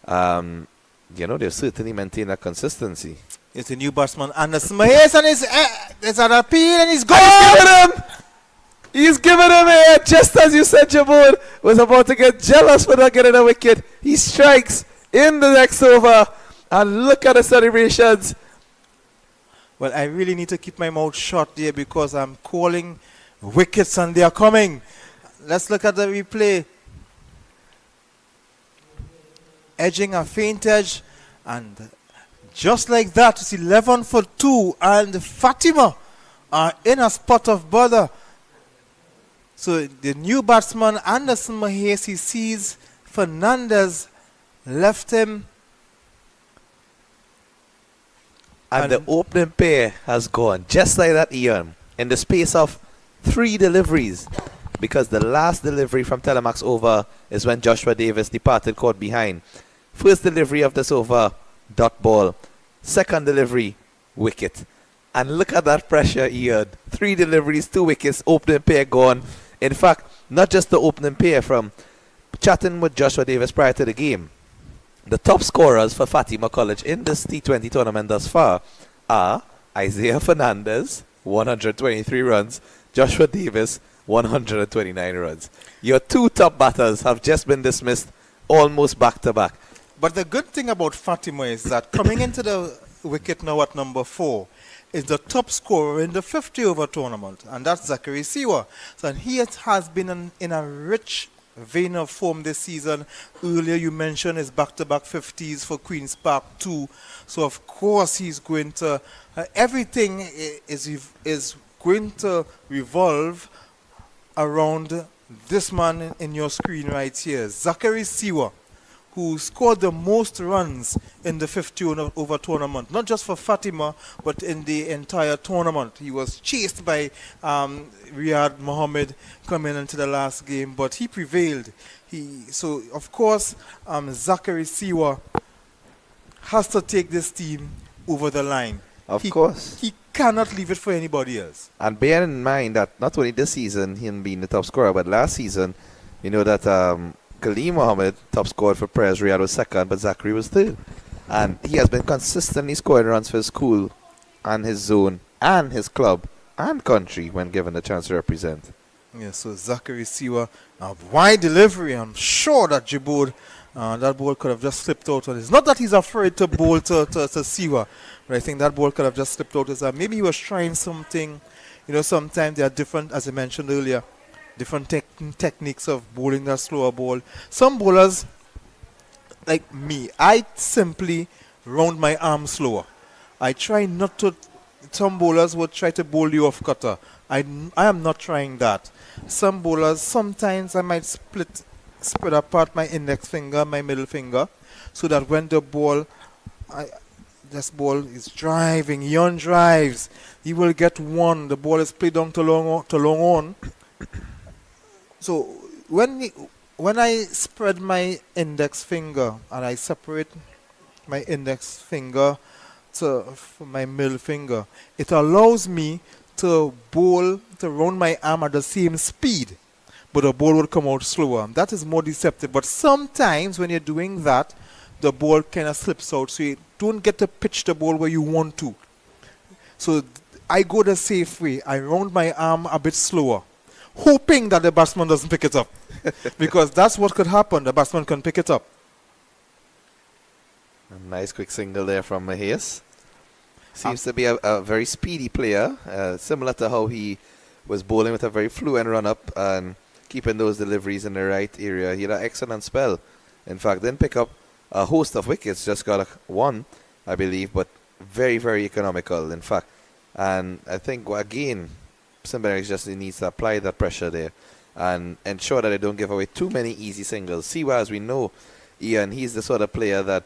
they've certainly maintained that consistency. It's a new batsman, Anderson Mahes, and it's an appeal, and he's gone! He's given him a just as you said. Jabor was about to get jealous for not getting a wicket. He strikes in the next over, and look at the celebrations. Well, I really need to keep my mouth shut there because I'm calling wickets and they are coming. Let's look at the replay. Edging a faint edge, and just like that, it's 11 for 2, and Fatima are in a spot of bother. So the new batsman, Anderson Mahes, he sees Fernandez left him. And the opening pair has gone, just like that, Ian, in the space of 3 deliveries. Because the last delivery from Telemax over is when Joshua Davis departed caught behind. First delivery of this over, dot ball. Second delivery, wicket. And look at that pressure, Ian. 3 deliveries, 2 wickets, opening pair gone. In fact, not just the opening pair. From chatting with Joshua Davis prior to the game, the top scorers for Fatima College in this T20 tournament thus far are Isaiah Fernandez, 123 runs, Joshua Davis, 129 runs. Your 2 top batters have just been dismissed almost back to back. But the good thing about Fatima is that coming into the wicket now at number 4 is the top scorer in the 50-over tournament, and that's Zachary Siwa. So, and he has been in a rich vein of form this season. Earlier you mentioned his back-to-back 50s for Queen's Park 2. So of course he's going to, everything is going to revolve around this man in your screen right here, Zachary Siwa, who scored the most runs in the 50-over tournament, not just for Fatima, but in the entire tournament. He was chased by Riyad Mohammed coming into the last game, but he prevailed. So, of course, Zachary Siwa has to take this team over the line. Of course. He cannot leave it for anybody else. And bear in mind that not only this season him being the top scorer, but last season, you know that Kaleem Mohammed top scored for Perez. Riyad was second, but Zachary was third. And he has been consistently scoring runs for his school and his zone and his club and country when given the chance to represent. Yeah, so Zachary Siwa, wide delivery. I'm sure that Djibouti, that ball could have just slipped out on his. Not that he's afraid to bowl to Siwa, but I think that ball could have just slipped out his. Maybe he was trying something. You know, sometimes there are different, as I mentioned earlier, different techniques of bowling that slower ball. Some bowlers, like me, I simply round my arm slower. I try not to. Some bowlers would try to bowl you off cutter. I am not trying that. Some bowlers, sometimes I might spread apart my index finger, my middle finger, so that when the ball, this ball is driving, Yon drives, he will get one. The ball is played down to long on. So when I spread my index finger and I separate my index finger from my middle finger, it allows me to bowl, to round my arm at the same speed, but the ball will come out slower. That is more deceptive. But sometimes when you're doing that, the ball kind of slips out, so you don't get to pitch the ball where you want to. So I go the safe way. I round my arm a bit slower, hoping that the batsman doesn't pick it up. Because that's what could happen. The batsman can pick it up. A nice quick single there from Mahias. Seems to be a very speedy player, similar to how he was bowling with a very fluent run-up and keeping those deliveries in the right area. He had an excellent spell. In fact, didn't pick up a host of wickets, just got one, I believe, but very, very economical, in fact. And I think, again, St. Benedict just needs to apply that pressure there and ensure that they don't give away too many easy singles. Siwa, as we know, Ian, he's the sort of player that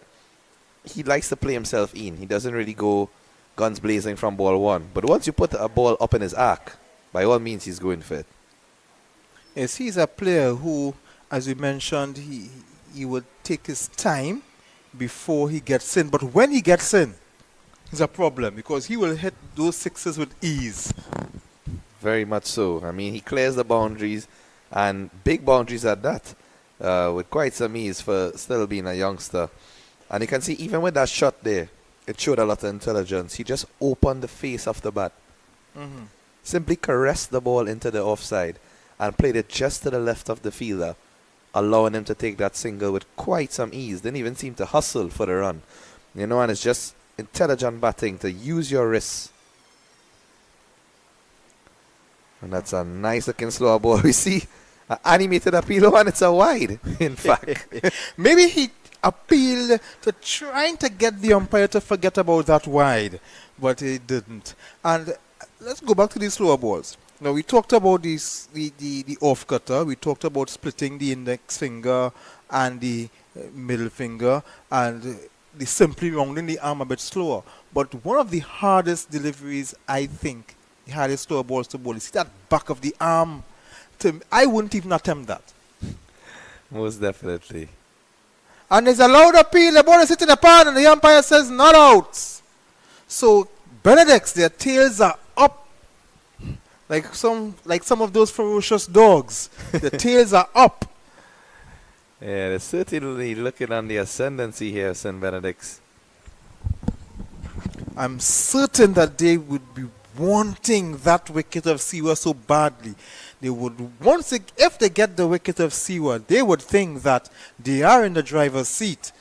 he likes to play himself in. He doesn't really go guns blazing from ball one. But once you put a ball up in his arc, by all means, he's going for it. Yes, he's a player who, as we mentioned, he would take his time before he gets in. But when he gets in, it's a problem because he will hit those sixes with ease. Very much so. I mean, he clears the boundaries, and big boundaries at that, with quite some ease for still being a youngster. And you can see, even with that shot there, it showed a lot of intelligence. He just opened the face of the bat. Mm-hmm. Simply caressed the ball into the offside and played it just to the left of the fielder, allowing him to take that single with quite some ease. Didn't even seem to hustle for the run. You know, and it's just intelligent batting to use your wrists. And that's a nice looking slower ball. We see an animated appeal, and it's a wide, in fact. Maybe he appealed to trying to get the umpire to forget about that wide, but he didn't. And let's go back to these slower balls. Now, we talked about the off cutter. We talked about splitting the index finger and the middle finger and the simply rounding the arm a bit slower. But one of the hardest deliveries, I think, the hardest slower balls to bowl is that back of the arm. I wouldn't even attempt that. Most definitely. And there's a loud appeal. The ball is hitting the pan, and the umpire says not out. So Benedict's, their tails are up, like some of those ferocious dogs. The tails are up. Yeah, they're certainly looking on the ascendancy here, St. Benedict's. I'm certain that they would be wanting that wicket of Siwa so badly. They would, if they get the wicket of Siwa, they would think that they are in the driver's seat.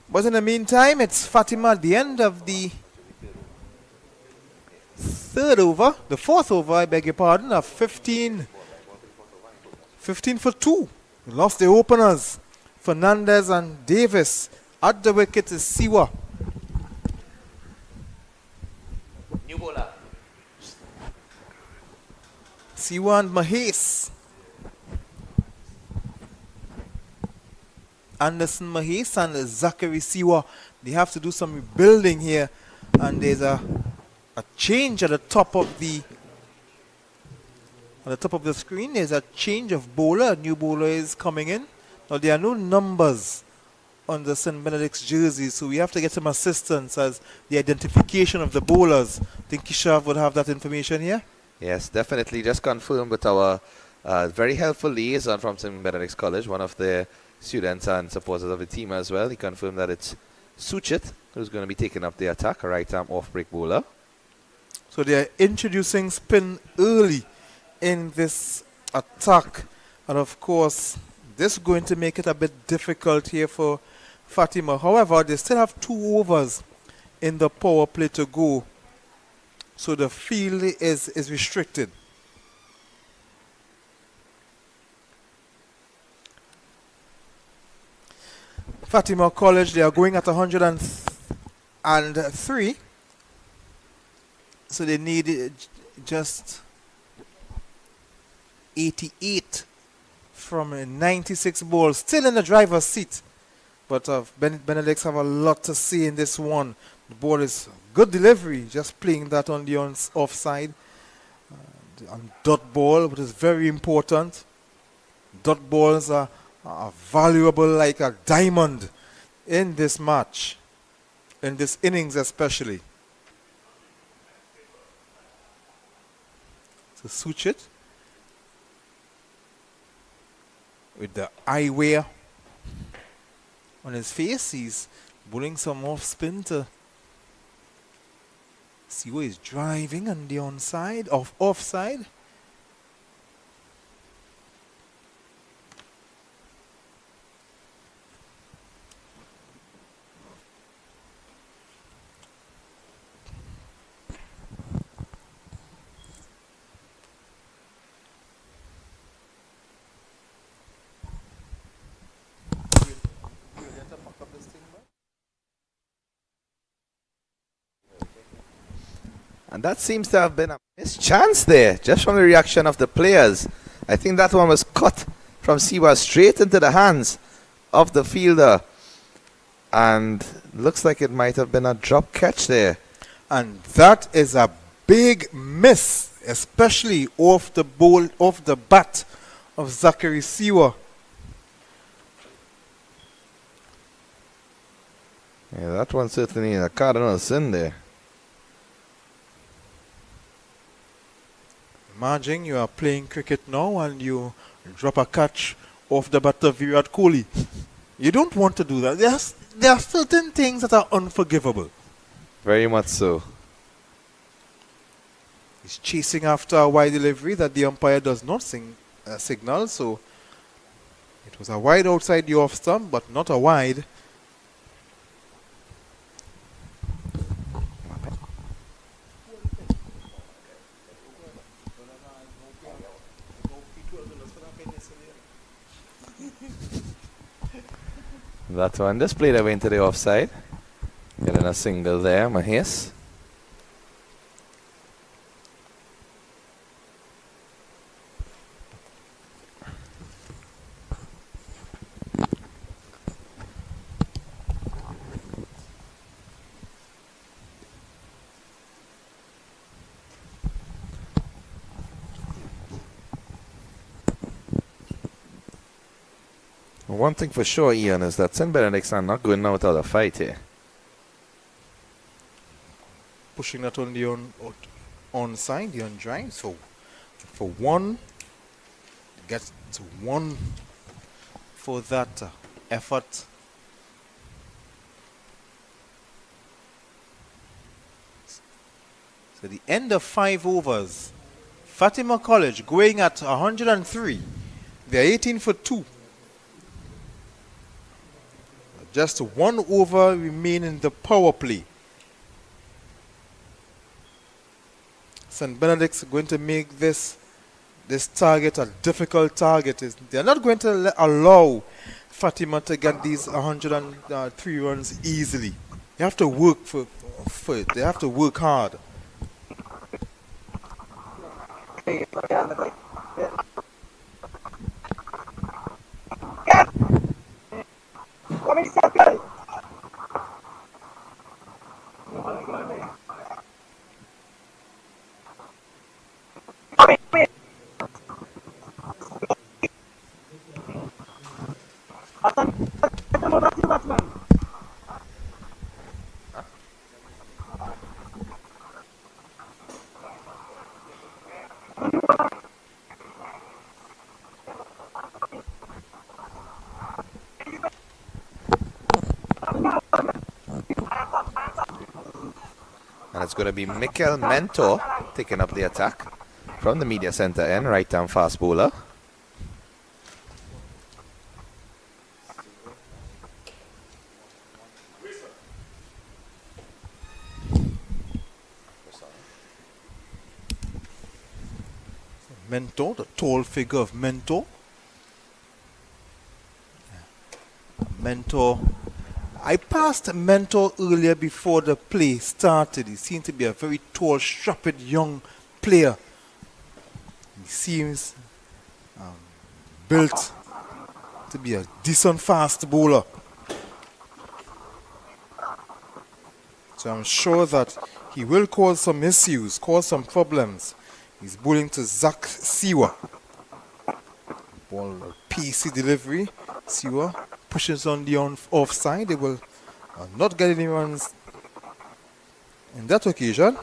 But in the meantime, it's Fatima at the end of the fourth over, I beg your pardon, of 15 for 2. We lost the openers, Fernandez and Davis. At the wicket is Siwa. New bowler. Siwa and Mahes. Anderson Mahes and Zachary Siwa. They have to do some rebuilding here. And there's a change at the top of the screen. There's a change of bowler. A new bowler is coming in. Now there are no numbers on the St. Benedict's jersey, so we have to get some assistance as the identification of the bowlers. I think Kishav would have that information here. Yes, definitely. Just confirmed with our Very helpful liaison from St. Benedict's College, one of the students and supporters of the team as well. He confirmed that it's Suchit who's going to be taking up the attack, a right-arm off-break bowler. So they are introducing spin early in this attack. And of course, this is going to make it a bit difficult here for Fatima. However, they still have 2 overs in the power play to go. So the field is restricted. Fatima College, they are going at 103. So they need just 88 from 96 balls. Still in the driver's seat. But Benedict have a lot to see in this one. The ball is good delivery, just playing that on the offside. On dot ball, which is very important. Dot balls are valuable like a diamond in this match, in this innings especially. So Suchit with the eyewear on his face, he's bowling some off spin to see where he's driving on the onside, offside. And that seems to have been a missed chance there, just from the reaction of the players. I think that one was cut from Siwa straight into the hands of the fielder. And looks like it might have been a drop catch there. And that is a big miss, especially off the bat of Zachary Siwa. Yeah, that one certainly a cardinal sin there. Imagine you are playing cricket now and you drop a catch off the bat of Virat Kohli. You don't want to do that. There are certain things that are unforgivable. Very much so. He's chasing after a wide delivery that the umpire does not signal. So it was a wide outside the off stump, but not a wide. That one just played away into the offside. Getting a single there, Mahes. One thing for sure, Ian, is that St. Benedict's are not going out without a fight here. Pushing that on the onside, the on drive. So for one, gets to one for that effort. So the end of 5 overs. Fatima College going at 103. They're 18 for 2. Just 1 over remaining in the power play. St. Benedict's going to make this target a difficult target. They're not going to allow Fatima to get these 103 runs easily. They have to work for it. They have to work hard. it's going to be Mikel Mentor taking up the attack from the media center end, right-hand fast bowler. Mentor, the tall figure of Mentor. Mentor. I passed Mentor earlier before the play started. He seemed to be a very tall, strapped young player. He seems built to be a decent fast bowler. So I'm sure that he will cause some issues, cause some problems. He's bowling to Zach Siwa. Ball PC delivery. Siwa pushes on the offside. They will not get any runs in that occasion.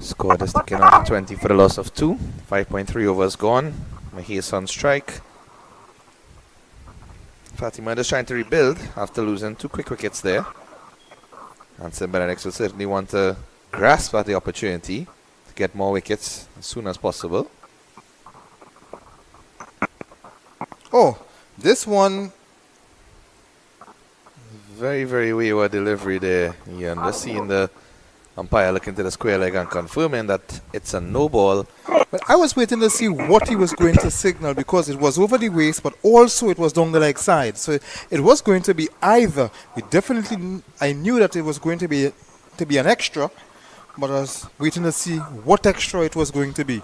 Score is taken off 20 for the loss of 2. 5.3 overs gone. Mahis on strike. Fatima is trying to rebuild after losing 2 quick wickets there. And St. Benedict will certainly want to grasp at the opportunity to get more wickets as soon as possible. Oh, this one. Very, very wayward delivery there. Ian, just seeing the umpire looking to the square leg and confirming that it's a no ball. But I was waiting to see what he was going to signal because it was over the waist, but also it was down the leg side. So it was going to be either. I knew that it was going to be an extra, but I was waiting to see what extra it was going to be.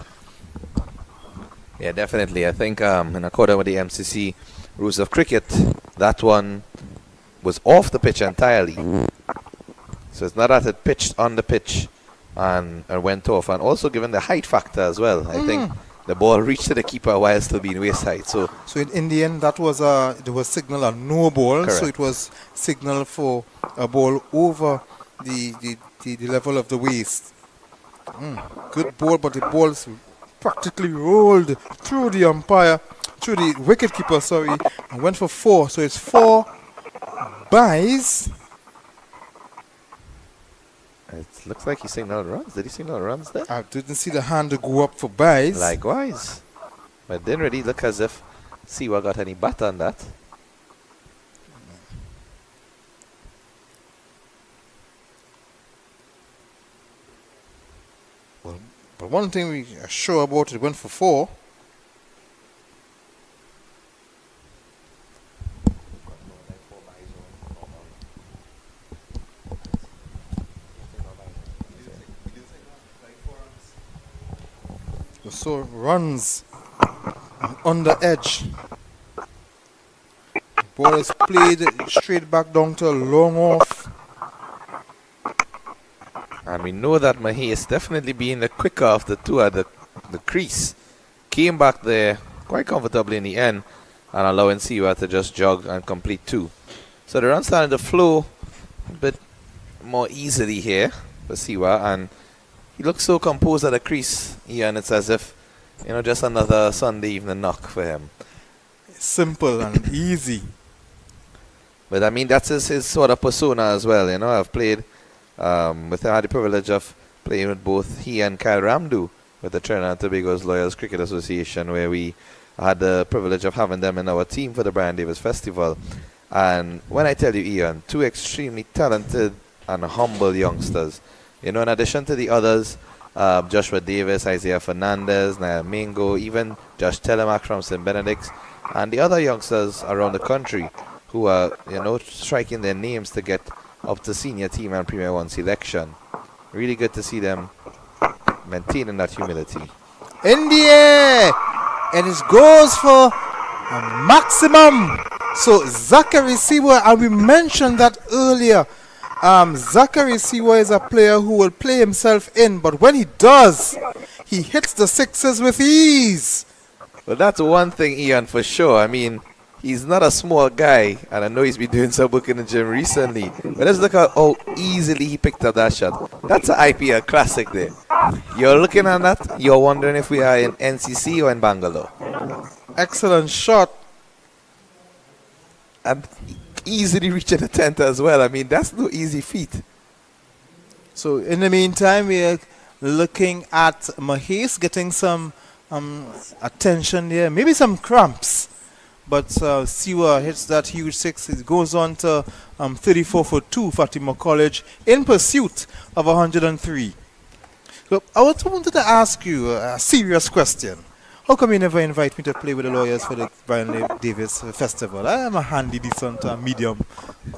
Yeah, definitely. I think in accordance with the MCC rules of cricket, that one was off the pitch entirely. So it's not that it pitched on the pitch and went off. And also given the height factor as well, I think the ball reached to the keeper while still being waist height. So in the end, that was there was signal a no ball. Correct. So it was signal for a ball over the level of the waist. Good ball, but the ball's practically rolled through the wicket keeper, and went for 4. So it's 4 byes. it looks like he signaled runs. Did he signal runs there? I didn't see the hand go up for byes. Likewise. But it didn't really look as if Siwa got any bat on that. But one thing we are sure about, it went for 4. So runs on the edge. Ball is played straight back down to a long off. And we know that Mahi is definitely being the quicker of the two at the crease. Came back there quite comfortably in the end and allowing Siwa to just jog and complete 2. So the run started to flow a bit more easily here for Siwa, and he looks so composed at the crease, and it's as if, just another Sunday evening knock for him. Simple and easy. But I mean, that's his sort of persona as well. I've played I had the privilege of playing with both he and Kyle Ramdu with the Trinidad and Tobago's Lawyers Cricket Association, where we had the privilege of having them in our team for the Brian Davis Festival. And when I tell you, Ian, 2 extremely talented and humble youngsters. In addition to the others Joshua Davis, Isaiah Fernandez, Naya Mingo, even Josh Telemark from St. Benedict, and the other youngsters around the country who are, striking their names to get up to senior team and Premier 1 selection. Really good to see them maintaining that humility. In the air, and it goes for a maximum. So Zachary Siwa, and we mentioned that earlier. Zachary Siwa is a player who will play himself in, but when he does, he hits the sixes with ease. Well, that's one thing, Ian, for sure. I mean, he's not a small guy, and I know he's been doing some work in the gym recently. But let's look at how easily he picked up that shot. That's an IPL classic there. You're looking at that, you're wondering if we are in NCC or in Bangalore. Excellent shot. And easily reaching the 10th as well. I mean, that's no easy feat. So in the meantime, we are looking at Mahesh getting some attention there, maybe some cramps. But Siwa hits that huge six. It goes on to 34 for 2, Fatima College, in pursuit of 103. So I wanted to ask you a serious question. How come you never invite me to play with the lawyers for the Brian Davis Festival? I am a handy, decent, medium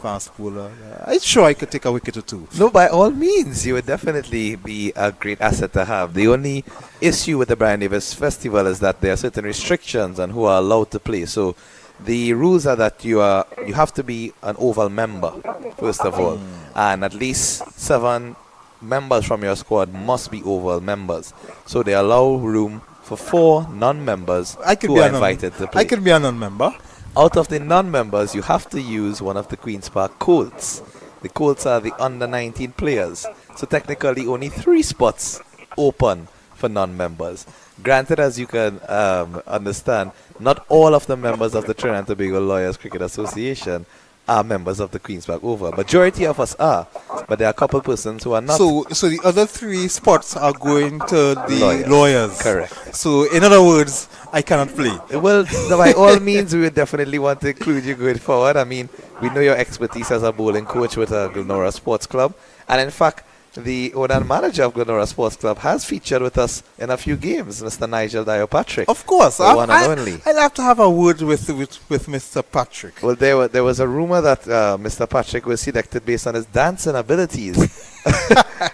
fast bowler. I'm sure I could take a wicket or two. No, by all means, you would definitely be a great asset to have. The only issue with the Brian Davis Festival is that there are certain restrictions on who are allowed to play. So the rules are that you have to be an Oval member, first of all, and at least 7 members from your squad must be Oval members. So they allow room for 4 non-members who are invited to play. I can be a non-member. Out of the non-members, you have to use one of the Queen's Park Colts. The Colts are the under-19 players. So technically, only 3 spots open for non-members. Granted, as you can understand, not all of the members of the Trinidad and Tobago Lawyers Cricket Association are members of the Queen's Park Oval. Majority of us are, but there are a couple persons who are not. So the other 3 spots are going to the lawyers. Correct. So in other words, I cannot play. Well, by all means, we would definitely want to include you going forward. I mean, we know your expertise as a bowling coach with Glenora Sports Club. And in fact, the owner and manager of Glenora Sports Club has featured with us in a few games, Mr. Nigel Dio Patrick. Of course. The one and only. I'll have to have a word with Mr. Patrick. Well, there was a rumor that Mr. Patrick was selected based on his dancing abilities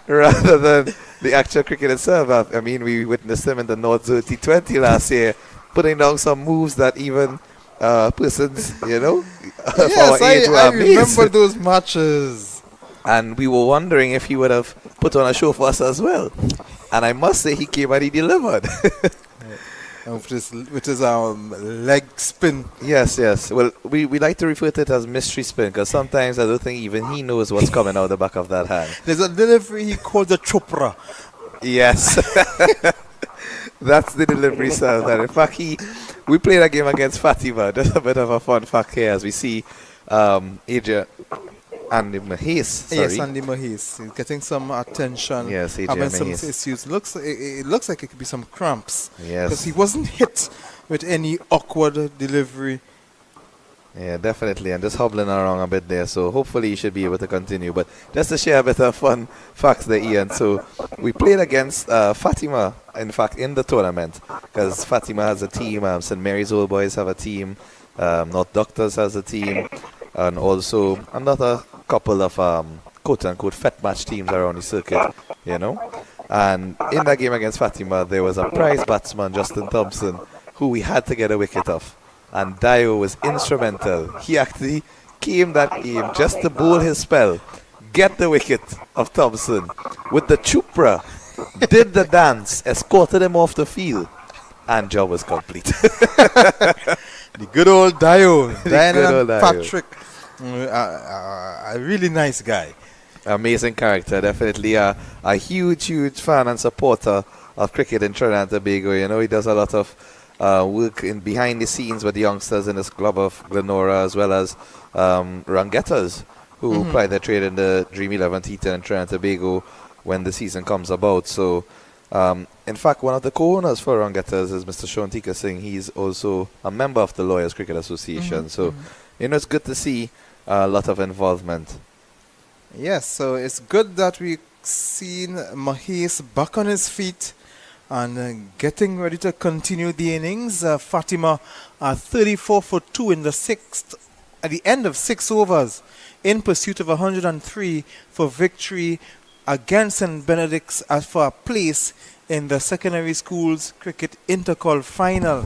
rather than the actual cricket itself. I mean, we witnessed him in the North Zone T20 last year, putting down some moves that even persons, of our age were I amazed. remember those matches. And we were wondering if he would have put on a show for us as well. And I must say, he came and he delivered. With his leg spin. Yes. Well, we like to refer to it as mystery spin, because sometimes I don't think even he knows what's coming out the back of that hand. There's a delivery he called the Chopra. Yes. That's the delivery style. And in fact, we played a game against Fatima. Just a bit of a fun fact here as we see Andy Mahesh. Yes, Andy Mahesh. He's getting some attention. Yes, AJ having some Mahesh. issues. It looks like it could be some cramps. Yes. Because he wasn't hit with any awkward delivery. Yeah, definitely. And just hobbling around a bit there. So hopefully he should be able to continue. But just to share a bit of fun facts there, Ian. So we played against Fatima, in fact, in the tournament. Because Fatima has a team. St. Mary's Old Boys have a team. North Doctors has a team. And also another couple of quote-unquote fat match teams around the circuit, And in that game against Fatima, there was a prize batsman, Justin Thompson, who we had to get a wicket off. And Dio was instrumental. He actually came that game just to bowl his spell, get the wicket of Thompson with the chupra, did the dance, escorted him off the field, and job was complete. The good old Dio. Dio. Patrick. A really nice guy. Amazing character, definitely a huge fan and supporter of cricket in Trinidad and Tobago. He does a lot of work in behind the scenes with the youngsters in his club of Glenora, as well as Rangettas, who ply their trade in the Dream 11 T10 in Trinidad and Tobago when the season comes about. So, in fact, one of the co-owners for Rangettas is Mr. Shauntika Singh. He's also a member of the Lawyers Cricket Association. So, it's good to see a lot of involvement. Yes, so it's good that we seen Mahes back on his feet and getting ready to continue the innings. Fatima 34 for 2 in the sixth, at the end of 6 overs, in pursuit of 103 for victory against St. Benedict's as for a place in the secondary schools cricket intercol final.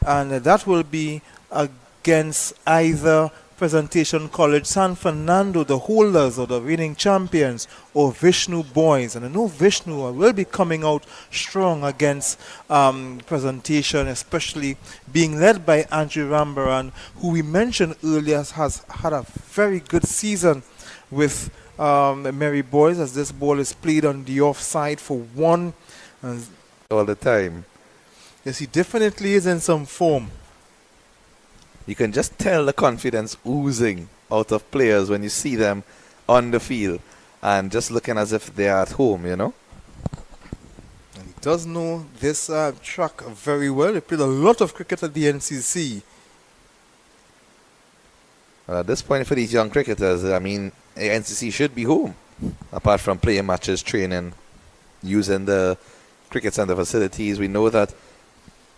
And that will be against either Presentation College San Fernando, the holders or the reigning champions, or Vishnu Boys. And I know Vishnu will be coming out strong against Presentation, especially being led by Andrew Rambaran, who we mentioned earlier has had a very good season with Mary Boys, as this ball is played on the offside for 1. All the time. Yes, he definitely is in some form. You can just tell the confidence oozing out of players when you see them on the field and just looking as if they're at home, you know. And he does know this track very well. He played a lot of cricket at the NCC. Well, at this point for these young cricketers, I mean, NCC should be home. Apart from playing matches, training, using the cricket center facilities. We know that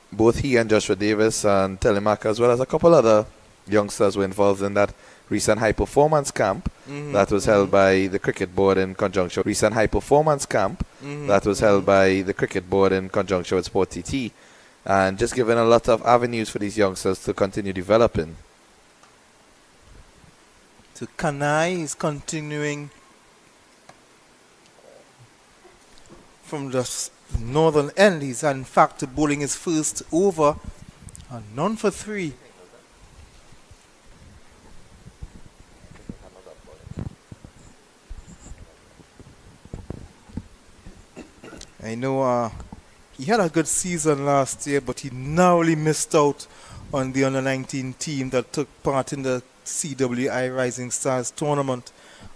both he and Joshua Davis and Telemark, as well as a couple other youngsters, were involved in that recent high performance camp that was held by the cricket board in conjunction. Recent high performance camp that was held by the cricket board in conjunction with Sport TT, and just giving a lot of avenues for these youngsters to continue developing. So Kanai is continuing from the northern end. He's in fact bowling his first over, none for 3. I know he had a good season last year, but he narrowly missed out on the under-19 team that took part in the CWI Rising Stars tournament.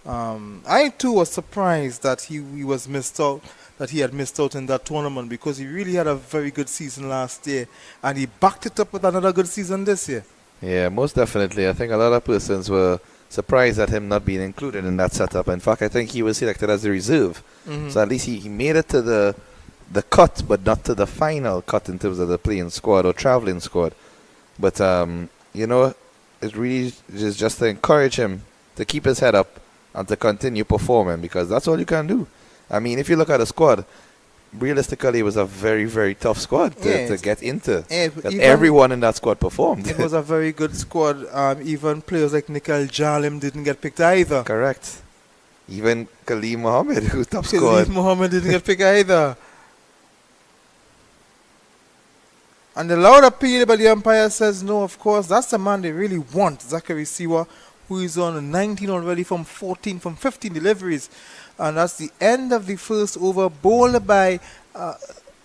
I too was surprised that he was missed out. That he had missed out in that tournament, because he really had a very good season last year and he backed it up with another good season this year. Yeah, most definitely. I think a lot of persons were surprised at him not being included in that setup. In fact, I think he was selected as a reserve. So at least he made it to the cut, but not to the final cut in terms of the playing squad or traveling squad. But, you know, it really is just to encourage him to keep his head up and to continue performing, because that's all you can do. I mean, if you look at the squad, realistically, it was a very, very tough squad to get into. Everyone in that squad performed. It was a very good squad. Even players like Nikhil Jalim didn't get picked either. Correct. Even Khalil Mohammed, who top scored. Khalil Mohammed didn't get picked either. And the loud appeal by the umpire says, no, of course, that's the man they really want, Zachary Siwa, who is on 19 already from 15 deliveries. And that's the end of the first over, bowled by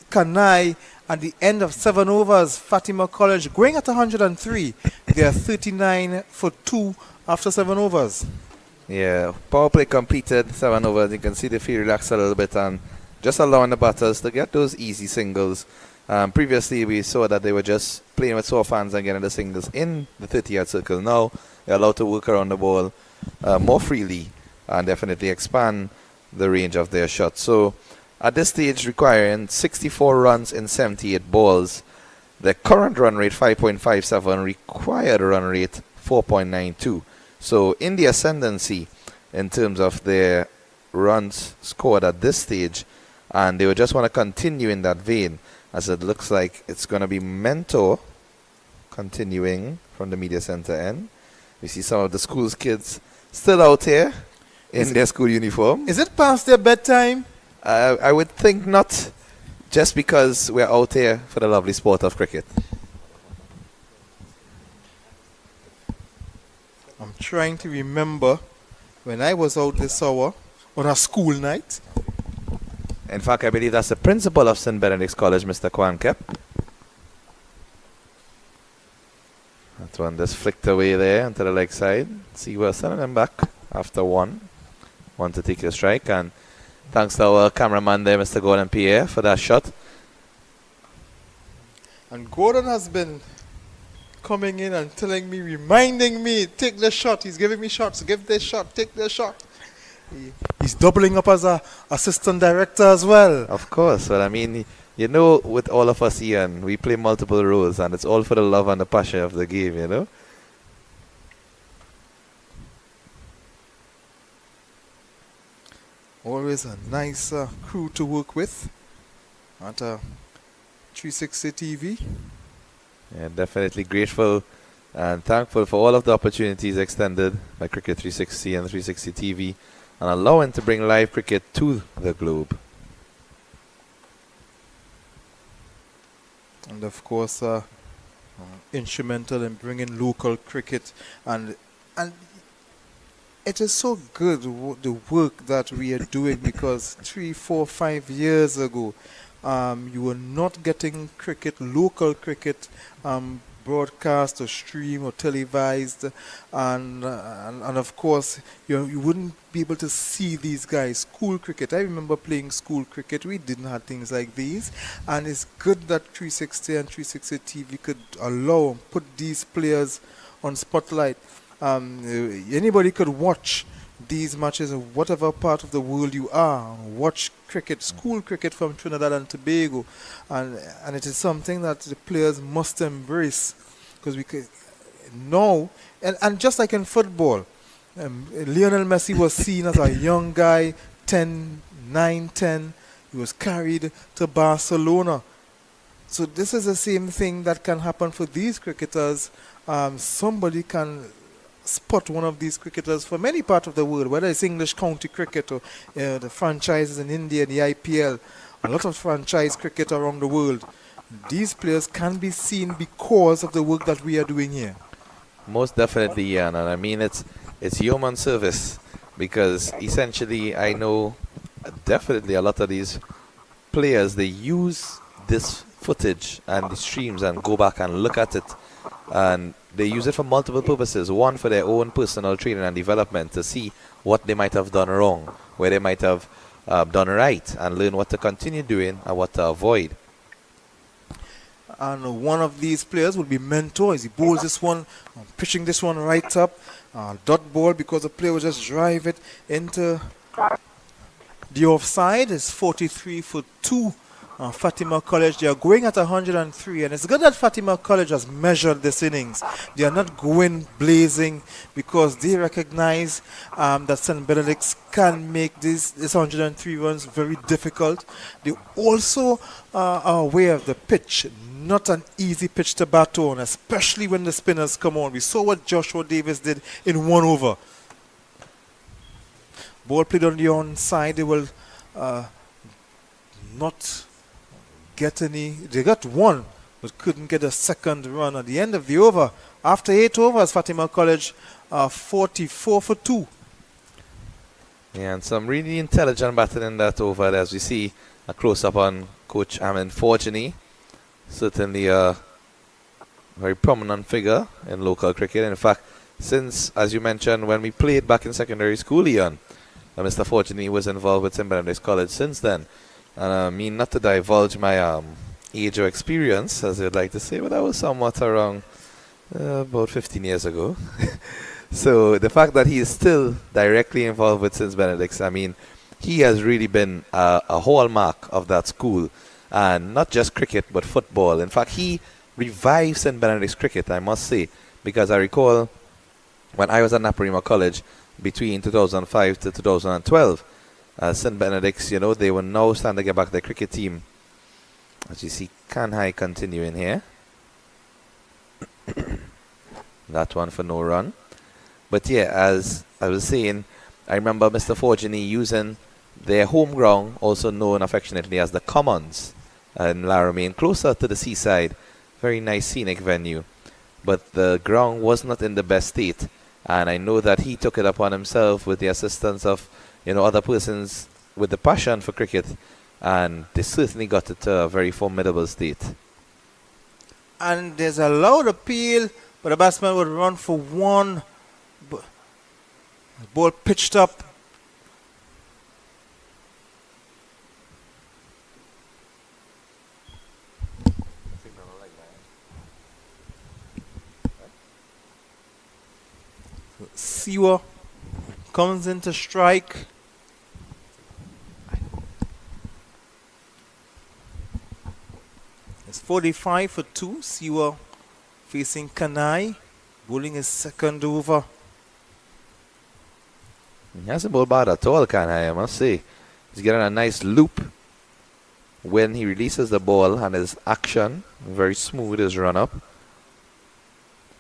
Kanai, at the end of 7 overs. Fatima College going at 103. They are 39 for 2 after 7 overs. Yeah, power play completed, 7 overs. You can see the field relax a little bit and just allowing the batters to get those easy singles. Previously, we saw that they were just playing with soft hands and getting the singles in the 30-yard circle. Now, they're allowed to work around the ball more freely and definitely expand the range of their shots. So at this stage, requiring 64 runs in 78 balls, the current run rate 5.57, required run rate 4.92. So in the ascendancy in terms of their runs scored at this stage, and they would just want to continue in that vein, as it looks like it's going to be Mentor continuing from the media center end. We see some of the school's kids still out here in their school uniform. Is it past their bedtime? I would think not, just because we're out here for the lovely sport of cricket. I'm trying to remember when I was out this hour on a school night. In fact, I believe that's the principal of St. Benedict's College, Mr. Kwan Kep. That one just flicked away there onto the leg side. See, we're sending them back after 1. 1 to take a strike. And thanks to our cameraman there, Mr. Gordon Pierre, for that shot. And Gordon has been coming in and telling me, reminding me, take the shot. He's giving me shots. Give this shot. Take the shot. He he's doubling up as a assistant director as well. Of course. Well, I mean, you know, with all of us, Ian, we play multiple roles, and it's all for the love and the passion of the game, you know? Always a nice crew to work with at 360 TV. Yeah, definitely grateful and thankful for all of the opportunities extended by Cricket 360 and 360 TV and allowing to bring live cricket to the globe. And of course, instrumental in bringing local cricket, and it is so good the work that we are doing, because 3, 4, 5 years ago, you were not getting cricket, local cricket, broadcast or stream or televised, and of course you wouldn't be able to see these guys. School cricket, I remember playing school cricket. We didn't have things like these, and it's good that 360 and 360 TV could allow, put these players on spotlight. Anybody could watch these matches in whatever part of the world you are, watch cricket, school cricket from Trinidad and Tobago, and it is something that the players must embrace, because we could know, and just like in football, Lionel Messi was seen as a young guy, 9, 10, he was carried to Barcelona. So this is the same thing that can happen for these cricketers. Somebody can spot one of these cricketers from any part of the world, whether it's English county cricket or the franchises in India, the IPL, a lot of franchise cricket around the world. These players can be seen because of the work that we are doing here. Most definitely, Ian, and I mean it's human service, because essentially I know definitely a lot of these players, they use this footage and the streams and go back and look at it, and they use it for multiple purposes. One, for their own personal training and development, to see what they might have done wrong, where they might have done right, and learn what to continue doing and what to avoid. And one of these players will be Mentor as he bowls this one, pitching this one right up, dot ball, because the player will just drive it into the offside. It's 43 for 2. Fatima College, they are going at 103, and it's good that Fatima College has measured this innings. They are not going blazing, because they recognize that St. Benedict's can make this 103 runs very difficult. They also are aware of the pitch. Not an easy pitch to bat on, especially when the spinners come on. We saw what Joshua Davis did in 1 over. Ball played on the onside. They will not get any. They got 1, but couldn't get a second run at the end of the over. After 8 overs, Fatima College 44 for 2. Yeah, and some really intelligent batting in that over, as we see a close-up on Coach Amin Fortuny. Certainly a very prominent figure in local cricket. In fact, since, as you mentioned, when we played back in secondary school, Ian, Mr. Fortuny was involved with St. Benedict's College since then. And I mean, not to divulge my age or experience, as you'd like to say, but I was somewhat around about 15 years ago. So the fact that he is still directly involved with St. Benedict's, I mean, he has really been a hallmark of that school. And not just cricket, but football. In fact, he revived St. Benedict's cricket, I must say, because I recall when I was at Naparima College between 2005 to 2012, St. Benedict's, you know, they were now starting to get back their cricket team. As you see, Kanhai continuing here. That one for no run. But yeah, as I was saying, I remember Mr. Fortuny using their home ground, also known affectionately as the Commons, in Laramie, closer to the seaside. Very nice scenic venue. But the ground was not in the best state. And I know that he took it upon himself with the assistance of, you know, other persons with the passion for cricket, and they certainly got it to a very formidable state. And there's a loud appeal, but the batsman would run for 1. The ball pitched up. Siwa comes in to strike. 45 for 2. Siwa facing Kanai, bowling his second over. He hasn't bowled bad at all, I must say. He's getting a nice loop when he releases the ball, and his action very smooth, his run up.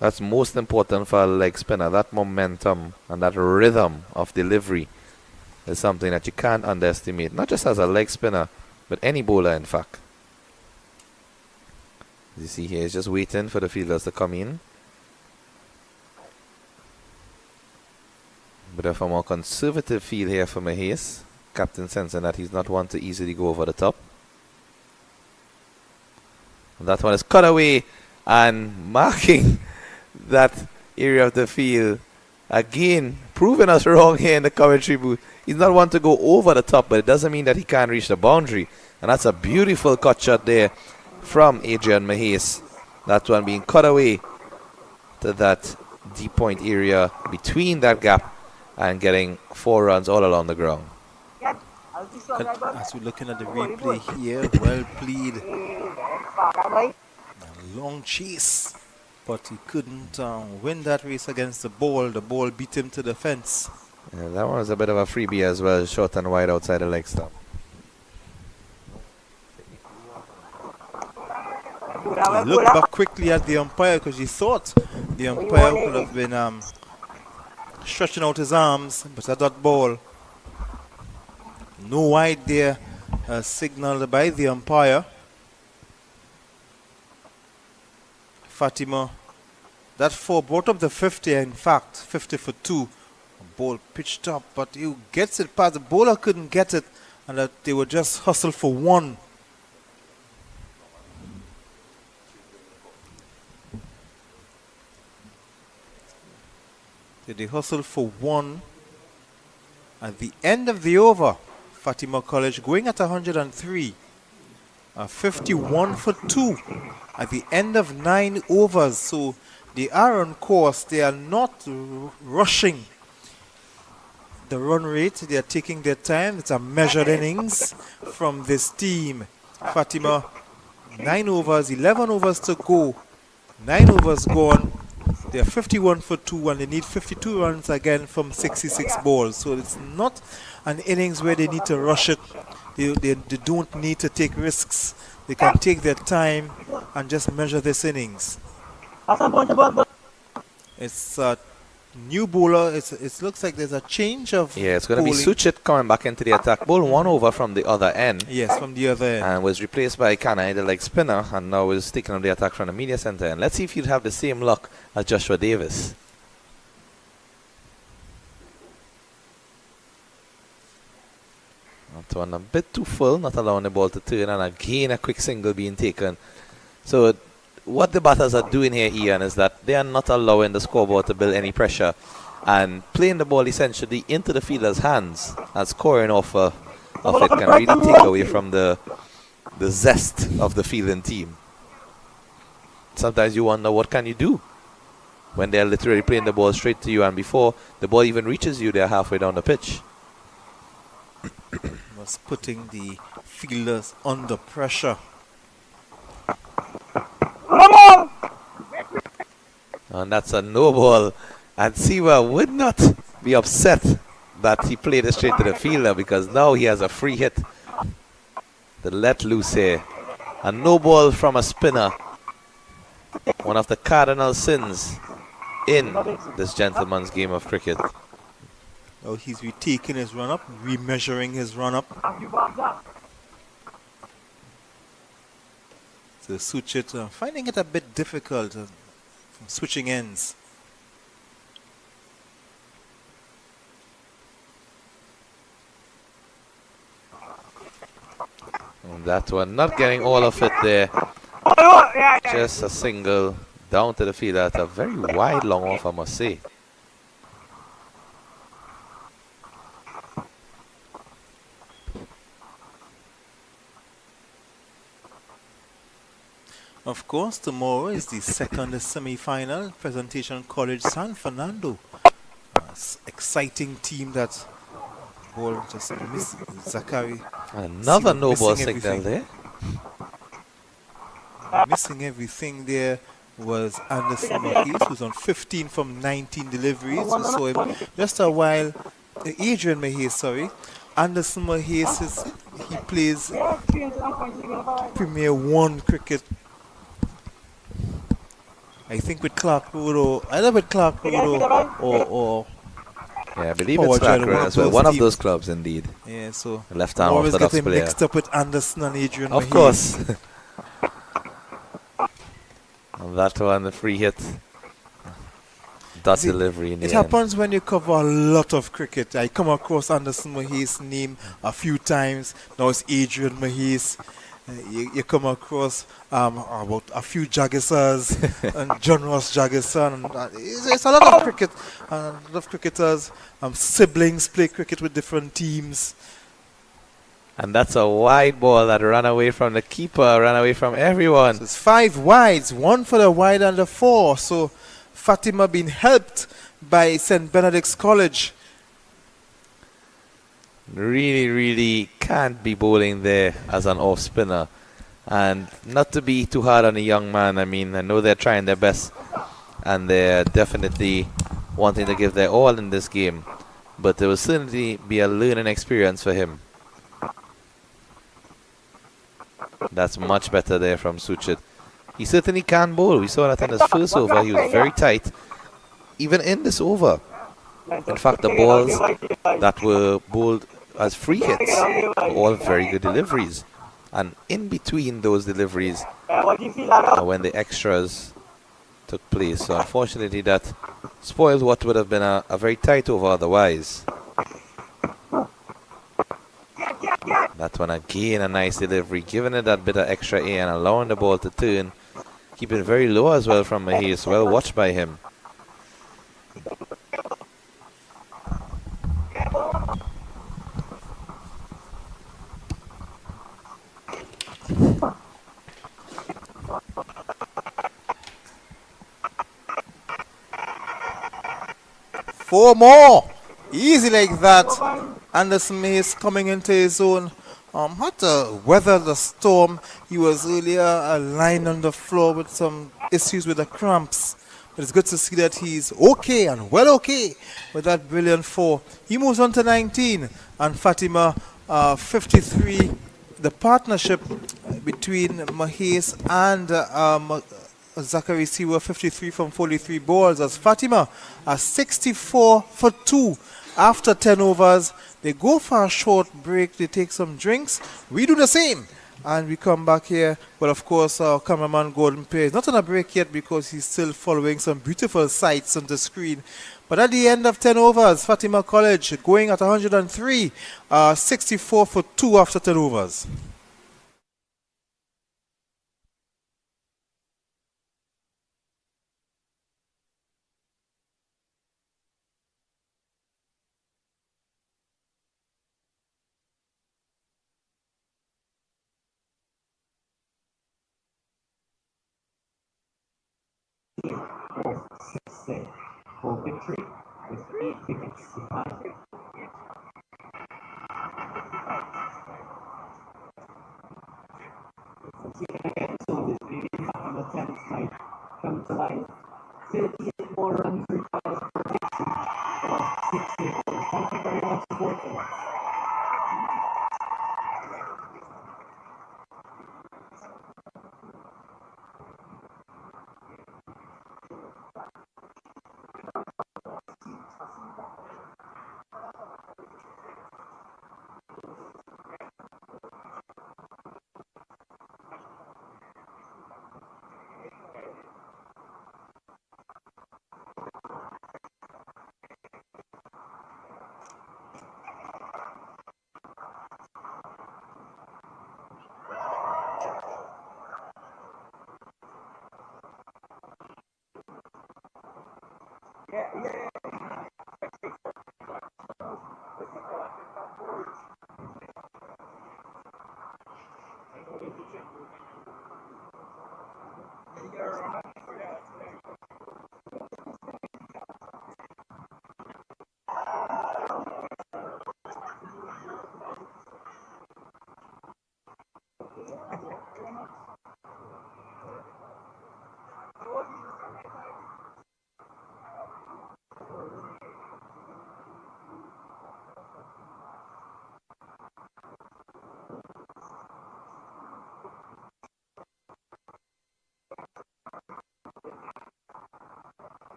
That's most important for a leg spinner. That momentum and that rhythm of delivery is something that you can't underestimate, not just as a leg spinner, but any bowler in fact. As you see here, he's just waiting for the fielders to come in. Bit of a more conservative feel here for Mahiz. Captain sensing that he's not one to easily go over the top. And that one is cut away and marking that area of the field. Again, proving us wrong here in the commentary booth. He's not one to go over the top, but it doesn't mean that he can't reach the boundary. And that's a beautiful cut shot there from Adrian Mahiz. That one being cut away to that deep point area between that gap and getting 4 runs all along the ground. And as we're looking at the replay here, well played. A long chase, but he couldn't win that race against the ball. The ball beat him to the fence. Yeah, that one was a bit of a freebie as well, short and wide outside the leg stump. He looked back quickly at the umpire because he thought the umpire could have been stretching out his arms, but at that ball, no wide there signaled by the umpire. Fatima, that 4 brought up the 50, in fact, 50 for 2. Ball pitched up, but he gets it past. The bowler couldn't get it, and that they were just hustle for 1. They hustled for 1. At the end of the over, Fatima College going at 103. 51 for 2 at the end of 9 overs. So they are on course. They are not rushing the run rate. They are taking their time. It's a measured innings from this team. Fatima, 9 overs, 11 overs to go. 9 overs gone. They are 51 for 2 and they need 52 runs again from 66 balls. So it's not an innings where they need to rush it. They don't need to take risks. They can take their time and just measure this innings. It's a new bowler. It looks like there's a change of Yeah, it's going to be bowling. Suchit coming back into the attack. Ball 1 over from the other end. Yes, from the other end. And was replaced by Kanai, the leg spinner, and now is taking up the attack from the media center. And let's see if he'll have the same luck as Joshua Davis. That one a bit too full, not allowing the ball to turn, and again a quick single being taken. So what the batters are doing here, Ian, is that they are not allowing the scoreboard to build any pressure and playing the ball essentially into the fielder's hands and scoring off of it can really take away from the zest of the fielding team. Sometimes you wonder, what can you do when they're literally playing the ball straight to you, and before the ball even reaches you, they're halfway down the pitch. Was putting the fielders under pressure. And that's a no ball. And Siwa would not be upset that he played it straight to the fielder, because now he has a free hit to let loose here. A no ball from a spinner. One of the cardinal sins in this gentleman's game of cricket. Oh, he's retaking his run up, remeasuring his run up. So Suchit finding it a bit difficult from switching ends. And that one not getting all of it there. Just a single down to the field at a very wide long off, I must say. Of course, tomorrow is the second semi-final, Presentation College San Fernando. Exciting team that ball just missed. Zachary. Another no ball missing signal everything. there. Missing everything there was Anderson Mahis, who's on 15 from 19 deliveries. We saw him just a while. Adrian Mahis, sorry. Anderson Mahis he plays Premier 1 cricket. I think with Clark Road either with Clark Road or Yeah, I believe Power it's Clark Gel, Road as well. One of those clubs, indeed. Yeah, so Left arm always orthodox get him player. mixed up with Anderson and Adrian Of Mahis. course. And that one, the free hit. Dot See, delivery in the it end. happens when you cover a lot of cricket. I come across Anderson Mahis' name a few times. Now it's Adrian Mahis. You come across about a few Jagisars and John Ross Jagisar. And, it's a lot of cricket. A lot of cricketers. Siblings play cricket with different teams. And that's a wide ball that ran away from the keeper, ran away from everyone. So it's 5 wides, 1 for the wide and the 4. So Fatima being helped by St. Benedict's College. Really, really can't be bowling there as an off spinner. And not to be too hard on a young man. I mean, I know they're trying their best and they're definitely wanting to give their all in this game. But there will certainly be a learning experience for him. That's much better there from Suchit. He certainly can bowl. We saw that in his first over. He was very tight. Even in this over. In fact, the balls that were bowled as free hits were all very good deliveries. And in between those deliveries when the extras took place. So unfortunately that spoiled what would have been a very tight over otherwise. That one again, a nice delivery, giving it that bit of extra air and allowing the ball to turn. Keeping it very low as well from Mahis. Well watched by him. Four more. Easy like that. Anderson Mahis coming into his own. Had to weather the storm. He was earlier lying on the floor with some issues with the cramps. But it's good to see that he's okay and well okay with that brilliant 4. He moves on to 19. And Fatima 53. The partnership between Mahis and Zachary Siwa 53 from 43 balls as Fatima 64 for 2 after 10 overs. They go for a short break, they take some drinks. We do the same and we come back here. Well, of course, our cameraman Gordon Pay is not on a break yet because he's still following some beautiful sights on the screen. But at the end of 10 overs, Fatima College going at 103, 64 for 2 after 10 overs. For victory with 8 wickets behind. So this really on the 10th night come to life. 38 more runs required for victory of 64. Thank you very much for watching.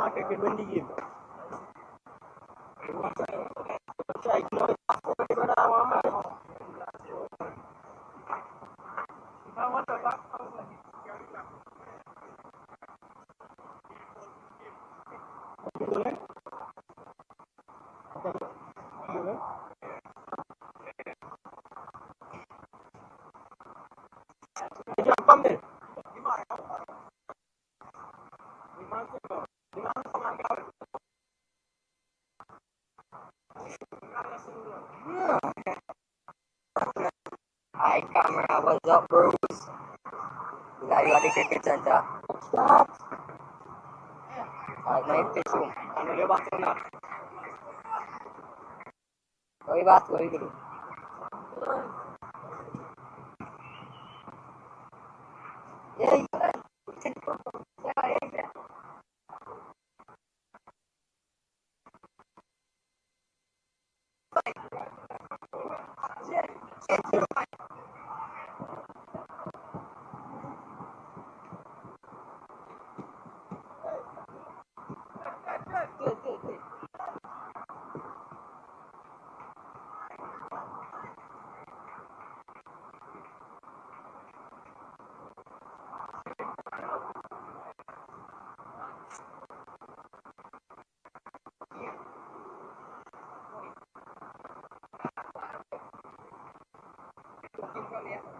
Hi camera, what's up bros? We got you at the cricket center. Stop! Alright, my pitch room. I know you're back to now. Go you back, what you do? Yeah, yeah. Yeah, yeah.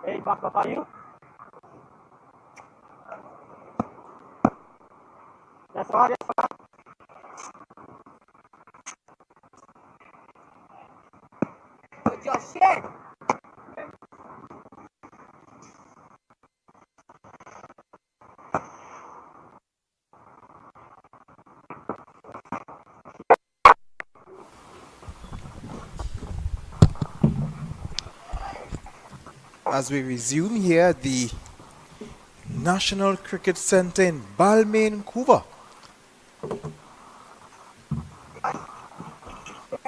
Hey, back up, are you? That's all, that's all. Put your shit! As we resume here at the National Cricket Centre in Balmain, Vancouver.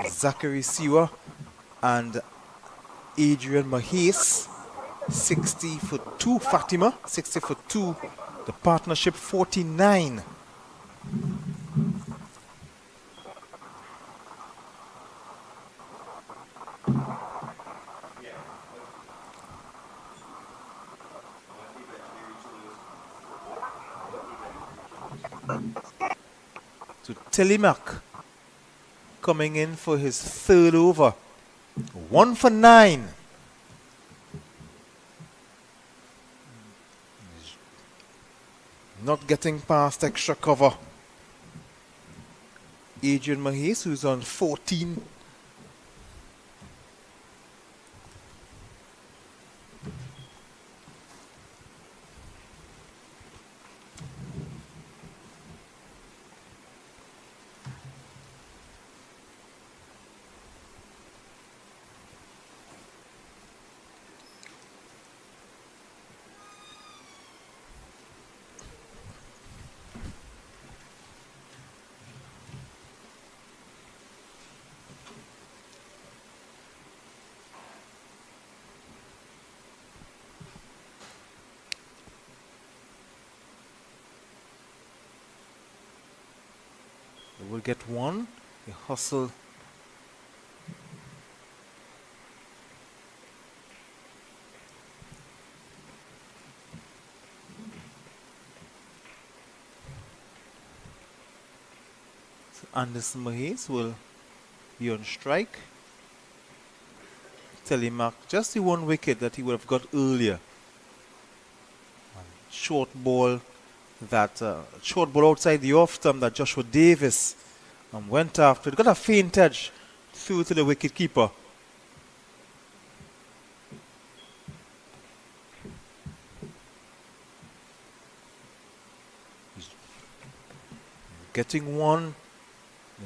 Zachary Siwa and Adrian Mahis, 60 for 2. Fatima, 60 for 2. The partnership 49. So Telemark coming in for his third over. 1 for 9. Not getting past extra cover. Adrian Mahis, who's on 14. We'll get one. A hustle. So Anderson Mahis will be on strike. Telemark just the one wicket that he would have got earlier. Short ball outside the off stump that Joshua Davis went after. It got a faint edge through to the wicket keeper. Getting one,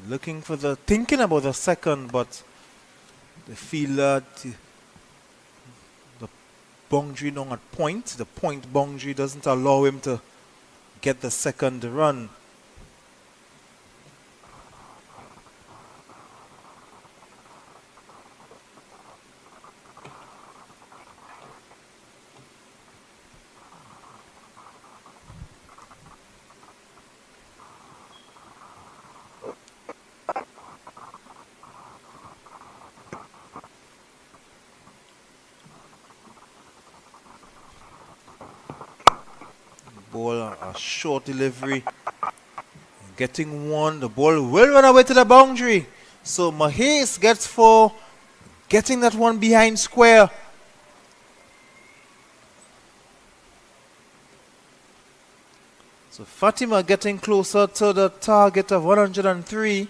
looking for thinking about the second, but the fielder, the boundary not at point. The point boundary doesn't allow him to get the second run. ball, a short delivery. Getting one, the ball will run away to the boundary. So Mahes gets 4, getting that one behind square. So Fatima getting closer to the target of 103.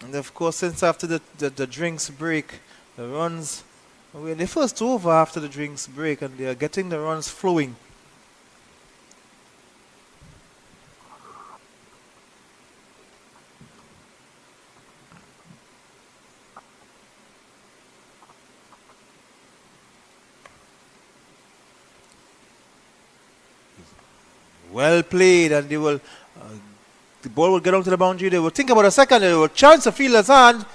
And of course, since after the drinks break, the runs, we're in the first over after the drinks break, and they are getting the runs flowing. Well played, and they will. The ball will get onto the boundary. They will think about a second. They will chance the fielder's hand.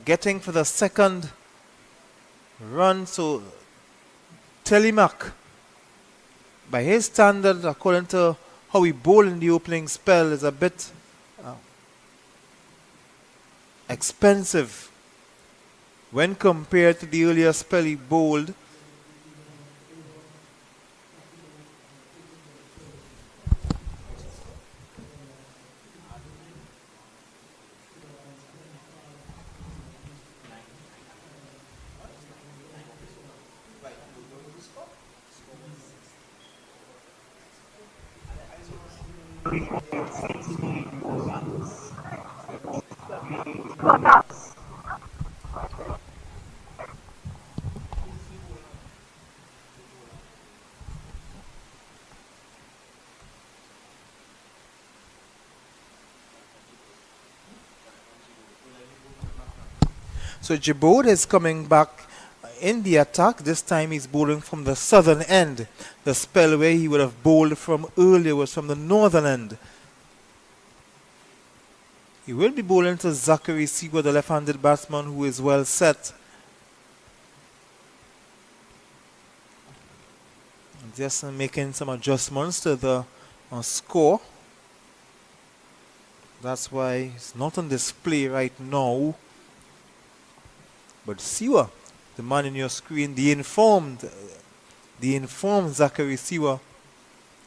Getting for the second run. So Telemark, by his standard, according to how he bowled in the opening spell, is a bit expensive when compared to the earlier spell he bowled. So Djibouti is coming back in the attack. This time he's bowling from the southern end. The spell where he would have bowled from earlier was from the northern end. He will be bowling to Zachary Siwa, the left-handed batsman, who is well set. Just making some adjustments to the score. That's why it's not on display right now. But Siwa, the man in your screen, the informed Zachary Siwa,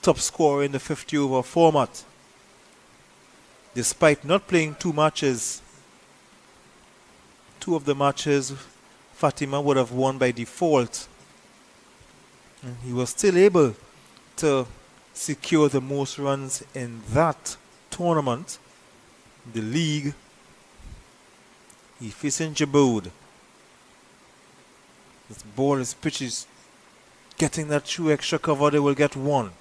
top scorer in the 50 over format. Despite not playing 2 matches, 2 of the matches Fatima would have won by default. And he was still able to secure the most runs in that tournament, the league. He's facing Djibouti. This ball, his pitch is getting that 2 extra cover, they will get 1.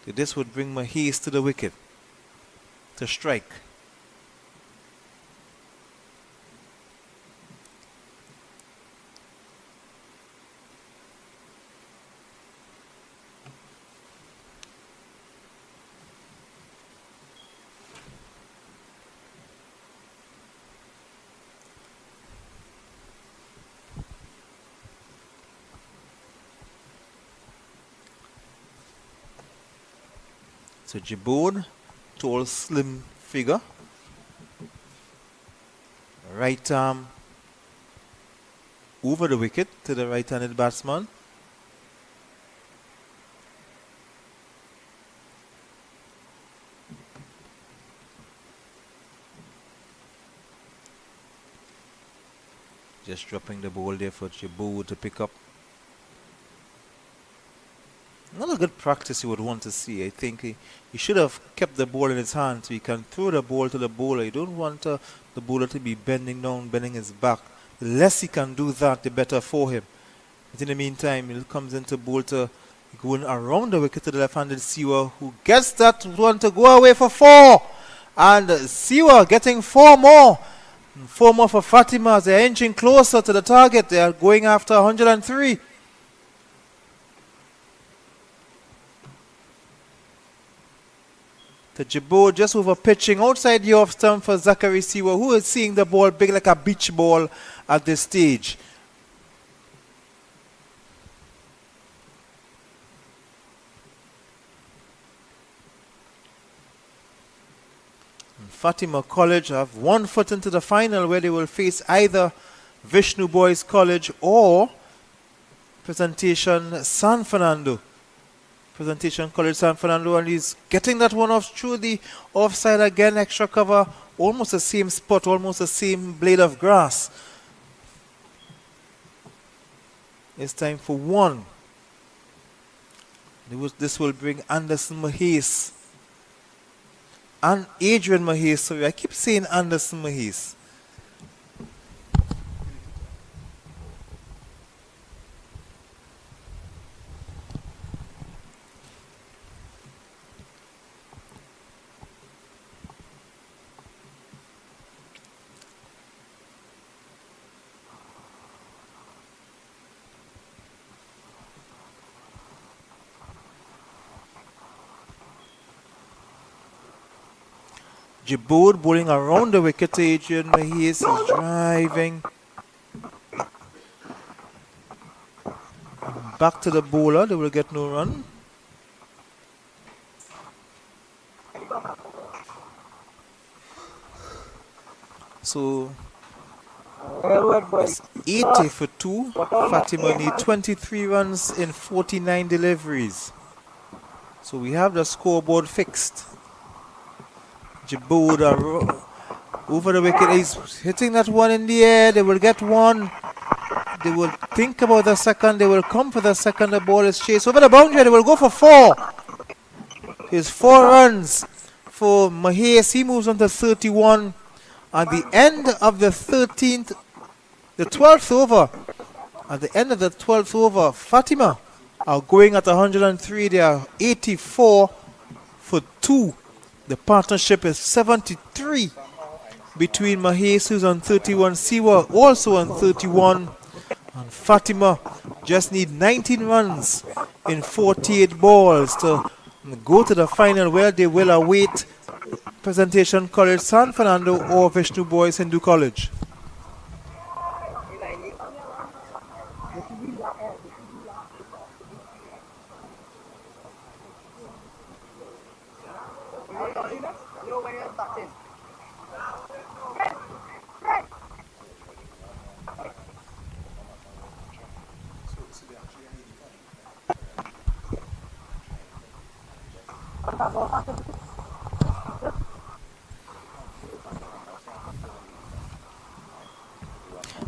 So this would bring Mahes to the wicket to strike. So Djibouti, tall, slim figure. Right arm over the wicket to the right-handed batsman. Just dropping the ball there for Djibouti to pick up. Not a good practice you would want to see. I think he should have kept the ball in his hand so he can throw the ball to the bowler. You don't want the bowler to be bending down, bending his back. The less he can do that, the better for him. But in the meantime, he comes into bowl to going around the wicket to the left-handed Siwa, who gets that one to go away for 4. And Siwa getting 4 more. 4 more for Fatima. They're inching closer to the target. They are going after 103. The Djibouti just over pitching outside the off stump for Zachary Siwa, who is seeing the ball big like a beach ball at this stage. Fatima College have 1 foot into the final where they will face either Vishnu Boys College or Presentation San Fernando. Presentation College San Fernando, and he's getting that one off through the offside again, extra cover, almost the same spot, almost the same blade of grass. It's time for one. This will bring Anderson Mahies and Adrian Mahies. Sorry, I keep saying Anderson Mahies. Jabboud bowling around the wicket. Adrian Mahies is driving. Back to the bowler. They will get no run. So it's 80 for 2. Fatima need 23 runs in 49 deliveries. So we have the scoreboard fixed. Jabboud over the wicket. He's hitting that one in the air. They will get one. They will think about the second. They will come for the second. The ball is chased over the boundary. They will go for 4. Here's 4 runs for Mahies. He moves on to 31. At the end of the 12th over. At the end of the 12th over, Fatima are going at 103. They are 84 for 2. The partnership is 73 between Mahies, who's on 31, Siwa also on 31, and Fatima just need 19 runs in 48 balls to go to the final, where they will await Presentation College San Fernando or Vishnu Boys Hindu College.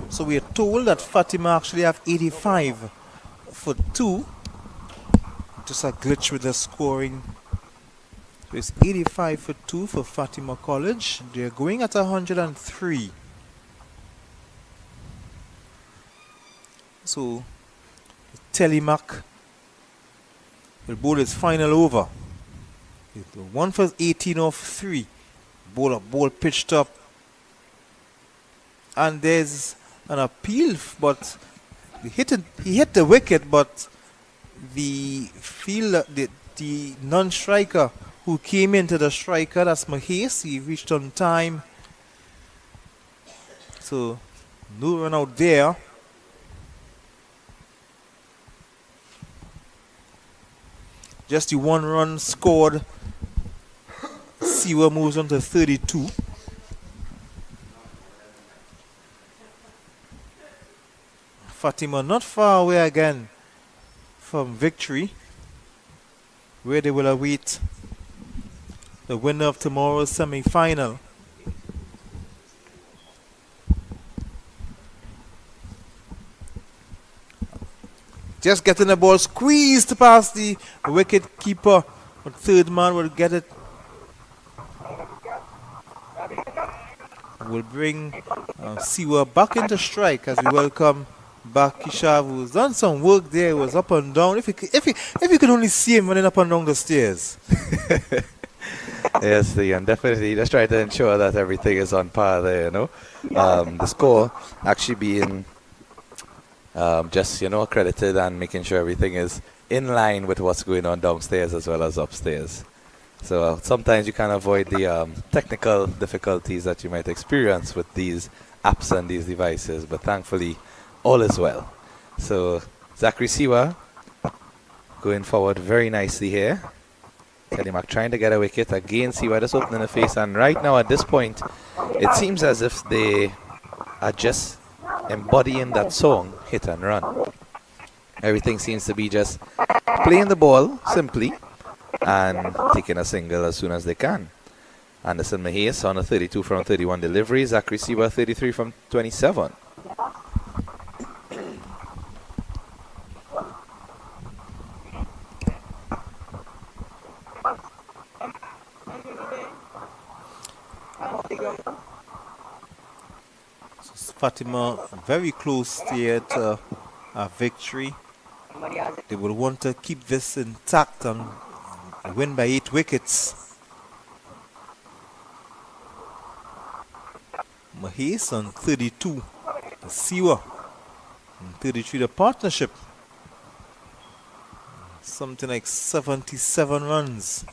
So we are told that Fatima actually have 85 for 2. Just a glitch with the scoring. So it's 85 for 2 for Fatima College. They're going at 103. So Telemac will bowl his final over. 1 for 18 off 3. Ball pitched up. And there's an appeal, but he hit the wicket, but the non-striker who came into the striker, that's Mahies, he reached on time. So no run out there. Just the 1 run scored. Siwa moves on to 32. Fatima not far away again from victory, where they will await the winner of tomorrow's semi-final. Just getting the ball squeezed past the wicket keeper, but third man will get it. Will bring Siwa back into strike as we welcome back Kishav, who's done some work there. He was up and down. If you could only see him running up and down the stairs. Yes, Leon, definitely. Let's try to ensure that everything is on par there, you know. The score actually being just, accredited and making sure everything is in line with what's going on downstairs as well as upstairs. So sometimes you can avoid the technical difficulties that you might experience with these apps and these devices, but thankfully all is well. So Zachary Siwa going forward very nicely here. Telemark trying to get a wicket again, see where this open in the face, and right now at this point it seems as if they are just embodying that song, hit and run. Everything seems to be just playing the ball simply and taking a single as soon as they can. Anderson Mahias on a 32 from 31 delivery, Zachary Siwa 33 from 27. Fatima very close here to a victory. They will want to keep this intact and win by 8 wickets. Mahis on 32, Siwa on 33, the partnership. Something like 77 runs.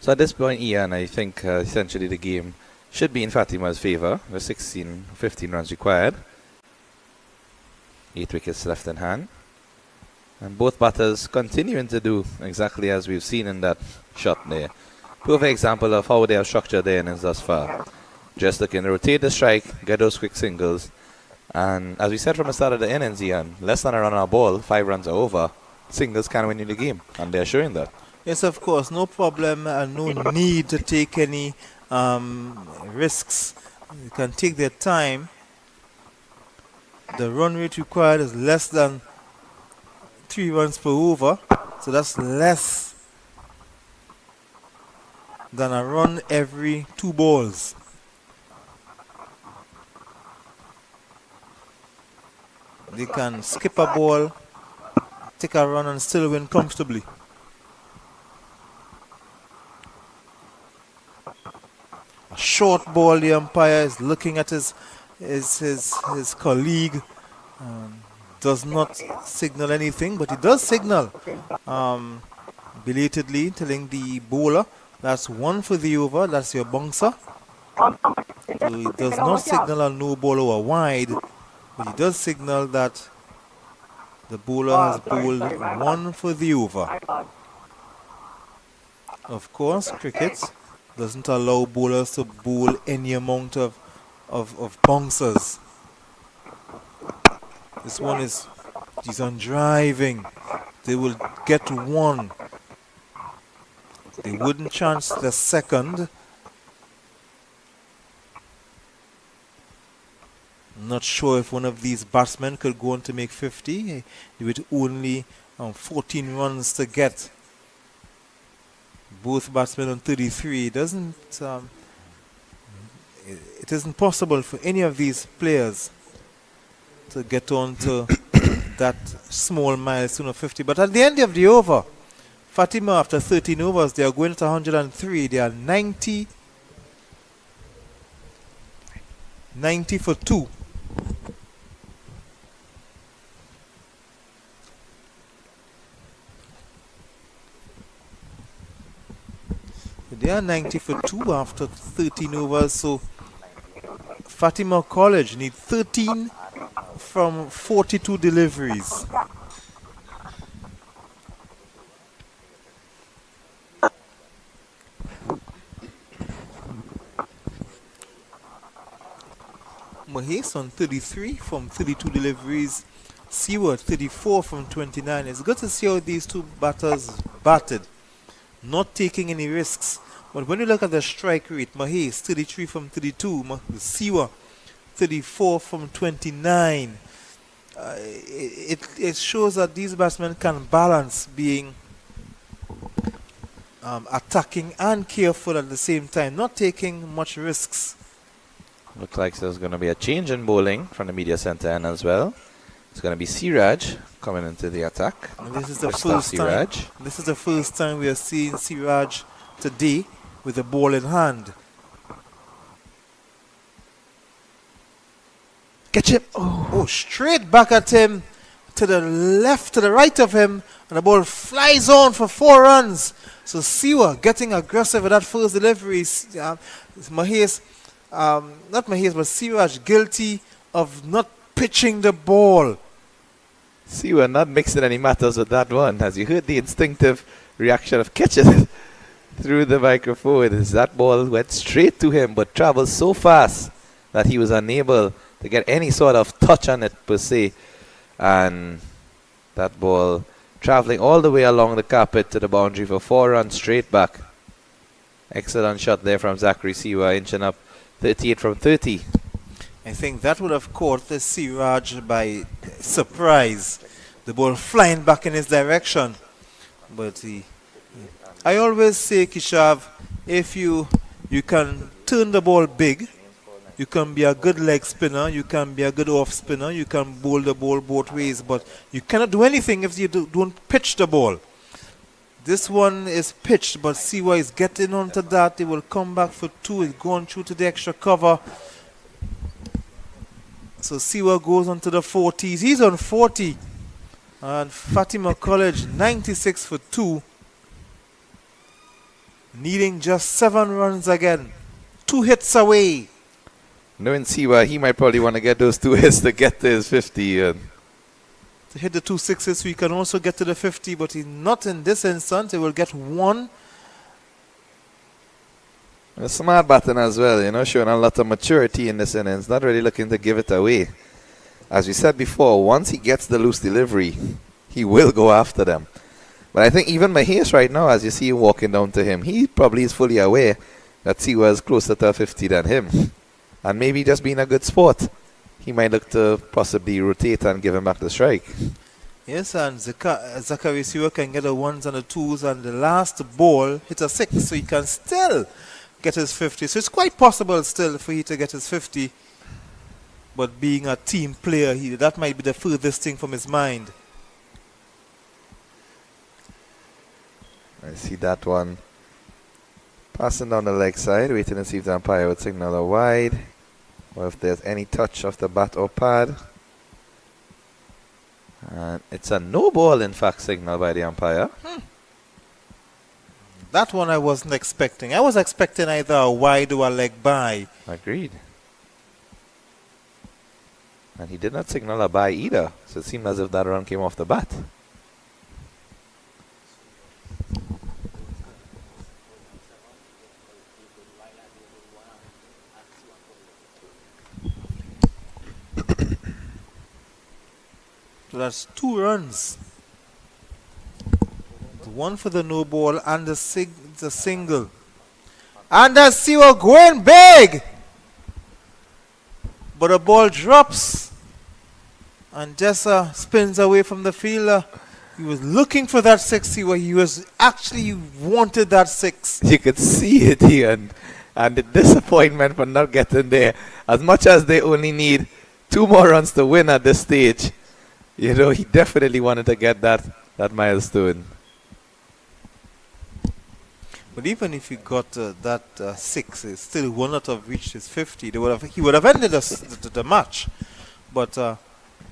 So at this point, Ian, I think essentially the game should be in Fatima's favour. With 15 runs required. 8 wickets left in hand. And both batters continuing to do exactly as we've seen in that shot there. Perfect example of how they have structured their innings thus far. Just looking to rotate the strike, get those quick singles. And as we said from the start of the innings, Ian, less than a run on a ball, 5 runs are over. Singles can win you the game. And they're showing that. Yes, of course, no problem and no need to take any risks. You can take their time. The run rate required is less than 3 runs per over, so that's less than a run every 2 balls. They can skip a ball, take a run and still win comfortably. A short ball, the umpire is looking at his colleague, does not signal anything, but he does signal belatedly, telling the bowler that's 1 for the over, that's your bouncer. So he does not signal a no ball or wide, but he does signal that the bowler has bowled 1 for the over. Of course, cricket doesn't allow bowlers to bowl any amount of bouncers. This one he's on driving. They will get 1. They wouldn't chance the second. Not sure if one of these batsmen could go on to make 50 with only 14 runs to get. Both batsmen on 33. It isn't possible for any of these players to get on to that small milestone of 50. But at the end of the over, Fatima, after 13 overs, they are going to 103. They are 90 for 2. They are 90 for 2 after 13 overs. So Fatima College need 13 from 42 deliveries. Mahis on 33 from 32 deliveries. Seward 34 from 29. It's good to see how these two batters batted, not taking any risks. But when you look at the strike rate, Mahis 33 from 32, Siwa 34 from 29. It shows that these batsmen can balance being attacking and careful at the same time, not taking much risks. Looks like there's going to be a change in bowling from the media center end as well. It's going to be Siraj coming into the attack. And this is the Christoph first time. Siraj. This is the first time we are seeing Siraj today with the ball in hand. Catch him. Oh, straight back at him, to the left, to the right of him, and the ball flies on for 4 runs. So Siwa getting aggressive with that first delivery. Mahesh, not Mahesh, but Siraj guilty of not pitching the ball. See, we're not mixing any matters with that one. As you heard the instinctive reaction of catching through the microphone, as that ball went straight to him, but traveled so fast that he was unable to get any sort of touch on it per se. And that ball traveling all the way along the carpet to the boundary for 4 runs straight back. Excellent shot there from Zachary Siwa, inching up 38 from 30. I think that would have caught the Siraj by surprise. The ball flying back in his direction. But I always say, Kishav, if you can turn the ball big, you can be a good leg spinner, you can be a good off spinner, you can bowl the ball both ways, but you cannot do anything if you don't pitch the ball. This one is pitched, but Siwa is getting onto that. It will come back for 2. It's going through to the extra cover. So Siwa goes on to the 40s. He's on 40. And Fatima College 96 for 2. Needing just 7 runs again. 2 hits away. Knowing Siwa, he might probably want to get those 2 hits to get to his 50. To hit the 2 sixes, so he can also get to the 50, but he's not in this instance. He will get 1. A smart batting as well, showing a lot of maturity in this innings, not really looking to give it away. As we said before, once he gets the loose delivery, he will go after them. But I think even Mahesh right now, as you see him walking down to him, he probably is fully aware that Siwa is closer to 50 than him. And maybe just being a good sport, he might look to possibly rotate and give him back the strike. Yes, and Zachary Siwa can get the 1s and the 2s, and the last ball hit a 6, so he can still get his 50. So it's quite possible still for he to get his 50. But being a team player, that might be the furthest thing from his mind. I see that one passing down the leg side, waiting to see if the umpire would signal a wide, or if there's any touch of the bat or pad. And it's a no ball, in fact, signal by the umpire. That one I wasn't expecting. I was expecting either a wide or a leg by. Agreed. And he did not signal a bye either, so it seemed as if that run came off the bat. So that's 2 runs. The 1 for the no ball and the single. And that's Siwa going big! But the ball drops. And Jessa spins away from the fielder. He was looking for that 6. He was actually wanted that 6. You could see it here, and the disappointment for not getting there. As much as they only need 2 more runs to win at this stage, he definitely wanted to get that milestone. But even if he got that 6, it still would not have reached his 50. He would have ended the match. But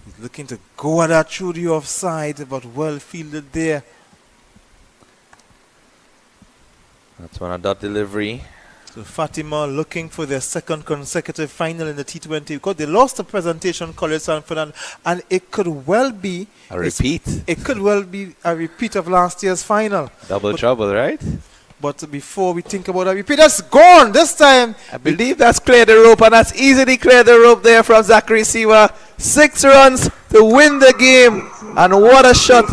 he's looking to go at that through the offside, but well fielded there. That's one, a dot delivery. So Fatima looking for their 2nd consecutive final in the T20, because they lost the presentation College San Fernando, and it could well be A repeat. It could well be a repeat of last year's final. Double trouble, right? But before we think about a repeat, that's gone this time. I believe that's cleared the rope, and that's easily cleared the rope there from Zachary Siwa. 6 runs to win the game, and what a shot.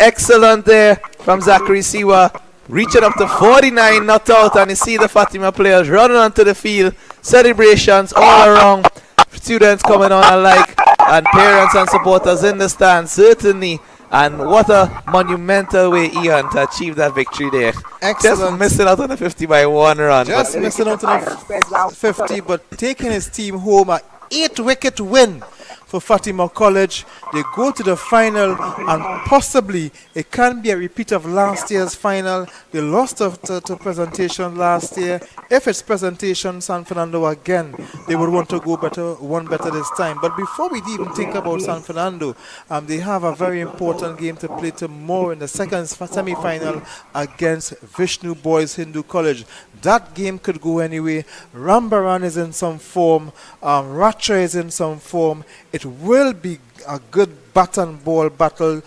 Excellent there from Zachary Siwa. Reaching up to 49, not out, and you see the Fatima players running onto the field. Celebrations all around. Students coming on alike, and parents and supporters in the stands. Certainly And what a monumental way, Ian, to achieve that victory there. Excellent. Just missing out on the 50 by 1 run. Just missing out on the 50, but taking his team home, a 8-wicket win for Fatima College. They go to the final, and possibly it can be a repeat of last year's final. They lost to presentation last year. If it's presentation San Fernando again, they would want to go one better this time. But before we even think about San Fernando, they have a very important game to play tomorrow in the second semi-final against Vishnu Boys Hindu College. That game could go anyway. Rambaran is in some form. Racha is in some form. It will be a good bat and ball battle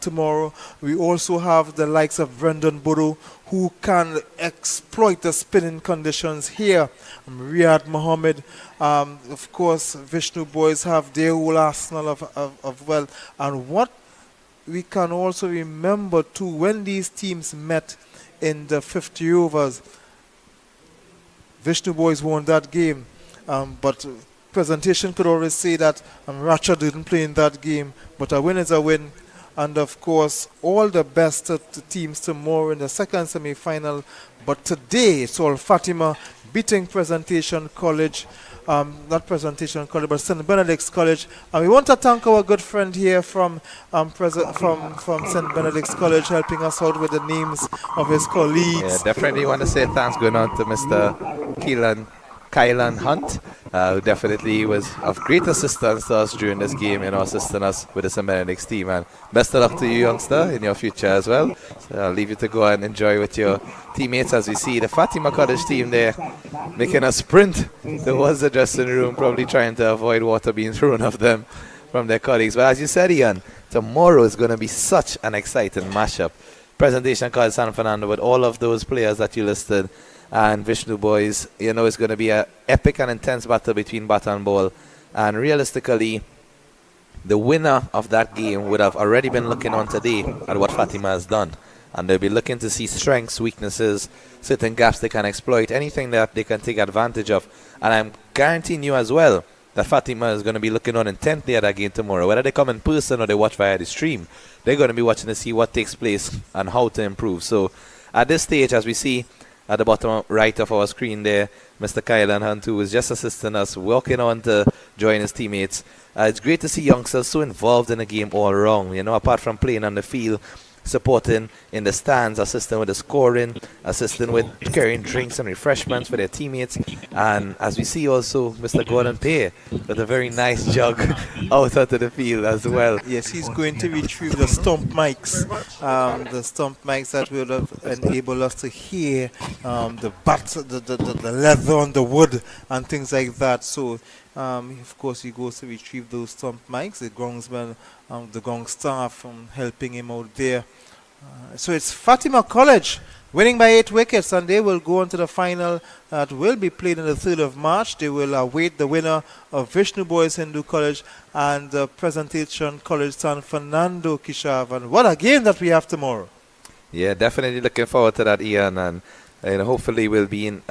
tomorrow. We also have the likes of Brendan Bodo, who can exploit the spinning conditions here. Riyad Mohammed. Of course, Vishnu Boys have their whole arsenal of wealth. And what we can also remember too, when these teams met in the 50 overs, Vishnu Boys won that game, but presentation could always say that Racha didn't play in that game, but a win is a win. And of course, all the best to teams tomorrow in the second semi-final. But today, it's all Fatima beating Presentation College, not Presentation College, but St. Benedict's College. And we want to thank our good friend here from St. Benedict's College, helping us out with the names of his colleagues. Yeah, definitely want to say thanks going on to Mr. Kylan Hunt, who definitely was of great assistance to us during this game, assisting us with the St. Benedict's team. And best of luck to you, youngster, in your future as well. So I'll leave you to go and enjoy with your teammates as we see the Fatima College team there making a sprint towards the dressing room, probably trying to avoid water being thrown off them from their colleagues. But as you said, Ian, tomorrow is going to be such an exciting mashup. Presentation College San Fernando with all of those players that you listed, and Vishnu Boys. It's going to be an epic and intense battle between bat and ball. And realistically, the winner of that game would have already been looking on today at what Fatima has done. And they'll be looking to see strengths, weaknesses, certain gaps they can exploit, anything that they can take advantage of. And I'm guaranteeing you as well that Fatima is going to be looking on intently at that game tomorrow. Whether they come in person or they watch via the stream, they're going to be watching to see what takes place and how to improve. So at this stage, as we see at the bottom right of our screen there, Mr. Kylan Hunt, who is just assisting us, walking on to join his teammates. It's great to see youngsters so involved in the game all around, apart from playing on the field, supporting in the stands, assisting with the scoring, assisting with carrying drinks and refreshments for their teammates. And as we see also, Mr. Gordon Pay with a very nice jug out onto the field as well. Yes, he's going to retrieve the stump mics, that will have enabled us to hear the bats, the leather on the wood and things like that. So of course he goes to retrieve those stump mics. The groundsman, the gong staff helping him out there. So it's Fatima College winning by 8 wickets, and they will go on to the final that will be played on the 3rd of March. They will await the winner of Vishnu Boys Hindu College and Presentation College San Fernando, Kishav. And what a game that we have tomorrow. Yeah, definitely looking forward to that, Ian, and hopefully we'll be in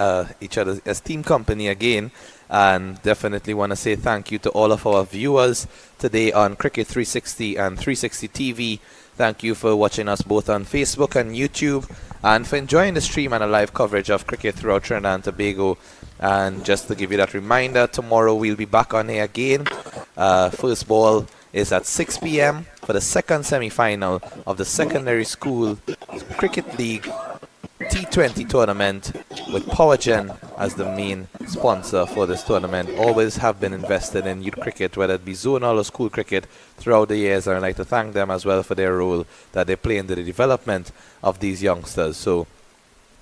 each other's as team company again. And definitely want to say thank you to all of our viewers today on Cricket 360 and 360 TV. Thank you for watching us both on Facebook and YouTube, and for enjoying the stream and a live coverage of cricket throughout Trinidad and Tobago. And just to give you that reminder, tomorrow we'll be back on here again. First ball is at 6 p.m. for the second semi-final of the Secondary School Cricket League T20 tournament, with PowerGen as the main sponsor for this tournament. Always have been invested in youth cricket, whether it be zonal or school cricket, throughout the years, and I'd like to thank them as well for their role that they play in the development of these youngsters. So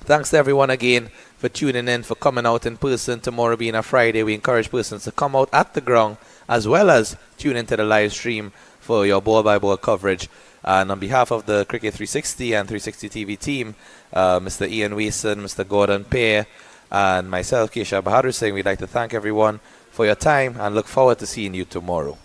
thanks to everyone again for tuning in, for coming out in person. Tomorrow being a Friday, we encourage persons to come out at the ground as well as tune into the live stream for your ball-by-ball coverage. And on behalf of the Cricket 360 and 360 TV team, Mr. Ian Wason, Mr. Gordon Pear, and myself, Kesha Bahadur Singh, we'd like to thank everyone for your time and look forward to seeing you tomorrow.